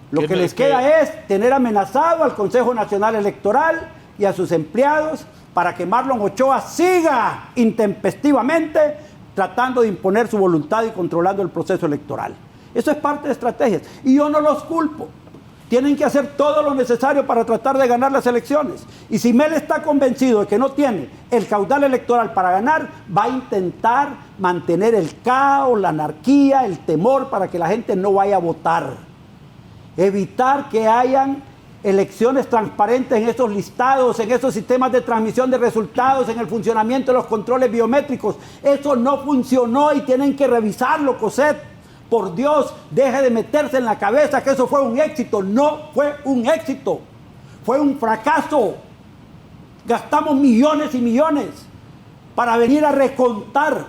Speaker 7: Lo que les queda es tener amenazado al Consejo Nacional Electoral y a sus empleados para que Marlon Ochoa siga intempestivamente tratando de imponer su voluntad y controlando el proceso electoral. Eso es parte de estrategias. Y yo no los culpo. tienen que hacer todo lo necesario para tratar de ganar las elecciones. Y si Mel está convencido de que no tiene el caudal electoral para ganar, va a intentar mantener el caos, la anarquía, el temor para que la gente no vaya a votar. Evitar que hayan elecciones transparentes en esos listados, en esos sistemas de transmisión de resultados, en el funcionamiento de los controles biométricos. Eso no funcionó y tienen que revisarlo, Cosette. Por Dios, deje de meterse en la cabeza que eso fue un éxito. No fue un éxito, fue un fracaso. Gastamos millones y millones para venir a recontar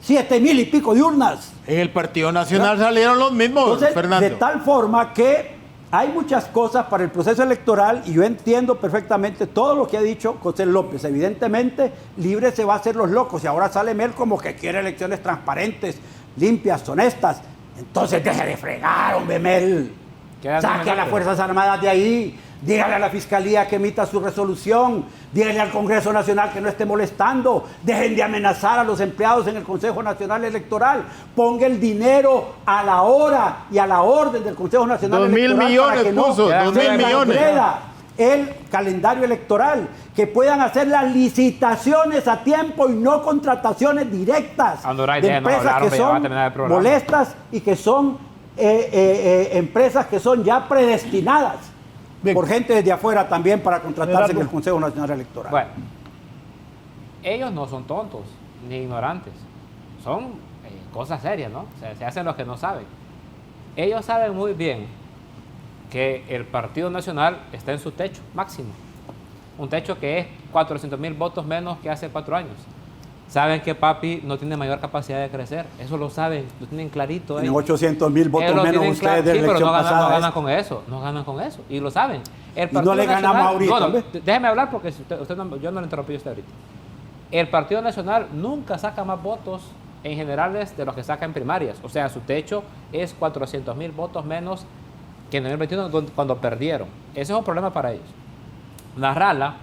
Speaker 7: 7,000 y pico de urnas.
Speaker 6: En el Partido Nacional salieron los mismos,
Speaker 7: Entonces,
Speaker 6: Fernando.
Speaker 7: de tal forma que hay muchas cosas para el proceso electoral y yo entiendo perfectamente todo lo que ha dicho José López. Evidentemente, Libre se va a hacer los locos y ahora sale Mel como que quiere elecciones transparentes, limpias, honestas. Entonces deje de fregar, hombre, Mel. Saque a las Fuerzas Armadas de ahí. Dígale a la Fiscalía que emita su resolución. Dígale al Congreso Nacional que no esté molestando. Dejen de amenazar a los empleados en el Consejo Nacional Electoral. Ponga el dinero a la hora y a la orden del Consejo Nacional Electoral.
Speaker 6: 2.000 millones
Speaker 7: para que no
Speaker 6: puso, 2.000 millones.
Speaker 7: El calendario electoral, que puedan hacer las licitaciones a tiempo y no contrataciones directas de empresas que son molestas y que son empresas que son ya predestinadas por gente desde afuera también para contratarse en el Consejo Nacional Electoral.
Speaker 9: Bueno, ellos no son tontos ni ignorantes, son cosas serias, ¿no? O sea, se hacen los que no saben. Ellos saben muy bien que el Partido Nacional está en su techo máximo, un techo que es 400,000 votos menos que hace 4 años. Saben que Papi no tiene mayor capacidad de crecer, eso lo saben, lo tienen clarito.
Speaker 7: Tienen 800,000 votos menos ustedes de la elección pasada.
Speaker 9: No ganan con eso, no ganan con eso, y lo saben. El
Speaker 7: y no le ganamos ahorita.
Speaker 9: No, déjeme hablar porque yo no le interrumpí a usted ahorita. El Partido Nacional nunca saca más votos en generales de los que saca en primarias, o sea, su techo es 400,000 votos menos que en el 2021 cuando perdieron. Ese es un problema para ellos. Narrala,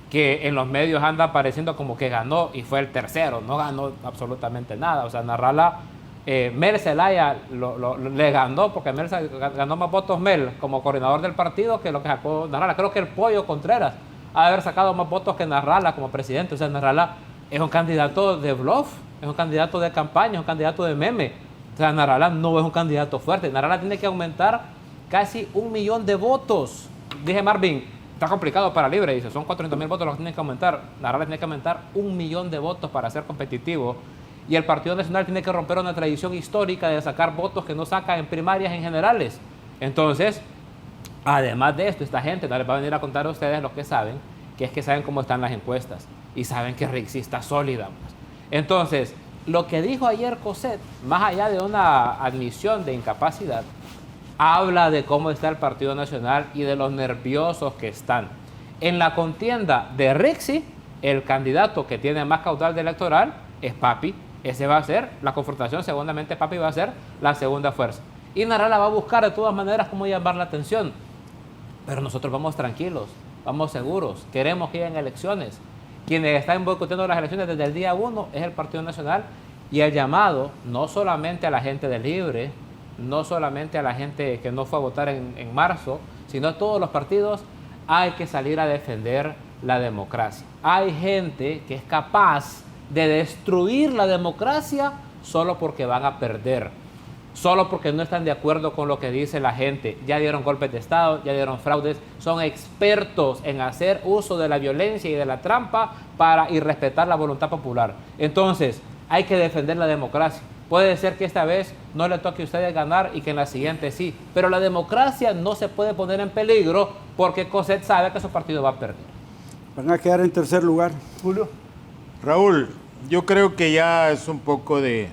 Speaker 9: que en los medios anda apareciendo como que ganó y fue el tercero, no ganó absolutamente nada. O sea, Narrala, Mel Zelaya le ganó porque Mel ganó más votos Mel como coordinador del partido que lo que sacó Narrala. Creo que el Pollo Contreras ha de haber sacado más votos que Narrala como presidente. O sea, Narrala es un candidato de bluff, es un candidato de campaña, es un candidato de meme. O sea, Narrala no es un candidato fuerte. Narrala tiene que aumentar casi 1 millón de votos. Dije, Marvin, está complicado para Libre, dice, son 400,000 votos los que tienen que aumentar. Narrala tiene que aumentar 1 millón de votos para ser competitivo. Y el Partido Nacional tiene que romper una tradición histórica de sacar votos que no saca en primarias en generales. Entonces, además de esto, esta gente no les va a venir a contar a ustedes lo que saben, que es que saben cómo están las encuestas y saben que Rixi está sólida. Entonces, lo que dijo ayer Cosette, más allá de una admisión de incapacidad, habla de cómo está el Partido Nacional y de los nerviosos que están. En la contienda de Rixi, el candidato que tiene más caudal electoral es Papi. Ese va a ser la confrontación, segundamente Papi va a ser la segunda fuerza. Y Narrala va a buscar de todas maneras cómo llamar la atención. Pero nosotros vamos tranquilos, vamos seguros, queremos que hayan elecciones. Quienes están boicoteando las elecciones desde el día 1 es el Partido Nacional y el llamado no solamente a la gente de Libre, no solamente a la gente que no fue a votar en marzo, sino a todos los partidos, hay que salir a defender la democracia. Hay gente que es capaz de destruir la democracia solo porque van a perder, solo porque no están de acuerdo con lo que dice la gente. Ya dieron golpes de Estado, ya dieron fraudes, son expertos en hacer uso de la violencia y de la trampa para irrespetar la voluntad popular. Entonces, hay que defender la democracia. Puede ser que esta vez no le toque a ustedes ganar y que en la siguiente sí. Pero la democracia no se puede poner en peligro porque Cosette sabe que su partido va a perder.
Speaker 7: Van a quedar en tercer lugar.
Speaker 5: Julio.
Speaker 6: Raúl, yo creo que ya es un poco de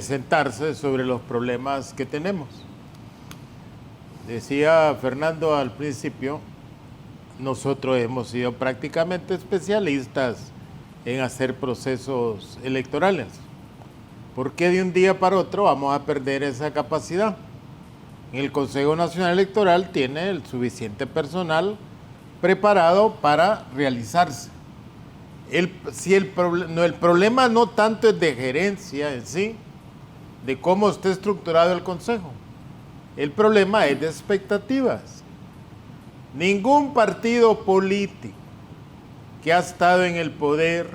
Speaker 6: sentarse sobre los problemas que tenemos. Decía Fernando al principio, nosotros hemos sido prácticamente especialistas en hacer procesos electorales. ¿Por qué de un día para otro vamos a perder esa capacidad? El Consejo Nacional Electoral tiene el suficiente personal preparado para realizarse. El problema no tanto es de gerencia en sí, de cómo está estructurado el Consejo. El problema es de expectativas. Ningún partido político que ha estado en el poder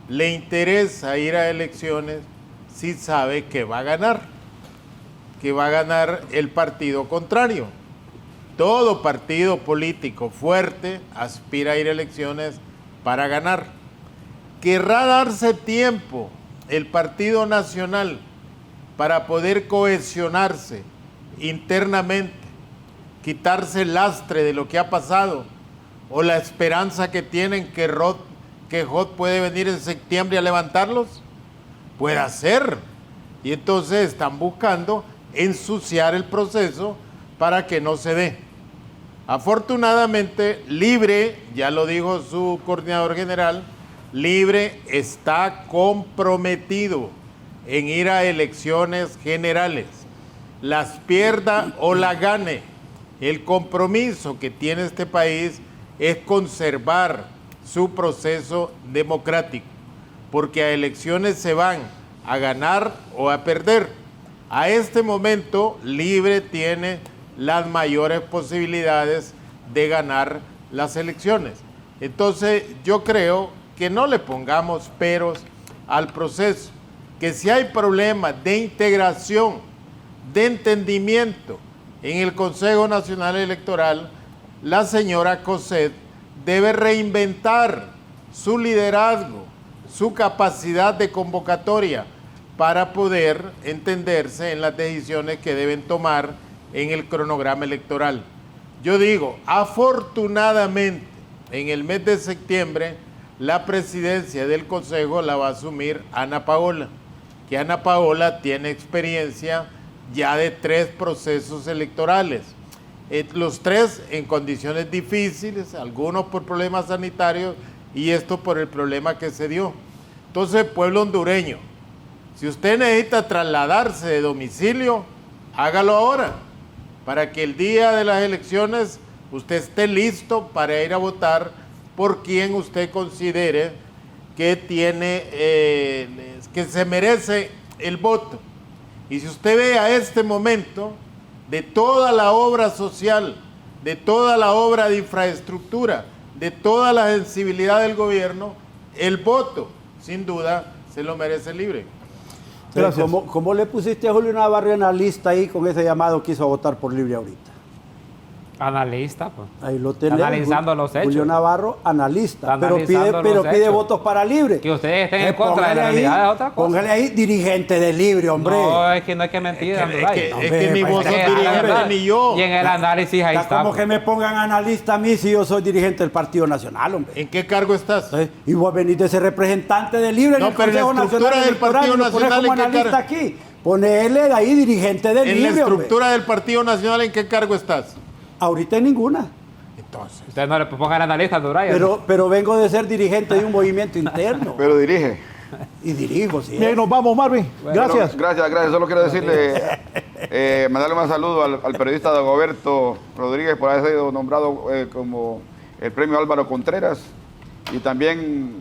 Speaker 6: le interesa ir a elecciones si sabe que va a ganar el partido contrario. Todo partido político fuerte aspira a ir a elecciones para ganar. Querrá darse tiempo el Partido Nacional para poder cohesionarse internamente, quitarse el lastre de lo que ha pasado, o la esperanza que tienen que Hot puede venir en septiembre a levantarlos. Puede ser. Y entonces están buscando ensuciar el proceso para que no se dé. Afortunadamente, Libre, ya lo dijo su coordinador general, Libre está comprometido en ir a elecciones generales. Las pierda o la gane. El compromiso que tiene este país es conservar su proceso democrático, porque a elecciones se van a ganar o a perder. A este momento, Libre tiene las mayores posibilidades de ganar las elecciones. Entonces, yo creo que no le pongamos peros al proceso, que si hay problemas de integración, de entendimiento en el Consejo Nacional Electoral, la señora Cosette debe reinventar su liderazgo, su capacidad de convocatoria para poder entenderse en las decisiones que deben tomar en el cronograma electoral. Yo digo, afortunadamente, en el mes de septiembre, la presidencia del Consejo la va a asumir Ana Paola, que Ana Paola tiene experiencia ya de 3 procesos electorales. Los 3 en condiciones difíciles, algunos por problemas sanitarios y esto por el problema que se dio. Entonces, pueblo hondureño, si usted necesita trasladarse de domicilio, hágalo ahora, para que el día de las elecciones usted esté listo para ir a votar por quien usted considere que tiene, que se merece el voto. Y si usted ve a este momento, de toda la obra social, de toda la obra de infraestructura, de toda la sensibilidad del gobierno, el voto, sin duda, se lo merece Libre.
Speaker 7: Gracias. ¿Cómo le pusiste a Julio Navarro analista ahí con ese llamado que hizo a votar por Libre ahorita?
Speaker 9: Analista, pues.
Speaker 7: Ahí lo tenemos.
Speaker 9: Analizando los hechos.
Speaker 7: Julio Navarro, analista. Pero pide votos para Libre.
Speaker 9: Que ustedes estén en contra de la realidad es otra cosa.
Speaker 7: Póngale ahí dirigente de Libre, hombre.
Speaker 9: No, es que no hay que mentir,
Speaker 6: es que ni vos sos dirigente ni yo.
Speaker 9: Y en el análisis ahí está.
Speaker 7: Como que me pongan analista a mí si yo soy dirigente del Partido Nacional, hombre.
Speaker 6: ¿En qué cargo estás?
Speaker 7: Y vos venís de ser representante de Libre en el Consejo Nacional
Speaker 6: del Partido Nacional,
Speaker 7: como analista aquí. Ponele de ahí dirigente de Libre,
Speaker 6: en la estructura del Partido Nacional, ¿en qué cargo estás?
Speaker 7: Ahorita en ninguna.
Speaker 6: Entonces.
Speaker 9: Ustedes no le pongan analista a Duraya.
Speaker 7: Pero vengo de ser dirigente de un movimiento interno.
Speaker 8: Pero dirige.
Speaker 7: Y dirijo, sí.
Speaker 5: Bien, nos vamos, Marvin.
Speaker 8: Bueno,
Speaker 5: gracias.
Speaker 8: Gracias. Solo quiero decirle, mandarle un saludo al periodista Dagoberto Rodríguez por haber sido nombrado como el premio Álvaro Contreras. Y también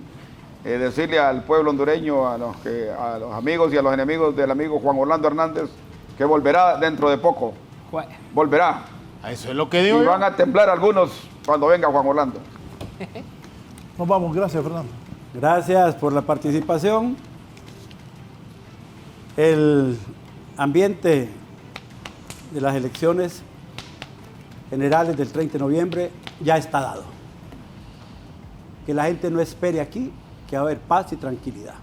Speaker 8: decirle al pueblo hondureño, a los amigos y a los enemigos del amigo Juan Orlando Hernández, que volverá dentro de poco. Volverá.
Speaker 6: Eso es lo que digo.
Speaker 8: Y van a temblar algunos cuando venga Juan Orlando.
Speaker 5: Nos vamos, gracias, Fernando.
Speaker 7: Gracias por la participación. El ambiente de las elecciones generales del 30 de noviembre ya está dado. Que la gente no espere aquí que va a haber paz y tranquilidad.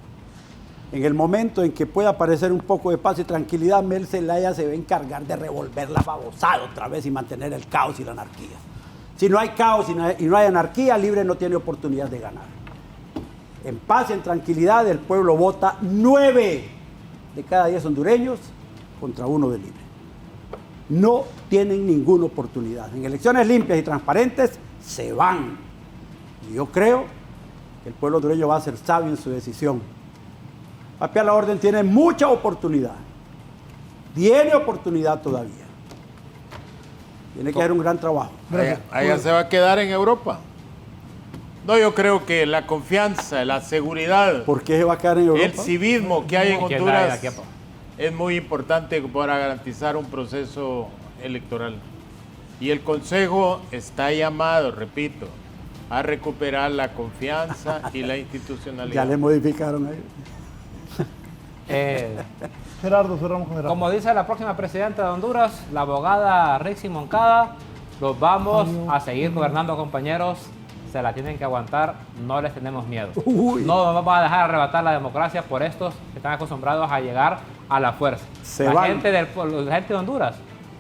Speaker 7: En el momento en que pueda aparecer un poco de paz y tranquilidad, Mel Zelaya se va a encargar de revolver la babosada otra vez y mantener el caos y la anarquía. Si no hay caos y no hay anarquía, Libre no tiene oportunidad de ganar. En paz y en tranquilidad, el pueblo vota 9 de cada 10 hondureños contra 1 de Libre. No tienen ninguna oportunidad. En elecciones limpias y transparentes se van. Y yo creo que el pueblo hondureño va a ser sabio en su decisión. Papi a la Orden tiene mucha oportunidad. Tiene oportunidad todavía. Tiene que hacer un gran trabajo.
Speaker 6: Allá se va a quedar en Europa. No, yo creo que la confianza, la seguridad.
Speaker 7: ¿Por qué se va a quedar en Europa?
Speaker 6: El civismo que hay en Honduras es muy importante para garantizar un proceso electoral. Y el Consejo está llamado, repito, a recuperar la confianza y la institucionalidad.
Speaker 7: Ya le modificaron ahí.
Speaker 5: Gerardo, cerramos con Gerardo.
Speaker 9: Como dice la próxima presidenta de Honduras, la abogada Rixi Moncada, los vamos a seguir gobernando, compañeros. Se la tienen que aguantar, no les tenemos miedo. No vamos a dejar arrebatar la democracia por estos que están acostumbrados a llegar a la fuerza. La gente de Honduras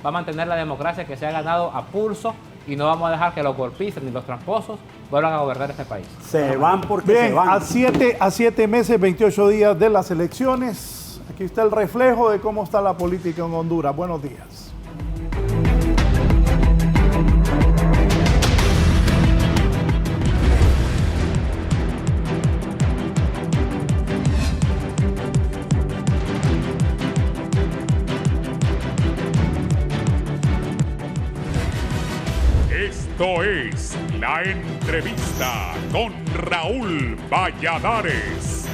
Speaker 9: va a mantener la democracia que se ha ganado a pulso y no vamos a dejar que los golpistas ni los tramposos vuelvan a gobernar este país.
Speaker 7: Se van porque
Speaker 5: Bien,
Speaker 7: se van.
Speaker 5: a 7 meses, 28 días de las elecciones, aquí está el reflejo de cómo está la política en Honduras. Buenos días.
Speaker 11: Esto es La Entrevista con Raúl Valladares.